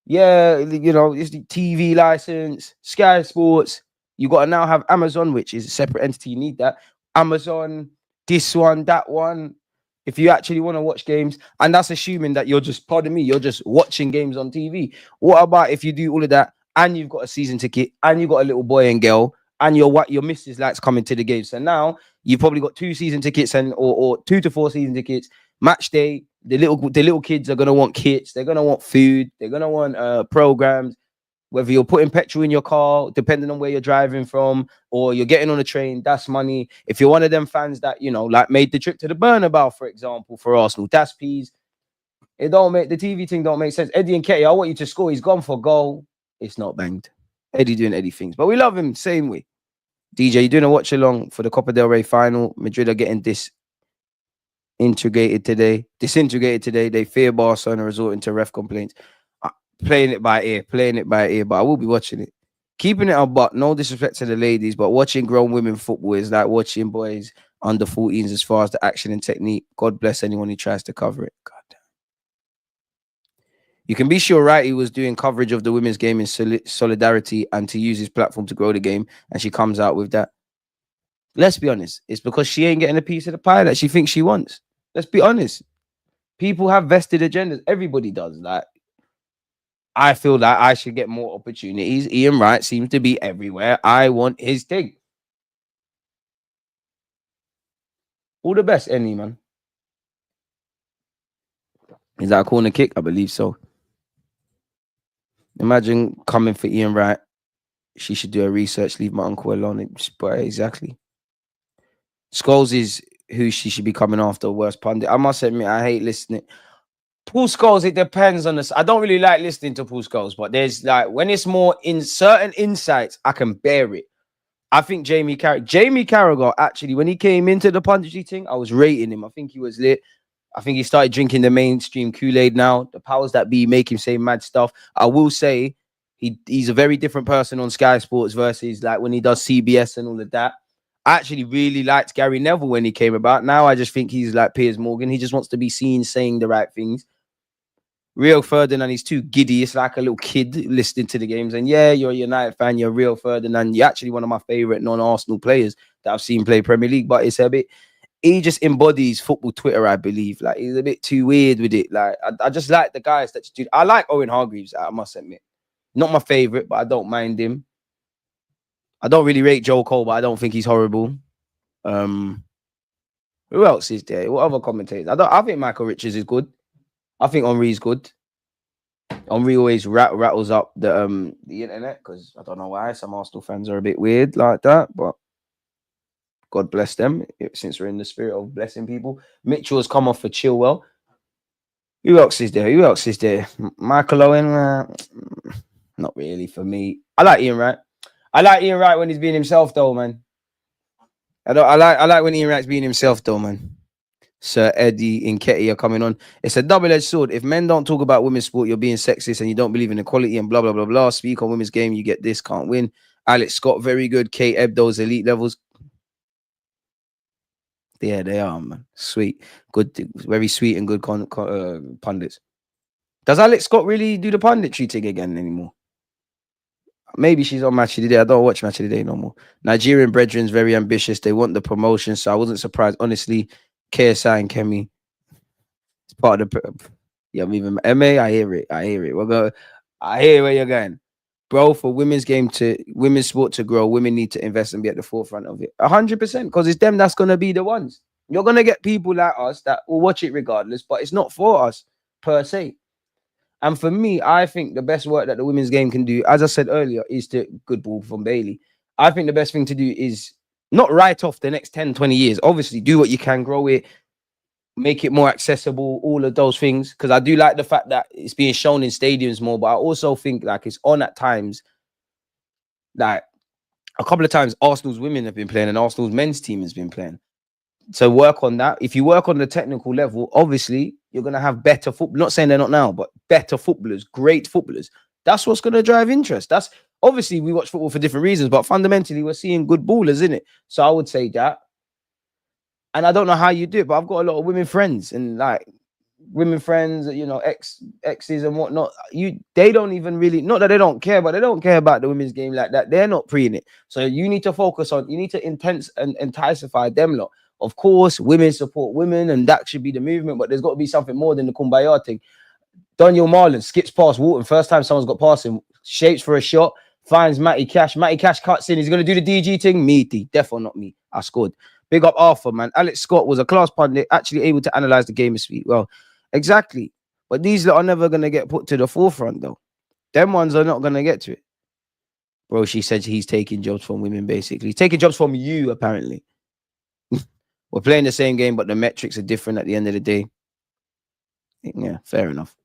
Yeah, you know, it's the TV license, Sky Sports. You got to now have Amazon, which is a separate entity. You need that. Amazon, this one, that one. If you actually want to watch games, and that's assuming that you're just, pardon me, you're just watching games on TV. What about if you do all of that and you've got a season ticket and you've got a little boy and girl and your missus likes coming to the game? So now you've probably got 2 season tickets and or 2 to 4 season tickets. Match day, the little kids are gonna want kits. They're gonna want food. They're gonna want programs. Whether you're putting petrol in your car, depending on where you're driving from, or you're getting on a train, that's money. If you're one of them fans that, you know, like made the trip to the Bernabeu, for example, for Arsenal, that's peas. It don't make the TV thing don't make sense. Eddie and Ketty, I want you to score. He's gone for goal. It's not banged. Eddie doing Eddie things, but we love him same way. DJ, you're doing a watch along for the Copa del Rey final. Madrid are getting disintegrated today. They fear Barcelona resorting to ref complaints. Playing it by ear, but I will be watching it. Keeping it on, but no disrespect to the ladies, but watching grown women football is like watching boys under 14s as far as the action and technique. God bless anyone who tries to cover it. God damn. You can be sure Righty was doing coverage of the women's game in solidarity and to use his platform to grow the game, and she comes out with that. Let's be honest. It's because she ain't getting a piece of the pie that she thinks she wants. Let's be honest. People have vested agendas. Everybody does. Like, I feel that I should get more opportunities. Ian Wright seems to be everywhere. I want his thing. All the best, Annie, man. Is that a corner kick? I believe so. Imagine coming for Ian Wright. She should do her research, leave my uncle alone. But exactly. Scholes is who she should be coming after, worst pundit. I must admit, I hate listening. Paul Scholes, it depends on this. I don't really like listening to Paul Scholes, but there's like when it's more in certain insights, I can bear it. I think Jamie Carragher, actually, when he came into the punditry thing, I was rating him. I think he was lit. I think he started drinking the mainstream Kool-Aid now. The powers that be make him say mad stuff. I will say he's a very different person on Sky Sports versus like when he does CBS and all of that. I actually really liked Gary Neville when he came about. Now I just think he's like Piers Morgan. He just wants to be seen saying the right things. Rio Ferdinand, he's too giddy. It's like a little kid listening to the games. And yeah, you're a United fan. You're Rio Ferdinand. You're actually one of my favorite non-Arsenal players that I've seen play Premier League. But it's a bit, he just embodies football Twitter, I believe. Like he's a bit too weird with it. Like I just like the guys that do. I like Owen Hargreaves, I must admit. Not my favorite, but I don't mind him. I don't really rate Joe Cole, but I don't think he's horrible. Who else is there? What other commentators? I think Michael Richards is good. I think Henri's good. Henri always rattles up the internet because I don't know why some Arsenal fans are a bit weird like that, but God bless them since we're in the spirit of blessing people. Mitchell has come off for Chilwell. Who else is there? Michael Owen? Not really for me. I like Ian Wright. I like Ian Wright when he's being himself, though, man. I like when Ian Wright's being himself, though, man. Sir Eddie and Ketty are coming on. It's a double-edged sword. If men don't talk about women's sport, you're being sexist and you don't believe in equality and blah, blah, blah, blah. Speak on women's game, you get this, can't win. Alex Scott, very good. Kate Ebdo's elite levels. Yeah, they are, man. Sweet. Good, very sweet and good pundits. Does Alex Scott really do the punditry thing again anymore? Maybe she's on Match of the Day. I don't watch Match of the Day no more. Nigerian Brethren's very ambitious. They want the promotion, so I wasn't surprised. Honestly, KSI and Kemi. It's part of the... Yeah, I'm even... MA, I hear it. I hear where you're going. Bro, for women's sport to grow, women need to invest and be at the forefront of it. 100%, because it's them that's going to be the ones. You're going to get people like us that will watch it regardless, but it's not for us, per se. And for me, I think the best work that the women's game can do, as I said earlier, is to good ball from Bailey. I think the best thing to do is not write off the next 10, 20 years. Obviously, do what you can, grow it, make it more accessible, all of those things. Because I do like the fact that it's being shown in stadiums more, but I also think like it's on at times. Like a couple of times, Arsenal's women have been playing and Arsenal's men's team has been playing. So work on that. If you work on the technical level, obviously you're going to have better football. Not saying they're not now, but better footballers, great footballers. That's what's going to drive interest. That's obviously we watch football for different reasons, but fundamentally we're seeing good ballers in it. So I would say that. And I don't know how you do it, but I've got a lot of women friends and like women friends, you know, exes and whatnot. They don't even really, not that they don't care, but they don't care about the women's game like that. They're not pre in it. So you need to focus on, you need to enticify them lot. Of course, women support women, and that should be the movement, but there's got to be something more than the kumbaya thing. Daniel Marlon skips past Walton. First time someone's got past him, shapes for a shot, finds Matty Cash. Matty Cash cuts in. He's going to do the DG thing. Definitely not me. I scored. Big up Arthur, man. Alex Scott was a class pundit, actually able to analyze the game of speed. Well, exactly. But these are never going to get put to the forefront, though. Them ones are not going to get to it. Bro, she said he's taking jobs from women, basically. He's taking jobs from you, apparently. We're playing the same game, but the metrics are different at the end of the day. Yeah, fair enough.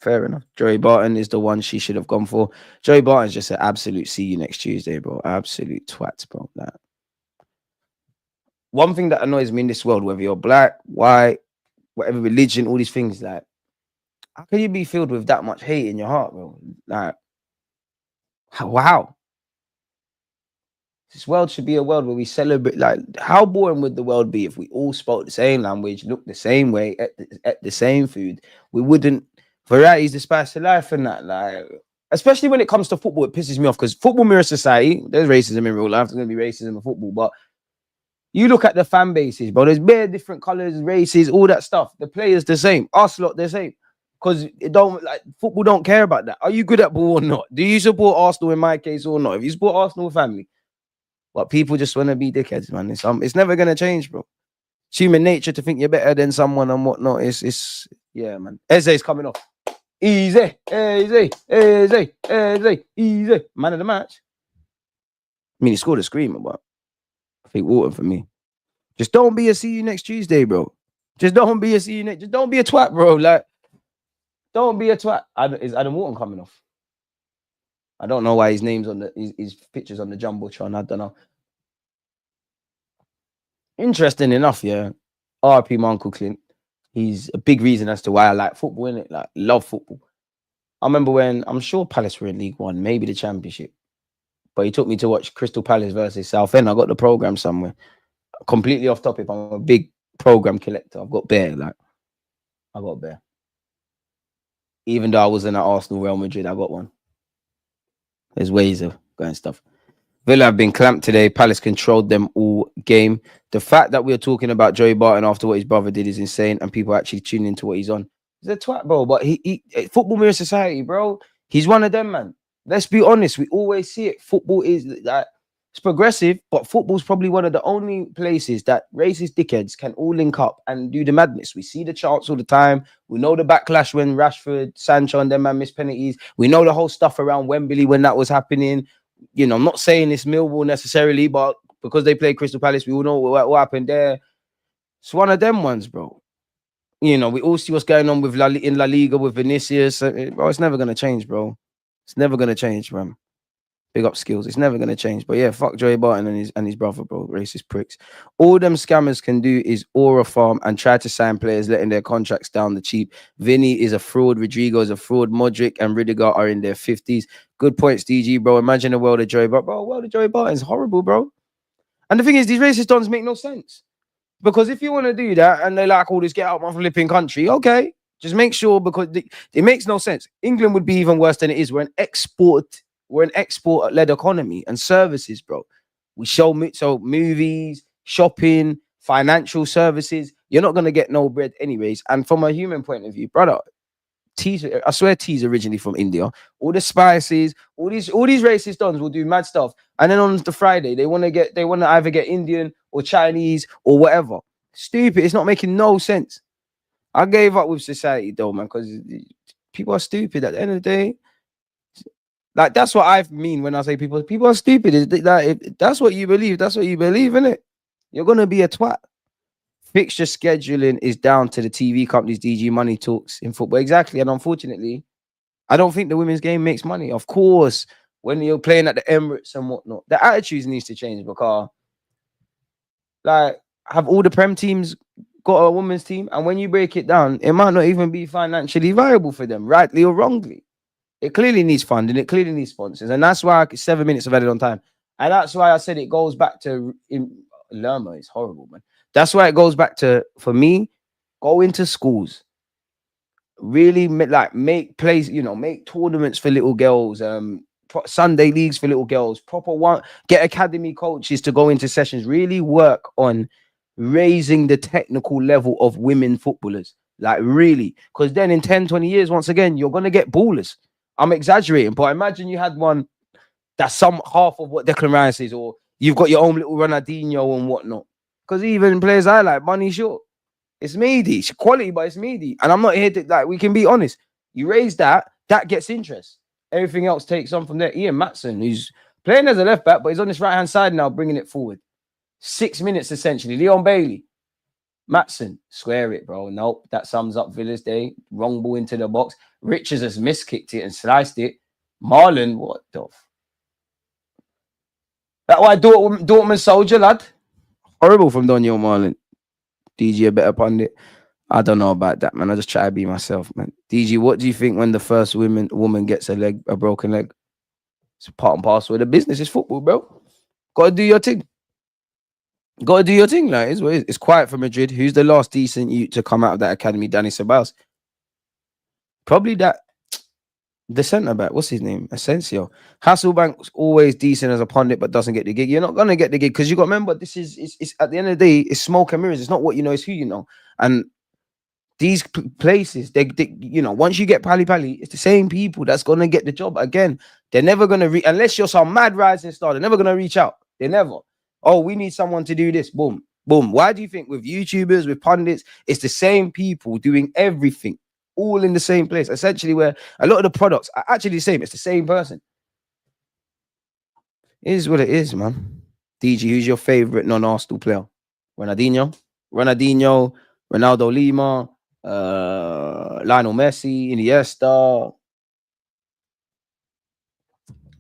Fair enough. Joey Barton is the one she should have gone for. Joey Barton's just an absolute see you next Tuesday, bro. Absolute twat, bro. That. One thing that annoys me in this world, whether you're black, white, whatever religion, all these things, like, how can you be filled with that much hate in your heart, bro? Like, wow. This world should be a world where we celebrate. Like, how boring would the world be if we all spoke the same language, looked the same way, ate the same food? We wouldn't. Variety is the spice of life, and that, like, especially when it comes to football, it pisses me off because football mirrors society. There's racism in real life. There's going to be racism in football, but you look at the fan bases, bro. There's bare different colors, races, all that stuff. The players the same. Us lot the same. Because it don't like football don't care about that. Are you good at ball or not? Do you support Arsenal in my case or not? If you support Arsenal family. But people just want to be dickheads, man. It's never gonna change, bro. It's human nature to think you're better than someone and whatnot. It's yeah, man. Eze's coming off. Easy, easy, easy, easy, easy. Man of the match. I mean, he scored a screamer, but I think Wharton for me. Just don't be a see you next Tuesday, bro. Just don't be a see you next. Just don't be a twat, bro. Like, don't be a twat. Is Adam Wharton coming off? I don't know why his name's on his pictures on the jumbotron. I don't know. Interesting enough, yeah. RP my Uncle Clint. He's a big reason as to why I like football, innit? Like, love football. I remember when, I'm sure Palace were in League One, maybe the Championship. But he took me to watch Crystal Palace versus Southend. I got the program somewhere. Completely off topic. I'm a big program collector. I've got bear, like, I got bear. Even though I was in at Arsenal, Real Madrid, I got one. There's ways of going stuff. Villa have been clamped today. Palace controlled them all game. The fact that we are talking about Joey Barton after what his brother did is insane, and people actually tune into what he's on. He's a twat, bro. But he football mirror society, bro. He's one of them, man. Let's be honest. We always see it. Football is that it's progressive, but football's probably one of the only places that racist dickheads can all link up and do the madness. We see the charts all the time. We know the backlash when Rashford, Sancho, and them man missed penalties. We know the whole stuff around Wembley when that was happening. You know, I'm not saying it's Millwall necessarily, but because they play Crystal Palace, we all know what happened there. It's one of them ones, bro. You know, we all see what's going on with in La Liga with Vinicius. Bro, it's never going to change, bro. It's never going to change, man. Big up skills. It's never going to change. But yeah, fuck Joey Barton and his brother, bro. Racist pricks. All them scammers can do is aura farm and try to sign players, letting their contracts down the cheap. Vinny is a fraud. Rodrigo is a fraud. Modric and Rudiger are in their 50s. Good points, DG, bro. Imagine a world of Joey Barton. Bro, a world of Joey Barton is horrible, bro. And the thing is, these racist dons make no sense. Because if you want to do that and they like all this get out my flipping country, okay. Just make sure, because it makes no sense. England would be even worse than it is. We're an export-led economy and services, bro. We show movies, shopping, financial services. You're not going to get no bread anyways. And from a human point of view, brother, teas, I swear tea's originally from India. All the spices, all these racist dons will do mad stuff. And then on the Friday, they want to either get Indian or Chinese or whatever. Stupid. It's not making no sense. I gave up with society though, man, because people are stupid at the end of the day. Like, that's what I mean when I say people are stupid. Is that if that's what you believe, that's what you believe, innit? You're gonna be a twat. Fixture scheduling is down to the TV companies. DG money talks in football. Exactly. And unfortunately, I don't think the women's game makes money. Of course, when you're playing at the Emirates and whatnot, the attitudes needs to change, because like, have all the Prem teams got a women's team? And when you break it down, it might not even be financially viable for them, rightly or wrongly. It clearly needs funding. It clearly needs sponsors. And that's why 7 minutes of added on time. And that's why I said it goes back to Lerma. It's horrible, man. That's why it goes back to, for me, go into schools. Really make plays, make tournaments for little girls, Sunday leagues for little girls, get academy coaches to go into sessions, really work on raising the technical level of women footballers, like really, because then in 10-20 years, once again, you're going to get ballers. I'm exaggerating, but imagine you had one that's some half of what Declan Rice is, or you've got your own little Ronaldinho and whatnot, because even players I like, Money Short, it's meaty, it's quality, but it's meaty. And I'm not here to, like, we can be honest, you raise that gets interest. Everything else takes on from there. Ian Matson, who's playing as a left back, but he's on this right hand side now, bringing it forward. 6 minutes essentially. Leon Bailey, Matson, square it, bro. Nope, that sums up Villa's day. Wrong ball into the box. Richards has miskicked it and sliced it. Marlon, what the? That why Dortmund soldier, lad. Horrible from Daniel Marlon. DG a better pundit. I don't know about that, man. I just try to be myself, man. DG, what do you think when the first woman gets a broken leg? It's part and parcel of the business. It's football, bro. Gotta do your thing. Like, it's quiet for Madrid. Who's the last decent youth to come out of that academy? Danny Ceballos. Probably the centre back. What's his name? Asensio. Hasselbank's always decent as a pundit, but doesn't get the gig. You're not gonna get the gig because you got to remember, this is it's at the end of the day, it's smoke and mirrors. It's not what you know, it's who you know. And these places, they once you get pally, it's the same people that's gonna get the job again. They're never gonna unless you're some mad rising star. They're never gonna reach out. They never. Oh, we need someone to do this. Boom, boom. Why do you think with YouTubers, with pundits, it's the same people doing everything? all in the same place. Essentially, where a lot of the products are actually the same. It's the same person. It is what it is, man. DG, who's your favorite non-Arsenal player? Ronaldinho, Ronaldo Lima, Lionel Messi, Iniesta,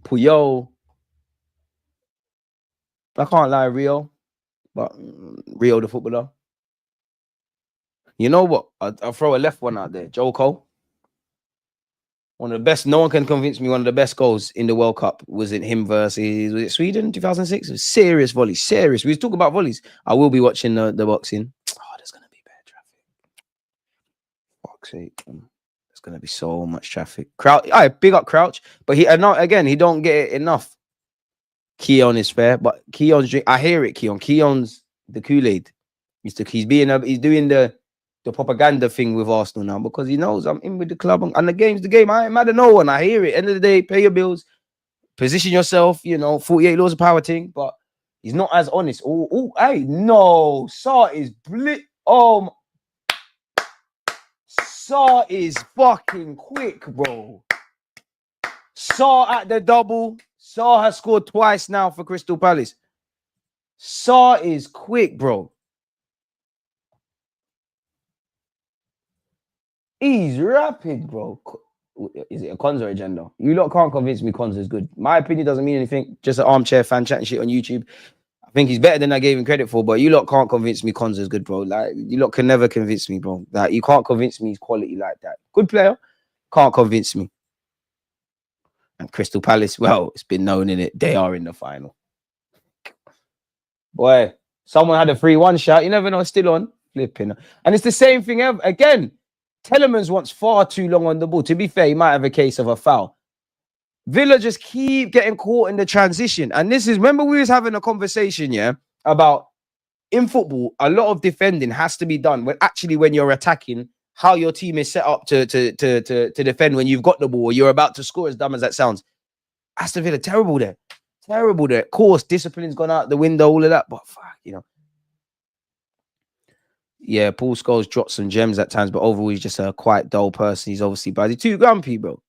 Puyol. I can't lie, Rio, but Rio the footballer. You know what? I'll throw a left one out there. Joe Cole. One of the best. No one can convince me. One of the best goals in the World Cup was in him versus, was it Sweden 2006? It was serious volley. Serious. We was talking about volleys. I will be watching the boxing. Oh, there's gonna be bad traffic. Fuck's sake. There's gonna be so much traffic. Crouch. I big up Crouch, but he again he don't get it enough. Keon is fair, but Keon's drink. I hear it. Keon's the Kool-Aid. He's doing the propaganda thing with Arsenal now because he knows I'm in with the club and the game's the game. I ain't mad at no one. I hear it. End of the day, pay your bills, position yourself, 48 laws of power thing, but he's not as honest. Hey, no. Saw is Saw is fucking quick, bro. Saw at the double. Saw has scored twice now for Crystal Palace. Saw is quick, bro. He's rapid, bro. Is it a Konza agenda? You lot can't convince me Konza is good. My opinion doesn't mean anything. Just an armchair fan chatting shit on YouTube. I think he's better than I gave him credit for, but you lot can't convince me Konza is good, bro. Like, you lot can never convince me, bro. Like, you can't convince me he's quality like that. Good player, can't convince me. And Crystal Palace, well, it's been known in it. They are in the final. Boy, someone had a 3-1 shot. You never know, it's still on. Flipping. And it's the same thing again. Telemans wants far too long on the ball. To be fair, he might have a case of a foul. Villa just keep getting caught in the transition. And this is, remember we was having a conversation, about in football, a lot of defending has to be done when you're attacking, how your team is set up to defend when you've got the ball, you're about to score, as dumb as that sounds. Aston Villa, terrible there. Terrible there. Of course, discipline's gone out the window, all of that, but fuck, Yeah, Paul Scholes dropped some gems at times, but overall he's just a quite dull person. He's obviously bad. He's too grumpy, bro.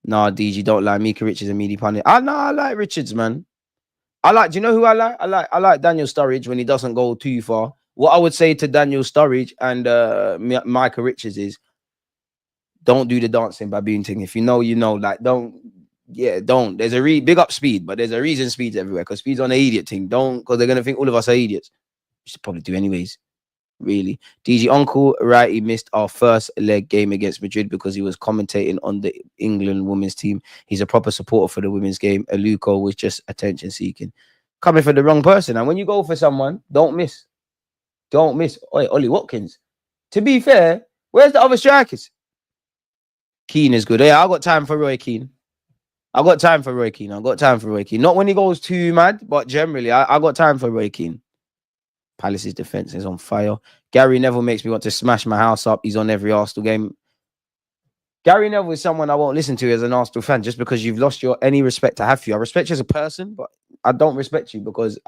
Nah, DG, don't lie. Mika Richards and Meaty Pundit. I like Richards, man. Do you know who I like? I like Daniel Sturridge when he doesn't go too far. What I would say to Daniel Sturridge and Micah Richards is don't do the dancing baboon thing. If you know, like don't. There's a big up speed, but there's a reason speed's everywhere because speed's on the idiot thing. Don't, because they're gonna think all of us are idiots. You should probably do anyways. Really. DG Uncle right, he missed our first leg game against Madrid because he was commentating on the England women's team. He's a proper supporter for the women's game. Aluko was just attention seeking. Coming for the wrong person. And when you go for someone, don't miss. Oi, Ollie Watkins. To be fair, where's the other strikers? Keane is good. Yeah, I got time for Roy Keane. Not when he goes too mad, but generally, I got time for Roy Keane. Palace's defense is on fire. Gary Neville makes me want to smash my house up. He's on every Arsenal game. Gary Neville is someone I won't listen to as an Arsenal fan just because you've lost any respect I have for you. I respect you as a person, but I don't respect you because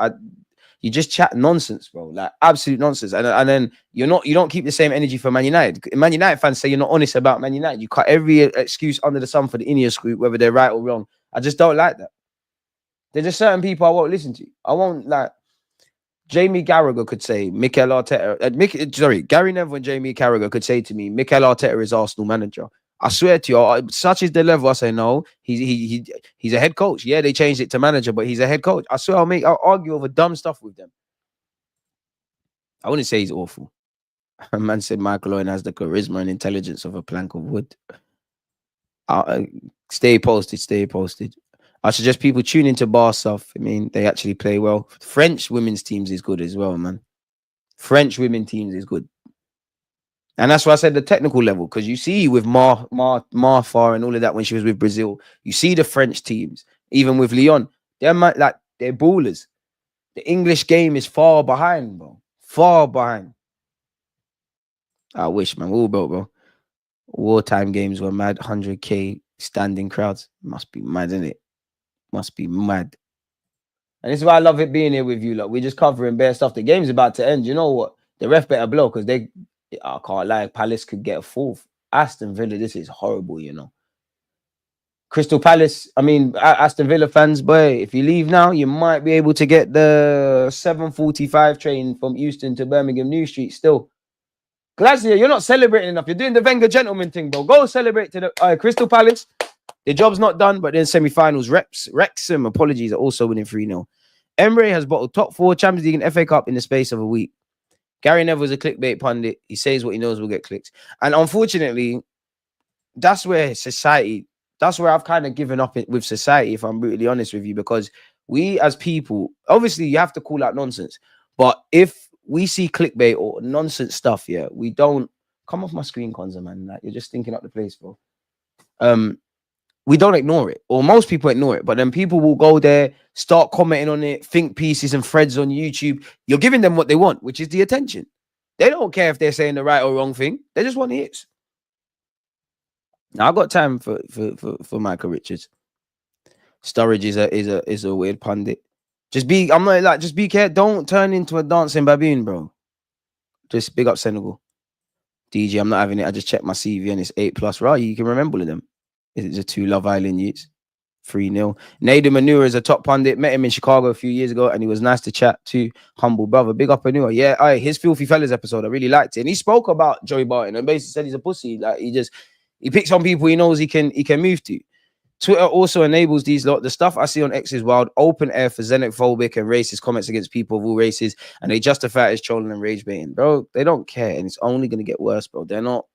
you just chat nonsense, bro. Like absolute nonsense. And then you don't keep the same energy for Man United. Man United fans say you're not honest about Man United. You cut every excuse under the sun for the Ineos group, whether they're right or wrong. I just don't like that. There's just certain people I won't listen to. I won't like. Jamie Carragher could say Mikel Arteta. Gary Neville and Jamie Carragher could say to me, Mikel Arteta is Arsenal manager. I swear to you, such is the level. I say no. He's a head coach. Yeah, they changed it to manager, but he's a head coach. I swear I'll argue over dumb stuff with them. I wouldn't say he's awful. A man said Michael Owen has the charisma and intelligence of a plank of wood. Stay posted. I suggest people tune into bar stuff. I mean, they actually play well. French women's teams is good as well, man. French women teams is good. And that's why I said the technical level, because you see with Marfa and all of that when she was with Brazil, you see the French teams, even with Lyon, they're ballers. The English game is far behind, bro. Far behind. I wish, man. All bro. Wartime games were mad. 100K standing crowds. Must be mad, isn't it? Must be mad. And this is why I love it being here with you. Like, we're just covering bare stuff. The game's about to end. You know what? The ref better blow because I can't lie. Palace could get a fourth. Aston Villa, this is horrible, you know. Crystal Palace, Aston Villa fans, boy, if you leave now, you might be able to get the 7:45 train from Euston to Birmingham New Street still. Glazier, you're not celebrating enough. You're doing the Wenger gentleman thing, bro. Go celebrate to the Crystal Palace. The job's not done, but then semi-finals, Wrexham, apologies, are also winning 3-0. Emery has bottled top 4 Champions League and FA Cup in the space of a week. Gary Neville's a clickbait pundit. He says what he knows will get clicks. And unfortunately, that's where I've kind of given up with society, if I'm brutally honest with you, because we as people, obviously you have to call out nonsense. But if we see clickbait or nonsense stuff, yeah, we don't come off my screen, Konza, man. Like, you're just thinking up the place, bro. We don't ignore it, or most people ignore it, but then people will go there, start commenting on it, think pieces and threads on YouTube. You're giving them what they want, which is the attention. They don't care if they're saying the right or wrong thing. They just want hits. Now I got time for Michael Richards. Sturridge is a weird pundit. Just be careful. Don't turn into a dancing baboon, bro. Just big up Senegal. DG, I'm not having it. I just checked my CV and it's 8+. Right, you can remember all of them. It's a 2 Love Island youths. 3-0. Nader Manure is a top pundit. Met him in Chicago a few years ago and he was nice to chat to. Humble brother. Big up Manure. Yeah, his Filthy Fellas episode, I really liked it. And he spoke about Joey Barton and basically said he's a pussy. Like, he picks on people he knows he can move to. Twitter also enables these lot. The stuff I see on X is wild. Open air for xenophobic and racist comments against people of all races. And they justify it as trolling and rage baiting. Bro, they don't care. And it's only going to get worse, bro. They're not.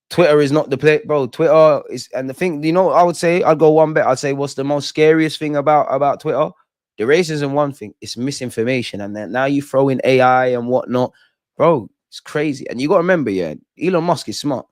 Twitter is not the play, bro. Twitter is, and the thing, I would say, I'd go one bet. I'd say, what's the most scariest thing about Twitter? The racism, one thing, it's misinformation. And then now you throw in AI and whatnot. Bro, it's crazy. And you got to remember, yeah, Elon Musk is smart.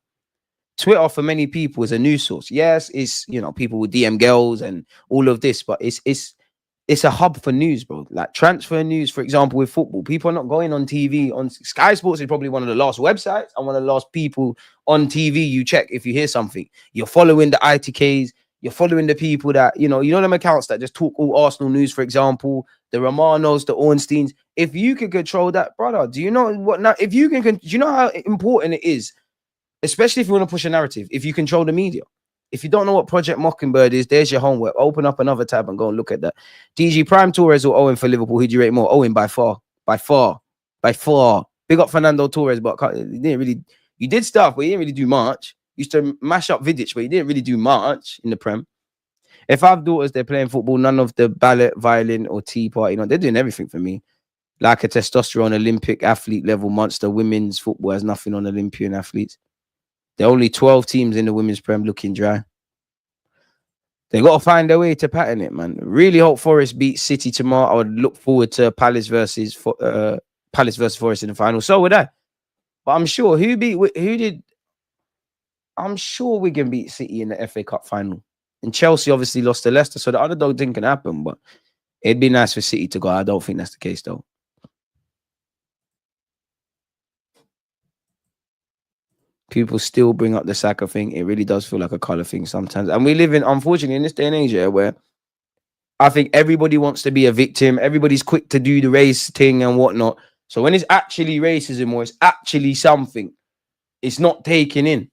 Twitter for many people is a news source. Yes, it's, people with DM girls and all of this, but it's a hub for news, bro. Like transfer news, for example, with football. People are not going on TV. On Sky Sports is probably one of the last websites and one of the last people on TV you check if you hear something. You're following the ITKs. You're following the people that, them accounts that just talk all Arsenal news, for example, the Romanos, the Ornsteins. If you can control that, brother, do you know what now? Do you know how important it is? Especially if you want to push a narrative, if you control the media. If you don't know what Project Mockingbird is, there's your homework. Open up another tab and go and look at that. DG, Prime Torres or Owen for Liverpool? Who do you rate more? Owen by far. By far. Big up Fernando Torres, but you did stuff, but you didn't really do much. You used to mash up Vidic, but you didn't really do much in the Prem. If I have daughters, they're playing football, none of the ballet, violin, or tea party. They're doing everything for me. Like a testosterone Olympic athlete level monster, women's football has nothing on Olympian athletes. There are only 12 teams in the women's Prem looking dry. They got to find a way to pattern it, man. Really hope Forest beat City tomorrow. I would look forward to Palace versus Forest in the final. So would I. But I'm sure I'm sure Wigan beat City in the FA Cup final. And Chelsea obviously lost to Leicester, so the underdog thing can happen. But it'd be nice for City to go. I don't think that's the case, though. People still bring up the Saka thing. It really does feel like a colour thing sometimes. And we live unfortunately, in this day and age where I think everybody wants to be a victim. Everybody's quick to do the race thing and whatnot. So when it's actually racism or it's actually something, it's not taken in.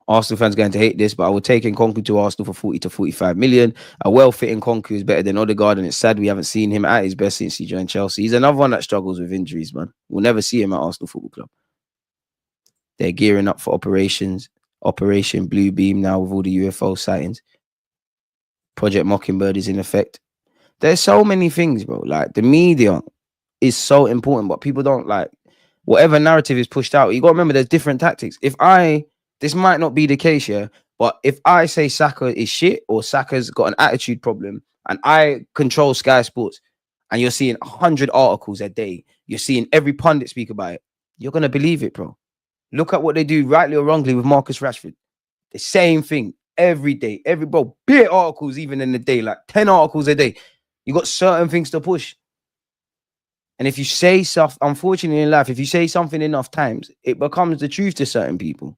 Arsenal fans going to hate this, but I would take Nkunku to Arsenal for 40 to 45 million. A well-fitting Nkunku is better than Odegaard, and it's sad we haven't seen him at his best since he joined Chelsea. He's another one that struggles with injuries, man. We'll never see him at Arsenal Football Club. They're gearing up for Operation Blue Beam now with all the UFO sightings. Project Mockingbird is in effect. There's so many things, bro. Like, the media is so important, but people don't like whatever narrative is pushed out. You got to remember there's different tactics. This might not be the case, yeah, but if I say Saka is shit or Saka's got an attitude problem and I control Sky Sports and you're seeing 100 articles a day, you're seeing every pundit speak about it, you're going to believe it, bro. Look at what they do, rightly or wrongly, with Marcus Rashford. The same thing every day. Bit articles even in the day, like 10 articles a day. You got certain things to push. And if you say stuff, unfortunately in life, if you say something enough times, it becomes the truth to certain people.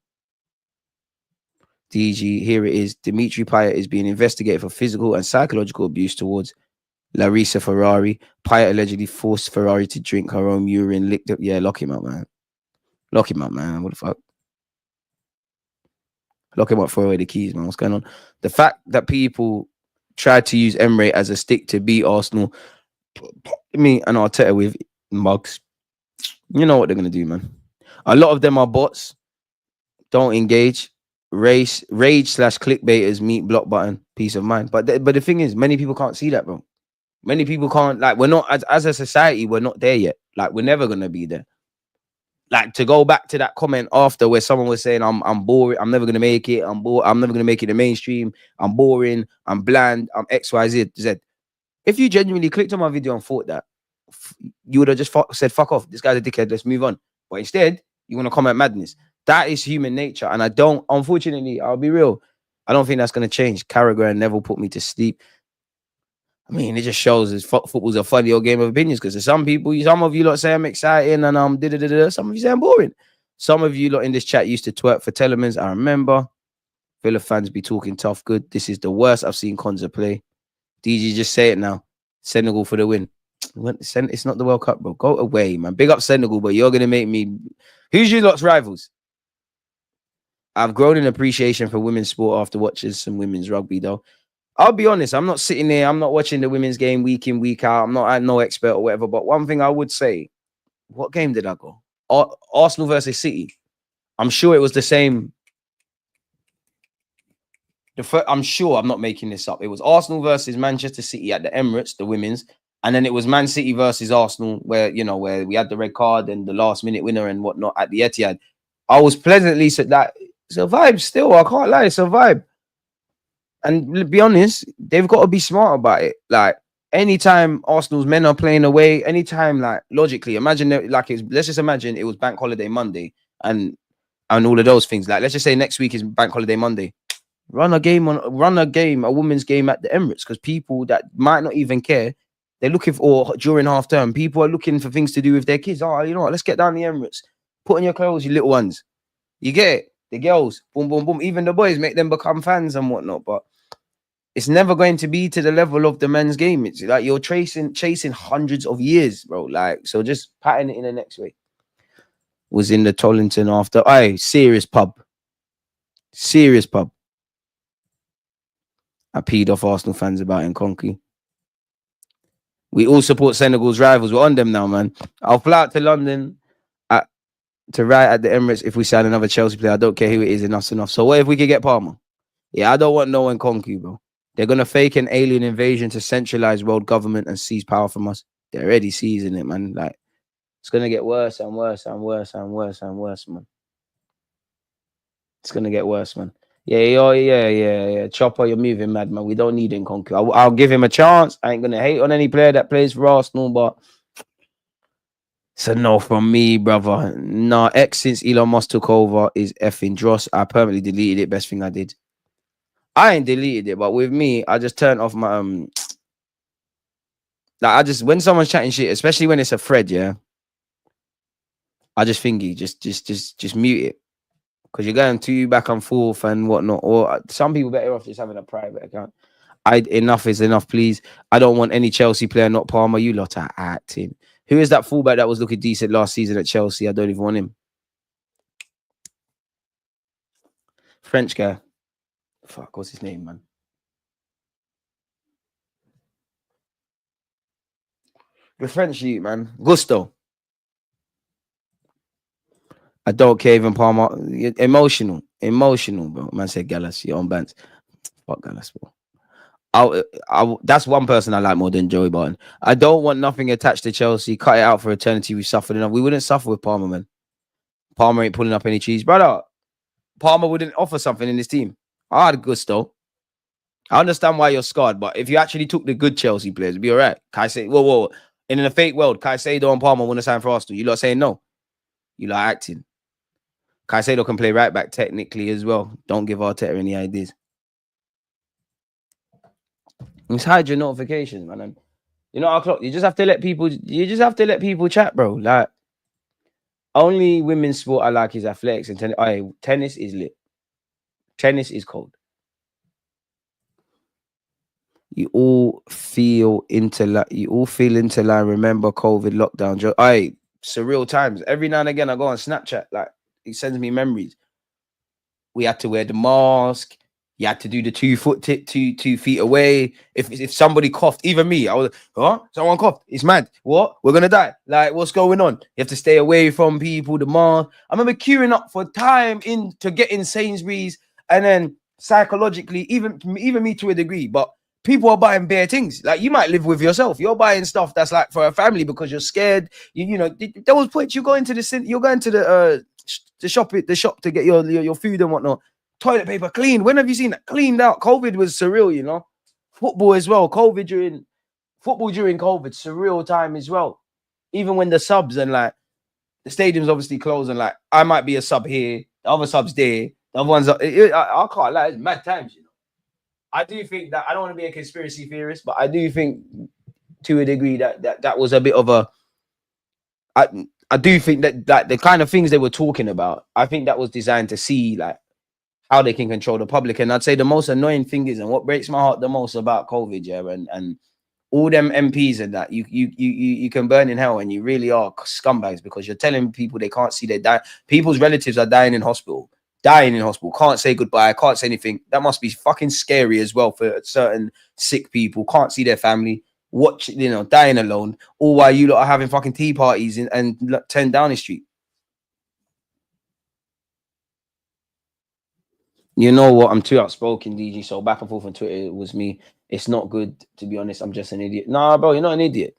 DG, here it is. Dimitri Payet is being investigated for physical and psychological abuse towards Larissa Ferrari. Payet allegedly forced Ferrari to drink her own urine, licked up. Yeah, lock him up, man. Lock him up, man. What the fuck? Lock him up, throw away the keys, man. What's going on? The fact that people tried to use Emre as a stick to beat Arsenal, me and Arteta with mugs, you know what they're gonna do, man. A lot of them are bots. Don't engage. Rage slash clickbaiters meet block button. Peace of mind. But the thing is, many people can't see that, bro. Many people can't, like, we're not, as a society, we're not there yet. Like, we're never gonna be there. Like, to go back to that comment after where someone was saying, I'm boring, I'm never gonna make it, I'm bored, I'm never gonna make it in the mainstream, I'm boring, I'm bland, I'm XYZ. If you genuinely clicked on my video and thought that, you would have just said, fuck off, this guy's a dickhead, let's move on. But instead, you want to comment madness. That is human nature. And I don't, unfortunately, I'll be real, I don't think that's going to change. Carragher and Neville put me to sleep. I mean, it just shows that football's a funny old game of opinions, because some people, some of you lot say I'm exciting and some of you say I'm boring. Some of you lot in this chat used to twerk for Telemans. I remember. Villa fans be talking tough good. This is the worst I've seen Konza play. DG, just say it now. Senegal for the win. It's not the World Cup, bro. Go away, man. Big up Senegal, but you're going to make me... Who's your lot's rivals? I've grown in appreciation for women's sport after watching some women's rugby, though. I'll be honest, I'm not sitting there, I'm not watching the women's game week in, week out. I'm no expert or whatever. But one thing I would say, what game did I go? Arsenal versus City. I'm sure it was the same. I'm sure I'm not making this up. It was Arsenal versus Manchester City at the Emirates, the women's. And then it was Man City versus Arsenal, where, you know, where we had the red card and the last minute winner and whatnot at the Etihad. I was pleasantly that it's a vibe still. I can't lie, it's a vibe. And to be honest, they've got to be smart about it. Like, anytime Arsenal's men are playing away, anytime, like, logically, imagine let's just imagine it was Bank Holiday Monday and all of those things. Like, let's just say next week is Bank Holiday Monday. Run a women's game at the Emirates, because people that might not even care, they're looking for, or during half term, people are looking for things to do with their kids. Oh, you know what? Let's get down the Emirates. Put on your clothes, you little ones. You get it? The girls, boom, boom, boom. Even the boys, make them become fans and whatnot. But it's never going to be to the level of the men's game. It's like you're chasing hundreds of years, bro. Like, so just pattern it in the next way. Was in the Tollington after. Serious pub. Serious pub. I peed off Arsenal fans about in Conky. We all support Senegal's rivals. We're on them now, man. I'll fly out to London to ride at the Emirates if we sign another Chelsea player. I don't care who it is, enough's enough. So what if we could get Palmer? Yeah, I don't want no one Conky, bro. They're going to fake an alien invasion to centralize world government and seize power from us. They're already seizing it, man. Like, it's going to get worse and worse and worse and worse and worse, man. It's going to get worse, man. Yeah. Chopper, you're moving mad, man. We don't need Nkunku. I'll give him a chance. I ain't going to hate on any player that plays for Arsenal, but it's a no from me, brother. Nah, X since Elon Musk took over is effing dross. I permanently deleted it. Best thing I did. I ain't deleted it, but with me, I just turned off my like, when someone's chatting shit, especially when it's a thread, yeah, I just thingy, just mute it, because you're going too back and forth and whatnot. Or some people better off just having a private account. Enough is enough, please. I don't want any Chelsea player, not Palmer. You lot are acting. Who is that fullback that was looking decent last season at Chelsea? I don't even want him. French guy. Fuck, what's his name, man? The French youth, man. Gusto. I don't care even Palmer. Emotional, bro. Man said Gallas, you're on bands. Fuck Gallas, bro. That's one person I like more than Joey Barton. I don't want nothing attached to Chelsea. Cut it out for eternity. We suffered enough. We wouldn't suffer with Palmer, man. Palmer ain't pulling up any cheese, brother. Palmer wouldn't offer something in this team. I had Gusto. I understand why you're scarred, but if you actually took the good Chelsea players, it'd be all right. Whoa. In a fake world, Caicedo and Palmer want to sign for Arsenal. You lot saying no. You lot acting. Caicedo can play right back technically as well. Don't give Arteta any ideas. Just hide your notifications, man. And you know our clock. You just have to let people chat, bro. Like, only women's sport I like is athletics and tennis. Tennis is lit. Tennis is cold. You all feel into line. Remember COVID lockdown. surreal times. Every now and again, I go on Snapchat, like it sends me memories. We had to wear the mask. You had to do the 2 foot 2 feet away. If somebody coughed, even me, I was, huh? Someone coughed. It's mad. What? We're gonna die. Like, what's going on? You have to stay away from people. The mask. I remember queuing up for time in to get in Sainsbury's, and then psychologically, even me to a degree, but people are buying bare things. Like, you might live with yourself. You're buying stuff that's like for a family because you're scared. You know, there was points you go into you're going to the shop to get your food and whatnot. Toilet paper clean. When have you seen that cleaned out? COVID was surreal, you know. Football as well. During COVID, surreal time as well. Even when the subs and like the stadium's obviously closed, and like I might be a sub here, the other subs there, the other ones. I can't lie, it's mad times, you know. I do think that I don't want to be a conspiracy theorist, but I do think to a degree that was a bit of a. I do think that the kind of things they were talking about, I think that was designed to see like how they can control the public. And I'd say the most annoying thing is, and what breaks my heart the most about COVID, yeah, and all them MPs and that, you can burn in hell, and you really are scumbags, because you're telling people they can't see their people's relatives are dying in hospital, can't say goodbye, can't say anything. That must be fucking scary as well for certain sick people, can't see their family, watch, you know, dying alone, all while you lot are having fucking tea parties and 10 Downing Street. You know what? I'm too outspoken, DG. So back and forth on Twitter, it was me. It's not good, to be honest. I'm just an idiot. Nah, bro, you're not an idiot.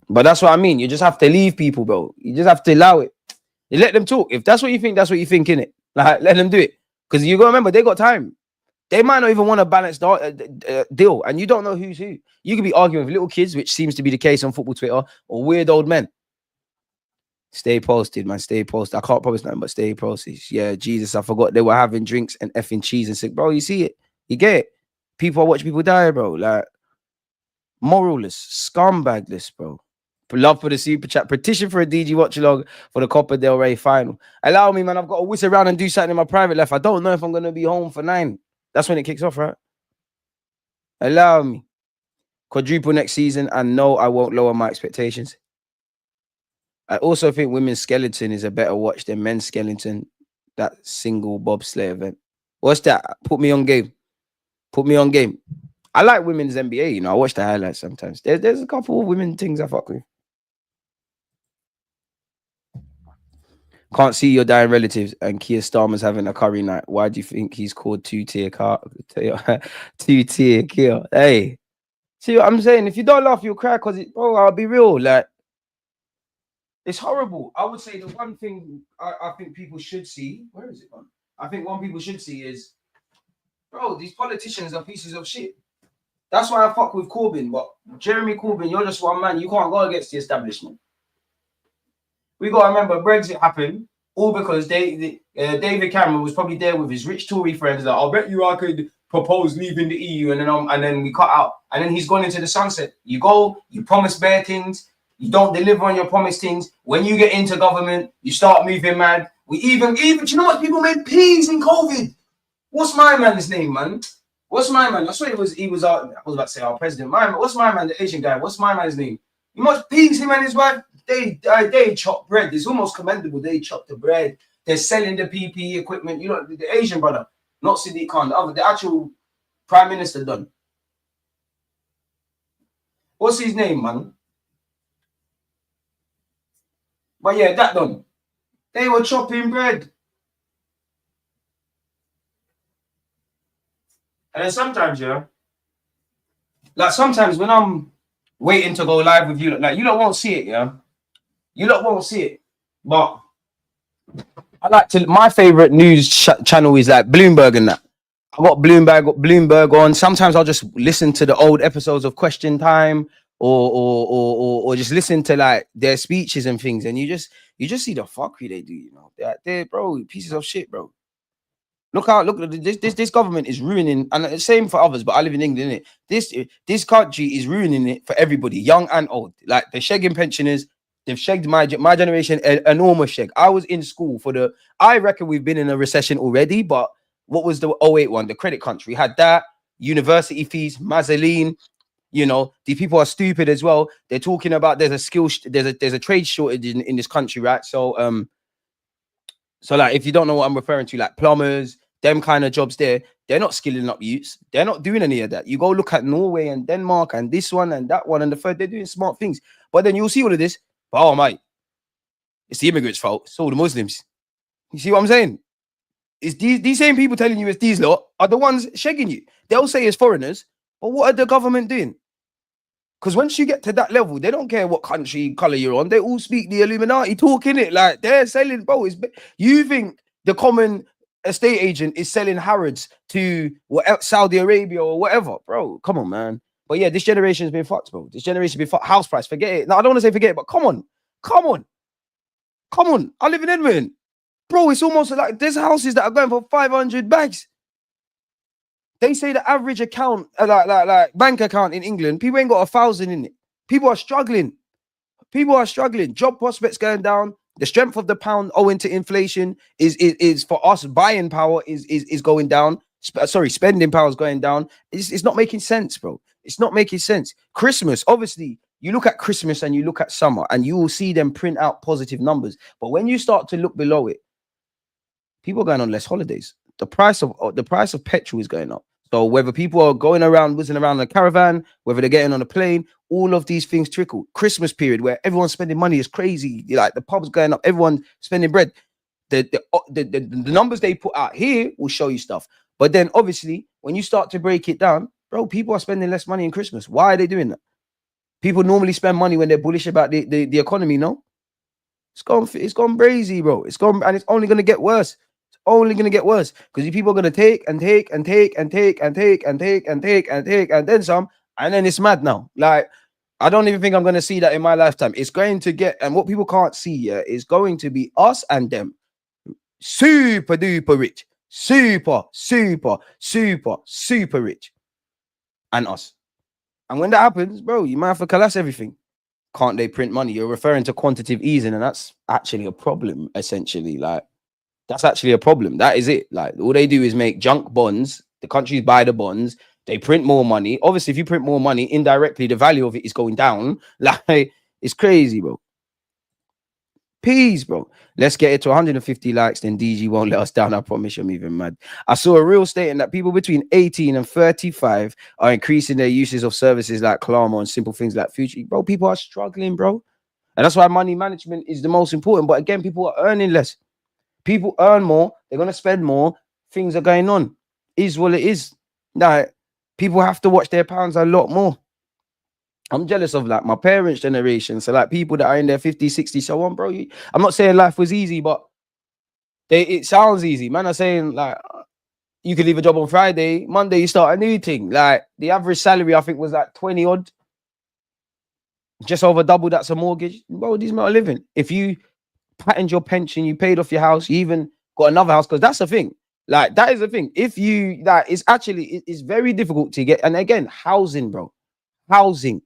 But that's what I mean. You just have to leave people, bro. You just have to allow it. You let them talk. If that's what you think, that's what you think, innit? Like, let them do it. Because you got to remember, they got time. They might not even want a balanced deal. And you don't know who's who. You could be arguing with little kids, which seems to be the case on football Twitter, or weird old men. Stay posted, man. Stay posted. I can't promise nothing, but stay posted. Yeah, Jesus, I forgot they were having drinks and effing cheese and sick. Bro, you see it? You get it? People are watching people die, bro. Like, moralless, scumbagless, bro. Love for the super chat. Petition for a DG watch along for the Copa del Rey final. Allow me, man. I've got to whisk around and do something in my private life. I don't know if I'm going to be home for 9. That's when it kicks off, right? Allow me. Quadruple next season, and no, I won't lower my expectations. I also think women's skeleton is a better watch than men's skeleton. That single bobsleigh event. What's that? Put me on game. Put me on game. I like women's NBA. You know, I watch the highlights sometimes. There's a couple of women things I fuck with. Can't see your dying relatives, and Keir Starmer's having a curry night. Why do you think he's called two-tier Keir? Hey, see what I'm saying? If you don't laugh, you'll cry, because bro, I'll be real. Like, it's horrible. I would say the one thing I think people should see, where is it gone? I think one people should see is, bro, these politicians are pieces of shit. That's why I fuck with Corbyn. But Jeremy Corbyn, you're just one man. You can't go against the establishment. We got to remember Brexit happened all because David Cameron was probably there with his rich Tory friends. Like, I'll bet you I could propose leaving the EU, and then we cut out. And then he's gone into the sunset. You go, you promise bare things. You don't deliver on your promised things. When you get into government, you start moving mad. We even, do you know what? People made peas in COVID. What's my man's name, man? What's my man? I swear he was I was about to say our president. What's my man, the Asian guy? What's my man's name? You must peas, him and his wife. They chop bread. It's almost commendable. They chop the bread. They're selling the PPE equipment. You know, the Asian brother, not Sadiq Khan, the actual prime minister done. What's his name, man? But yeah, that done. They were chopping bread. And then sometimes, yeah, like sometimes when I'm waiting to go live with you, like you lot won't see it, yeah. You lot won't see it. But I like to, my favorite news channel is like Bloomberg and that. I got Bloomberg on. Sometimes I'll just listen to the old episodes of Question Time or just listen to like their speeches and things, and you just see the fuckery they do, you know. They're bro, pieces of shit, bro. Look this government is ruining, and the same for others, but I live in England, innit? This country is ruining it for everybody, young and old. Like they're shagging pensioners, they've shagged my generation, enormous shag. I was in school I reckon we've been in a recession already, but what was the 08 one? The credit crunch. We had that, university fees, Mazzoline, You know, these people are stupid as well. They're talking about there's a trade shortage in this country, right? So like if you don't know what I'm referring to, like plumbers, them kind of jobs there, they're not skilling up youths. They're not doing any of that. You go look at Norway and Denmark and this one and that one and the third, they're doing smart things. But then you'll see all of this. Oh mate, it's the immigrants' fault. It's all the Muslims. You see what I'm saying? It's these same people telling you it's these lot are the ones shagging you. They'll say it's foreigners, but what are the government doing? Because once you get to that level, they don't care what country color you're on. They all speak the Illuminati talk, in it. Like they're selling, bro. You think the common estate agent is selling Harrods to Saudi Arabia or whatever, bro? Come on, man. But yeah, this generation has been fucked, bro. This generation has been fucked. House price, forget it. No, I don't want to say forget it, but come on. I live in Edmonton, bro. It's almost like there's houses that are going for 500 bags. They say the average account, like bank account in England, people ain't got 1,000 in it. People are struggling. Job prospects going down. The strength of the pound owing to inflation is for us. Buying power is going down. Spending power is going down. It's not making sense, bro. It's not making sense. Christmas, obviously, you look at Christmas and you look at summer, and you will see them print out positive numbers. But when you start to look below it, people are going on less holidays. The price of petrol is going up. So whether people are going around, whizzing around in a caravan, whether they're getting on a plane, all of these things trickle. Christmas period where everyone's spending money is crazy. Like the pub's going up, everyone's spending bread. The numbers they put out here will show you stuff. But then obviously when you start to break it down, bro, people are spending less money in Christmas. Why are they doing that? People normally spend money when they're bullish about the economy, no? It's gone crazy, bro. It's only gonna get worse. Only gonna get worse because people are gonna take and then some, and then it's mad now. Like I don't even think I'm gonna see that in my lifetime. It's going to get, and what people can't see is going to be us and them super duper rich, super rich, and us. And when that happens, bro, you might have to collapse everything. Can't they print money? You're referring to quantitative easing, and that's actually a problem. Essentially, like. That's actually a problem. That is it. Like all they do is make junk bonds. The countries buy the bonds. They print more money. Obviously, if you print more money, indirectly, the value of it is going down. Like it's crazy, bro. Peace, bro. Let's get it to 150 likes. Then DG won't let us down. I promise. I'm even mad. I saw a real statement that people between 18 and 35 are increasing their uses of services like Klarma and simple things like Future. Bro, people are struggling, bro. And that's why money management is the most important. But again, people are earning less. People earn more, they're going to spend more, things are going on. Is what it is. Like, people have to watch their pounds a lot more. I'm jealous of like my parents' generation. So like people that are in their 50s, 60s, so on, bro. I'm not saying life was easy, but it sounds easy. Man are saying like, you could leave a job on Friday, Monday you start a new thing. Like the average salary, I think was like 20 odd. Just over double that's a mortgage. Bro, these men are living. If you patterned your pension, you paid off your house, you even got another house, because that's the thing. Like that is the thing. If you it's very difficult to get. And again, housing, bro. Housing.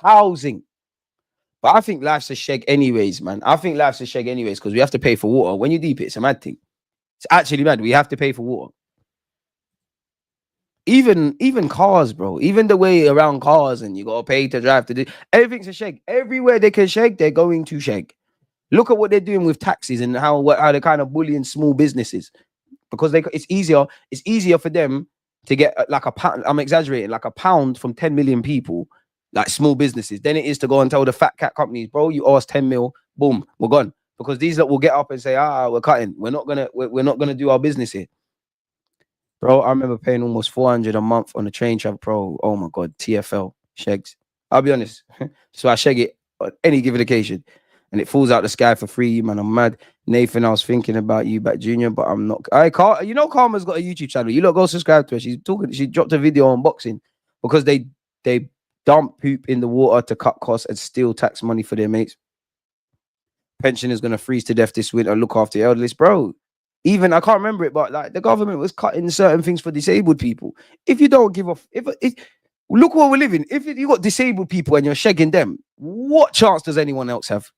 But I think life's a shag anyways, man. I think life's a shag anyways, because we have to pay for water. When you deep it, it's a mad thing. It's actually mad. We have to pay for water. Even cars, bro. Even the way around cars, and you gotta pay to drive to do everything's a shag. Everywhere they can shag, they're going to shag. Look at what they're doing with taxes and how they're kind of bullying small businesses, because it's easier for them to get like a pound. I'm exaggerating, like a pound from 10 million people, like small businesses, than it is to go and tell the fat cat companies, bro, you owe us 10 mil, boom, we're gone. Because these lot will get up and say, we're cutting. We're not gonna do our business here. Bro, I remember paying almost 400 a month on a train travel, bro. Oh my god, TFL, shags. I'll be honest. So I shag it on any given occasion. And it falls out the sky for free, man. I'm mad. Nathan, I was thinking about you back junior, but I'm not. You know, Karma's got a YouTube channel. You lot go subscribe to her. She dropped a video on boxing because they dump poop in the water to cut costs and steal tax money for their mates. Pension is going to freeze to death this winter. Look after the elderly, bro. Even, I can't remember it, but like the government was cutting certain things for disabled people. If you don't give off, look where we're living. If you got disabled people and you're shagging them, what chance does anyone else have?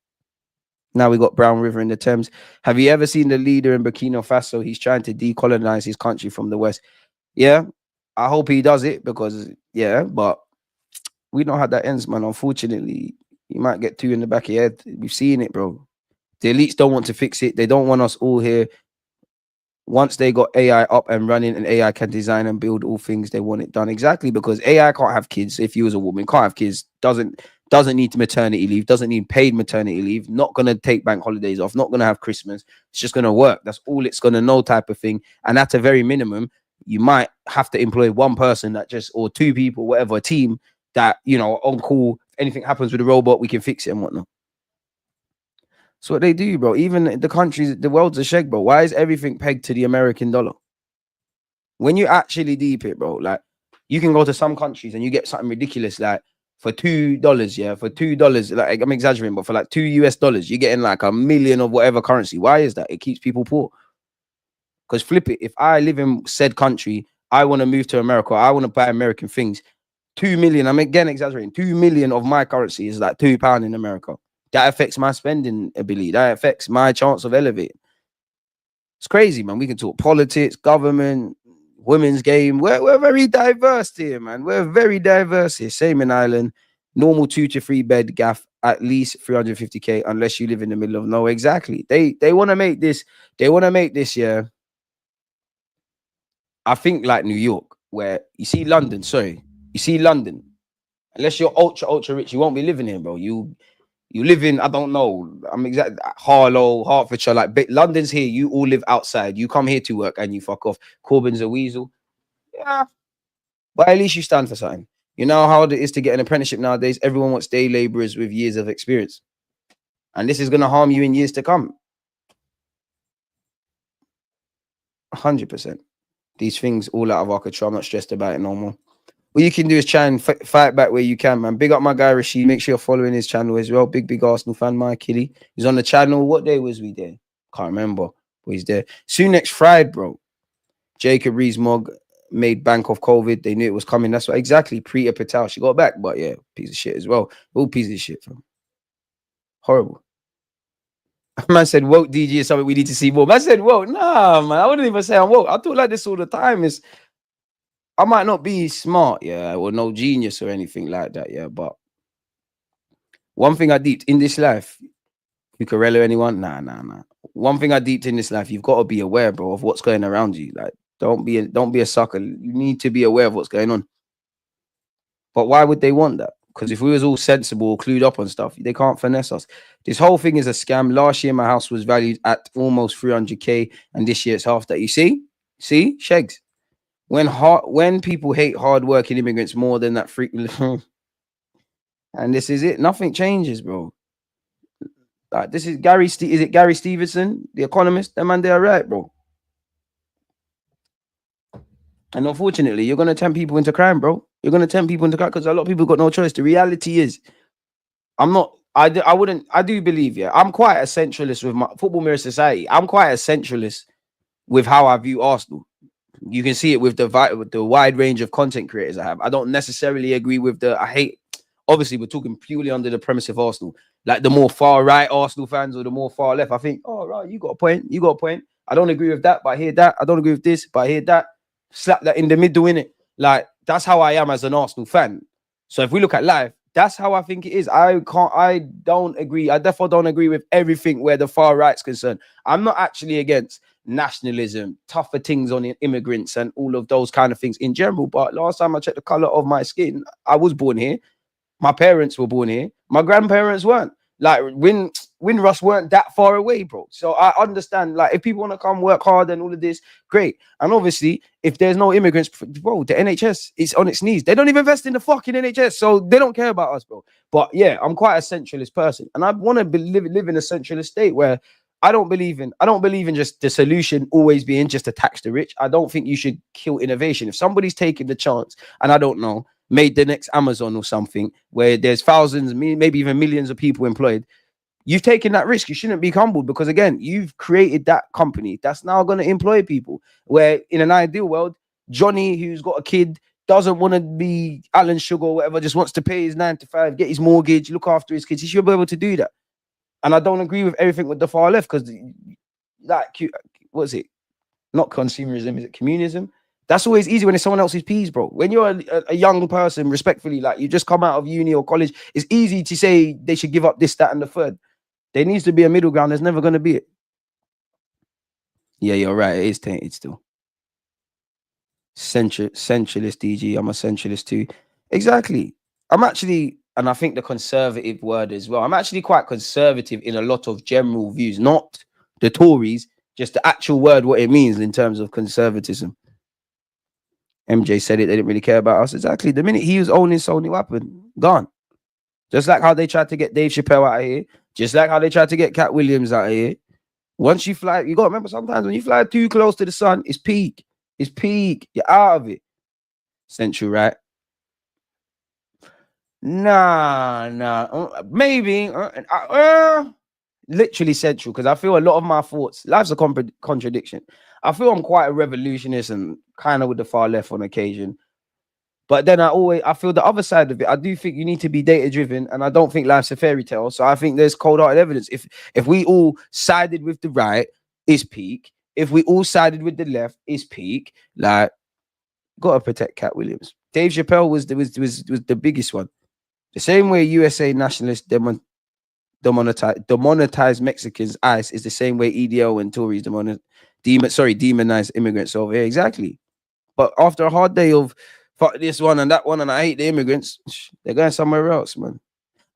Now we got Brown River in the Thames. Have you ever seen the leader in Burkina Faso? He's trying to decolonize his country from the West. Yeah, I hope he does it because, yeah, but We know how that ends, man. Unfortunately, you might get two in the back of your head. We've seen it, bro. The elites don't want to fix it. They don't want us all here. Once they got AI up and running and AI can design and build all things, they want it done. Exactly, because AI can't have kids. If you was a woman, can't have kids, doesn't need maternity leave, doesn't need paid maternity leave, not gonna take bank holidays off, not gonna have Christmas. It's just gonna work. That's all it's gonna know, type of thing. And at a very minimum, you might have to employ one person that just, or two people, whatever, a team that, you know, on call. If anything happens with the robot, we can fix it and whatnot. That's what they do, bro. Even the countries, the world's a shake, bro. Why is everything pegged to the American dollar? When you actually deep it, bro, like you can go to some countries and you get something ridiculous, like for $2, yeah, for $2, like I'm exaggerating, but for like $2 you're getting like 1,000,000 of whatever currency. Why is that? It keeps people poor. Because flip it, if I live in said country, I want to move to America, I want to buy American things. 2,000,000, I'm again exaggerating, 2,000,000 of my currency is like £2 in America. That affects my spending ability. That affects my chance of elevating. It's crazy, man. We can talk politics, government, women's game. We're very diverse here, man. We're very diverse here. Same in Ireland. Normal 2 to 3 bed gaff, at least 350K, unless you live in the middle of nowhere. Exactly. They want to make this. They want to make this. Yeah. I think like New York, where you see London. Sorry, you see London. Unless you're ultra rich, you won't be living here, bro. You live in, I don't know, I'm exact Harlow, Hertfordshire, like London's here. You all live outside. You come here to work and you fuck off. Corbyn's a weasel. Yeah. But at least you stand for something. You know how hard it is to get an apprenticeship nowadays? Everyone wants day laborers with years of experience. And this is going to harm you in years to come. 100%. These things all out of our control. I'm not stressed about it no more. What you can do is try and fight back where you can, man. Big up my guy Rashid. Make sure you're following his channel as well. Big Arsenal fan, my Killy. He's on the channel. What day was we there? Can't remember. But he's there. Soon next Friday, bro. Jacob Rees-Mogg made bank of COVID. They knew it was coming. That's what exactly. Preeta Patel. She got back, but yeah, piece of shit as well. All pieces of shit, fam. Horrible. Man said, woke DG is something we need to see more. Man said, woke. Nah, man. I wouldn't even say I'm woke. I talk like this all the time. I might not be smart, yeah, or no genius or anything like that, yeah. But one thing I deeped in this life, Cucurella, anyone? Nah. One thing I deeped in this life, you've got to be aware, bro, of what's going around you. Like, don't be a sucker. You need to be aware of what's going on. But why would they want that? Because if we was all sensible, clued up on stuff, they can't finesse us. This whole thing is a scam. Last year, my house was valued at almost 300K, and this year it's half that. You see, Shegs. When people hate hardworking immigrants more than that and this is it, nothing changes, bro. Like this is is it Gary Stevenson, the economist? That man, they're right, bro. And unfortunately, you're gonna tempt people into crime, bro. You're gonna tempt people into crime because a lot of people got no choice. The reality is, I do believe, yeah, I'm quite a centralist with my Football Mirror Society. I'm quite a centralist with how I view Arsenal. You can see it with the wide range of content creators I have. I don't necessarily agree with obviously we're talking purely under the premise of Arsenal, like the more far right Arsenal fans or the more far left. I think, oh, right, you got a point. I don't agree with that, but I hear that. I don't agree with this, but I hear that. Slap that in the middle, innit? Like, that's how I am as an Arsenal fan. So if we look at life, that's how I think it is. I don't agree. I therefore don't agree with everything where the far right's concerned. I'm not actually against nationalism, tougher things on immigrants and all of those kind of things in general. But last time I checked the color of my skin, I was born here. My parents were born here. My grandparents weren't. Like Windrush weren't that far away, bro. So I understand, like, if people want to come work hard and all of this, great. And obviously, if there's no immigrants, bro, the NHS is on its knees. They don't even invest in the fucking NHS, so they don't care about us, bro. But yeah, I'm quite a centralist person, and I want to live in a centralist state where I don't believe in just the solution always being just to tax the rich. I don't think you should kill innovation. If somebody's taking the chance, and I don't know, made the next Amazon or something where there's thousands, maybe even millions of people employed, you've taken that risk. You shouldn't be humbled because, again, you've created that company that's now going to employ people. Where in an ideal world, Johnny, who's got a kid, doesn't want to be Alan Sugar or whatever, just wants to pay his 9 to 5, get his mortgage, look after his kids. He should be able to do that. And I don't agree with everything with the far left because, like, what is it? Not consumerism, is it communism? That's always easy when it's someone else's peas, bro. When you're a young person, respectfully, like you just come out of uni or college, it's easy to say they should give up this, that, and the third. There needs to be a middle ground. There's never going to be it. Yeah, you're right. It is tainted still. Centralist, DG. I'm a centralist too. Exactly. I'm actually, and I think the conservative word as well. I'm actually quite conservative in a lot of general views, not the Tories, just the actual word, what it means in terms of conservatism. MJ said it, they didn't really care about us. Exactly. The minute he was owning Sony Weapon, gone. Just like how they tried to get Dave Chappelle out of here. Just like how they tried to get Cat Williams out of here. Once you fly, you got to remember sometimes when you fly too close to the sun, it's peak. It's peak. You're out of it. Central, right? Nah. Maybe. Literally central, because I feel a lot of my thoughts, life's a contradiction. I feel I'm quite a revolutionist and kind of with the far left on occasion. But then I feel the other side of it. I do think you need to be data driven, and I don't think life's a fairy tale. So I think there's cold-hearted evidence. If we all sided with the right, it's peak. If we all sided with the left, it's peak. Like, gotta protect Cat Williams. Dave Chappelle was the biggest one. The same way USA nationalists demonetize Mexicans, ICE, is the same way EDL and Tories demonize immigrants over here. Exactly. But after a hard day of fuck this one and that one, and I hate the immigrants, they're going somewhere else, man.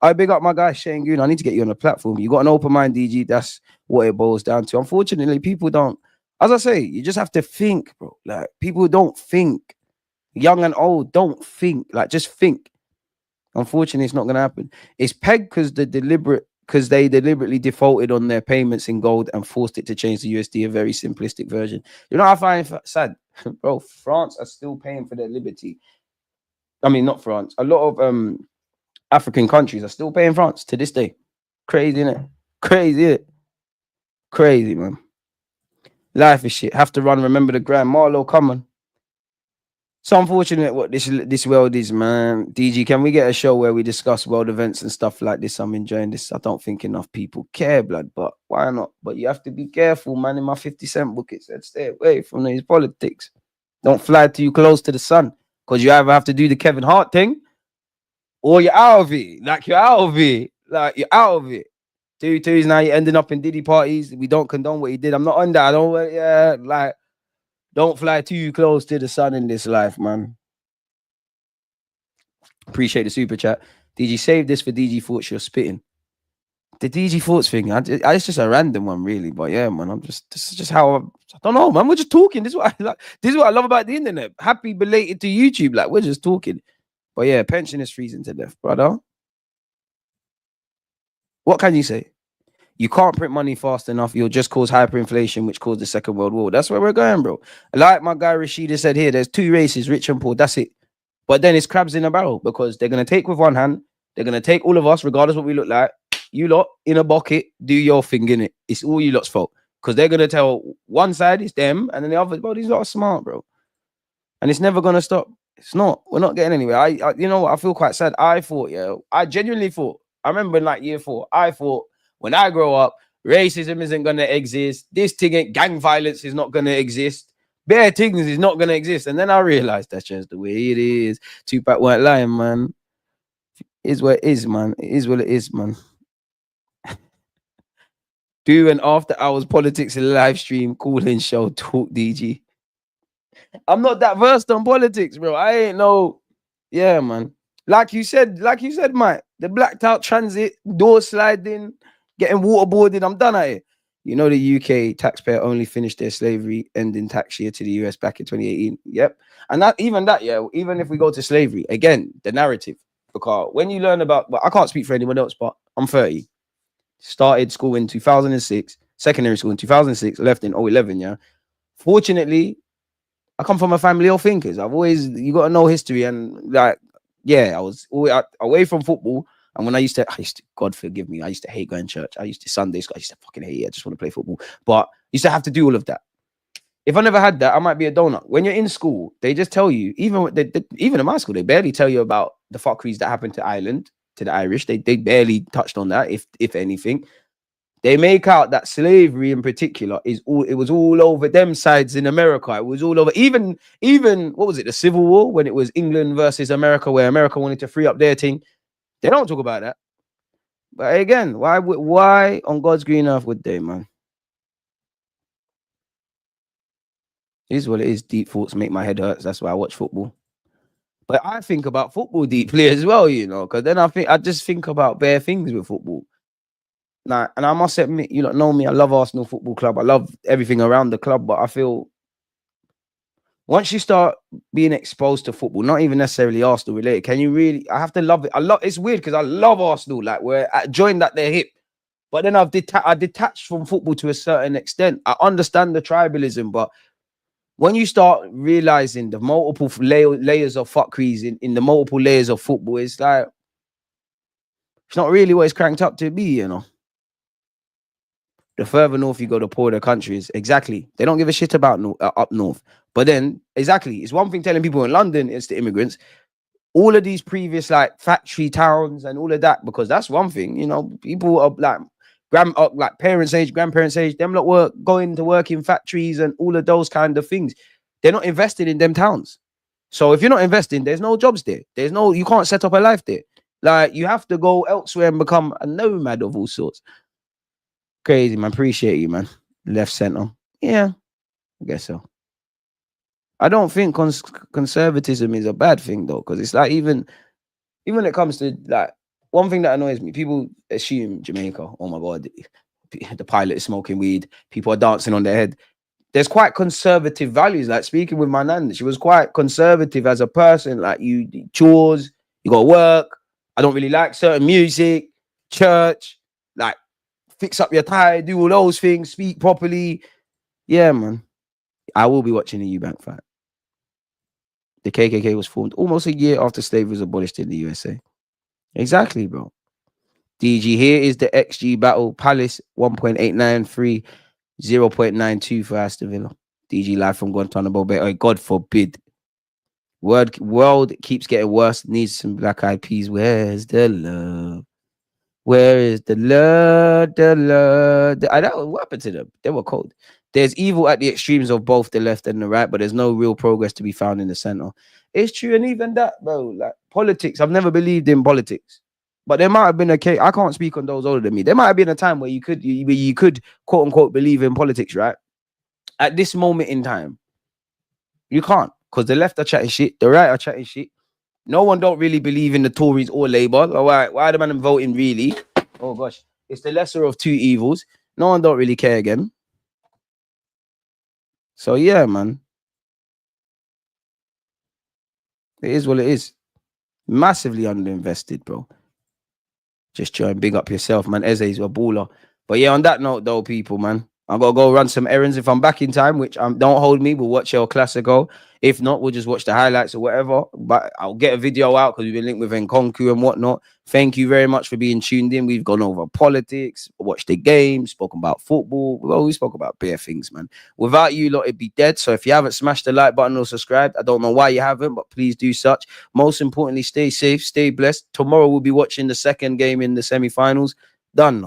I big up my guy Shane Goon. I need to get you on the platform. You got an open mind, DG. That's what it boils down to. Unfortunately, people don't. As I say, you just have to think, bro. Like, people don't think. Young and old don't think. Like, just think. Unfortunately, it's not going to happen. It's pegged because they deliberately defaulted on their payments in gold and forced it to change the USD, a very simplistic version. You know what I find sad? Bro, France are still paying for their liberty. I mean, not France. A lot of African countries are still paying France to this day. Crazy, innit? Crazy, innit? Crazy, man. Life is shit. Have to run. Remember the grand. Marlo, come on. So unfortunate what this world is, man. DG, can we get a show where we discuss world events and stuff like this? I'm enjoying this. I don't think enough people care, blood, but why not? But you have to be careful, man. In my 50 Cent book, it said stay away from these politics. Don't fly too close to the sun, because you either have to do the Kevin Hart thing or you're out of it. Like, you're out of it. Like, you're out of it. Twos now you're ending up in Diddy parties. We don't condone what he did. I'm not on that. Don't fly too close to the sun in this life, man. Appreciate the super chat. DG, save this for DG Thoughts. You're spitting. The DG Thoughts thing, it's just a random one, really. But yeah, man, this is just how I don't know, man. We're just talking. This is what I like. This is what I love about the internet. Happy belated to YouTube. Like, we're just talking. But yeah, pension is freezing to death, brother. What can you say? You can't print money fast enough. You'll just cause hyperinflation, which caused the Second World War. That's where we're going, bro. Like my guy Rashida said here, there's two races, rich and poor. That's it. But then it's crabs in a barrel, because they're going to take with one hand. They're going to take all of us, regardless of what we look like. You lot in a bucket, do your thing, innit? It's all you lot's fault. Because they're going to tell one side it's them, and then the other, these lot are smart, bro. And it's never going to stop. It's not. We're not getting anywhere. I you know what? I feel quite sad. I genuinely thought, I remember in like year 4, I thought, when I grow up, racism isn't going to exist. This thing, gang violence is not going to exist. Bare things is not going to exist. And then I realized that's just the way it is. Tupac weren't lying, man. It is what it is, man. It is what it is, man. Do an after hours politics live stream, call-in show, talk DG. I'm not that versed on politics, bro. I ain't no. Yeah, man. Like you said, Mike, the blacked out transit, door sliding, getting waterboarded. I'm done at it. You know, the UK taxpayer only finished their slavery ending tax year to the US back in 2018. Yep. And even if we go to slavery, again, the narrative. Because when you learn about, well, I can't speak for anyone else, but I'm 30. Started school in 2006, secondary school in 2006, left in 2011, yeah. Fortunately, I come from a family of thinkers. You got to know history, and like, yeah, I was always away from football. And when I used to, God forgive me, I used to hate going to church. I used to Sunday school. I used to fucking hate it. I just want to play football. But I used to have to do all of that. If I never had that, I might be a donut. When you're in school, they just tell you, even in my school, they barely tell you about the fuckeries that happened to Ireland, to the Irish. They barely touched on that, if anything. They make out that slavery in particular it was all over them sides in America. It was all over, even what was it, the Civil War, when it was England versus America, where America wanted to free up their thing. They don't talk about that. But again, why on God's green earth would they, man? It is what it is. Deep thoughts make my head hurt. That's why I watch football. But I think about football deeply as well, you know, because then I just think about bare things with football. Nah, and I must admit, you know me, I love Arsenal Football Club. I love everything around the club, but I feel once you start being exposed to football, not even necessarily Arsenal related, can you really? I have to love it. It's weird because I love Arsenal, like we're joined at their hip, but then I detached from football to a certain extent. I understand the tribalism, but when you start realizing the multiple layers of fuckeries in the multiple layers of football, it's like it's not really what it's cranked up to be, you know. The further north you go, the poorer the country is. Exactly. They don't give a shit about up north. But then, exactly, it's one thing telling people in London it's the immigrants. All of these previous like factory towns and all of that, because that's one thing, you know, people are like parents' age, grandparents' age, them lot going to work in factories and all of those kind of things. They're not invested in them towns. So if you're not investing, there's no jobs there. You can't set up a life there. Like you have to go elsewhere and become a nomad of all sorts. Crazy, man. Appreciate you, man. Left center. Yeah, I guess so. I don't think conservatism is a bad thing though, because it's like even when it comes to like one thing that annoys me, people assume Jamaica, oh my god, the pilot is smoking weed, people are dancing on their head. There's quite conservative values. Like speaking with my nan, she was quite conservative as a person. Like you chores, you got to work. I don't really like certain music, church, like fix up your tie, do all those things, speak properly. Yeah, man. I will be watching the Eubank fight. The KKK was formed almost a year after slavery was abolished in the USA. Exactly, bro. DG, here is the XG battle. Palace 1.893, 0.92 for Aston Villa. DG live from Guantanamo Bay. Oh, God forbid. World keeps getting worse. Needs some Black Eyed Peas. Where's the love? Where is the love? What happened to them? They were cold. There's evil at the extremes of both the left and the right, but there's no real progress to be found in the center. It's true, and even that, bro. Like politics, I've never believed in politics, but there might have been a case. I can't speak on those older than me. There might have been a time where you could quote unquote believe in politics, right? At this moment in time, you can't, because the left are chatting shit, the right are chatting shit. No one don't really believe in the Tories or Labour. Why are the man voting really? Oh gosh, it's the lesser of two evils. No one don't really care again. So yeah, man. It is what it is. Massively underinvested, bro. Just try and big up yourself, man. Eze's a baller. But yeah, on that note though, people, man, I gotta go run some errands. If I'm back in time, which don't hold me, we'll watch El Clasico. If not, we'll just watch the highlights or whatever. But I'll get a video out because we've been linked with Nkonku and whatnot. Thank you very much for being tuned in. We've gone over politics, watched the game, spoken about football. Well, we spoke about bare things, man. Without you lot, it'd be dead. So if you haven't smashed the like button or subscribed, I don't know why you haven't, but please do such. Most importantly, stay safe, stay blessed. Tomorrow we'll be watching the second game in the semi-finals. Done.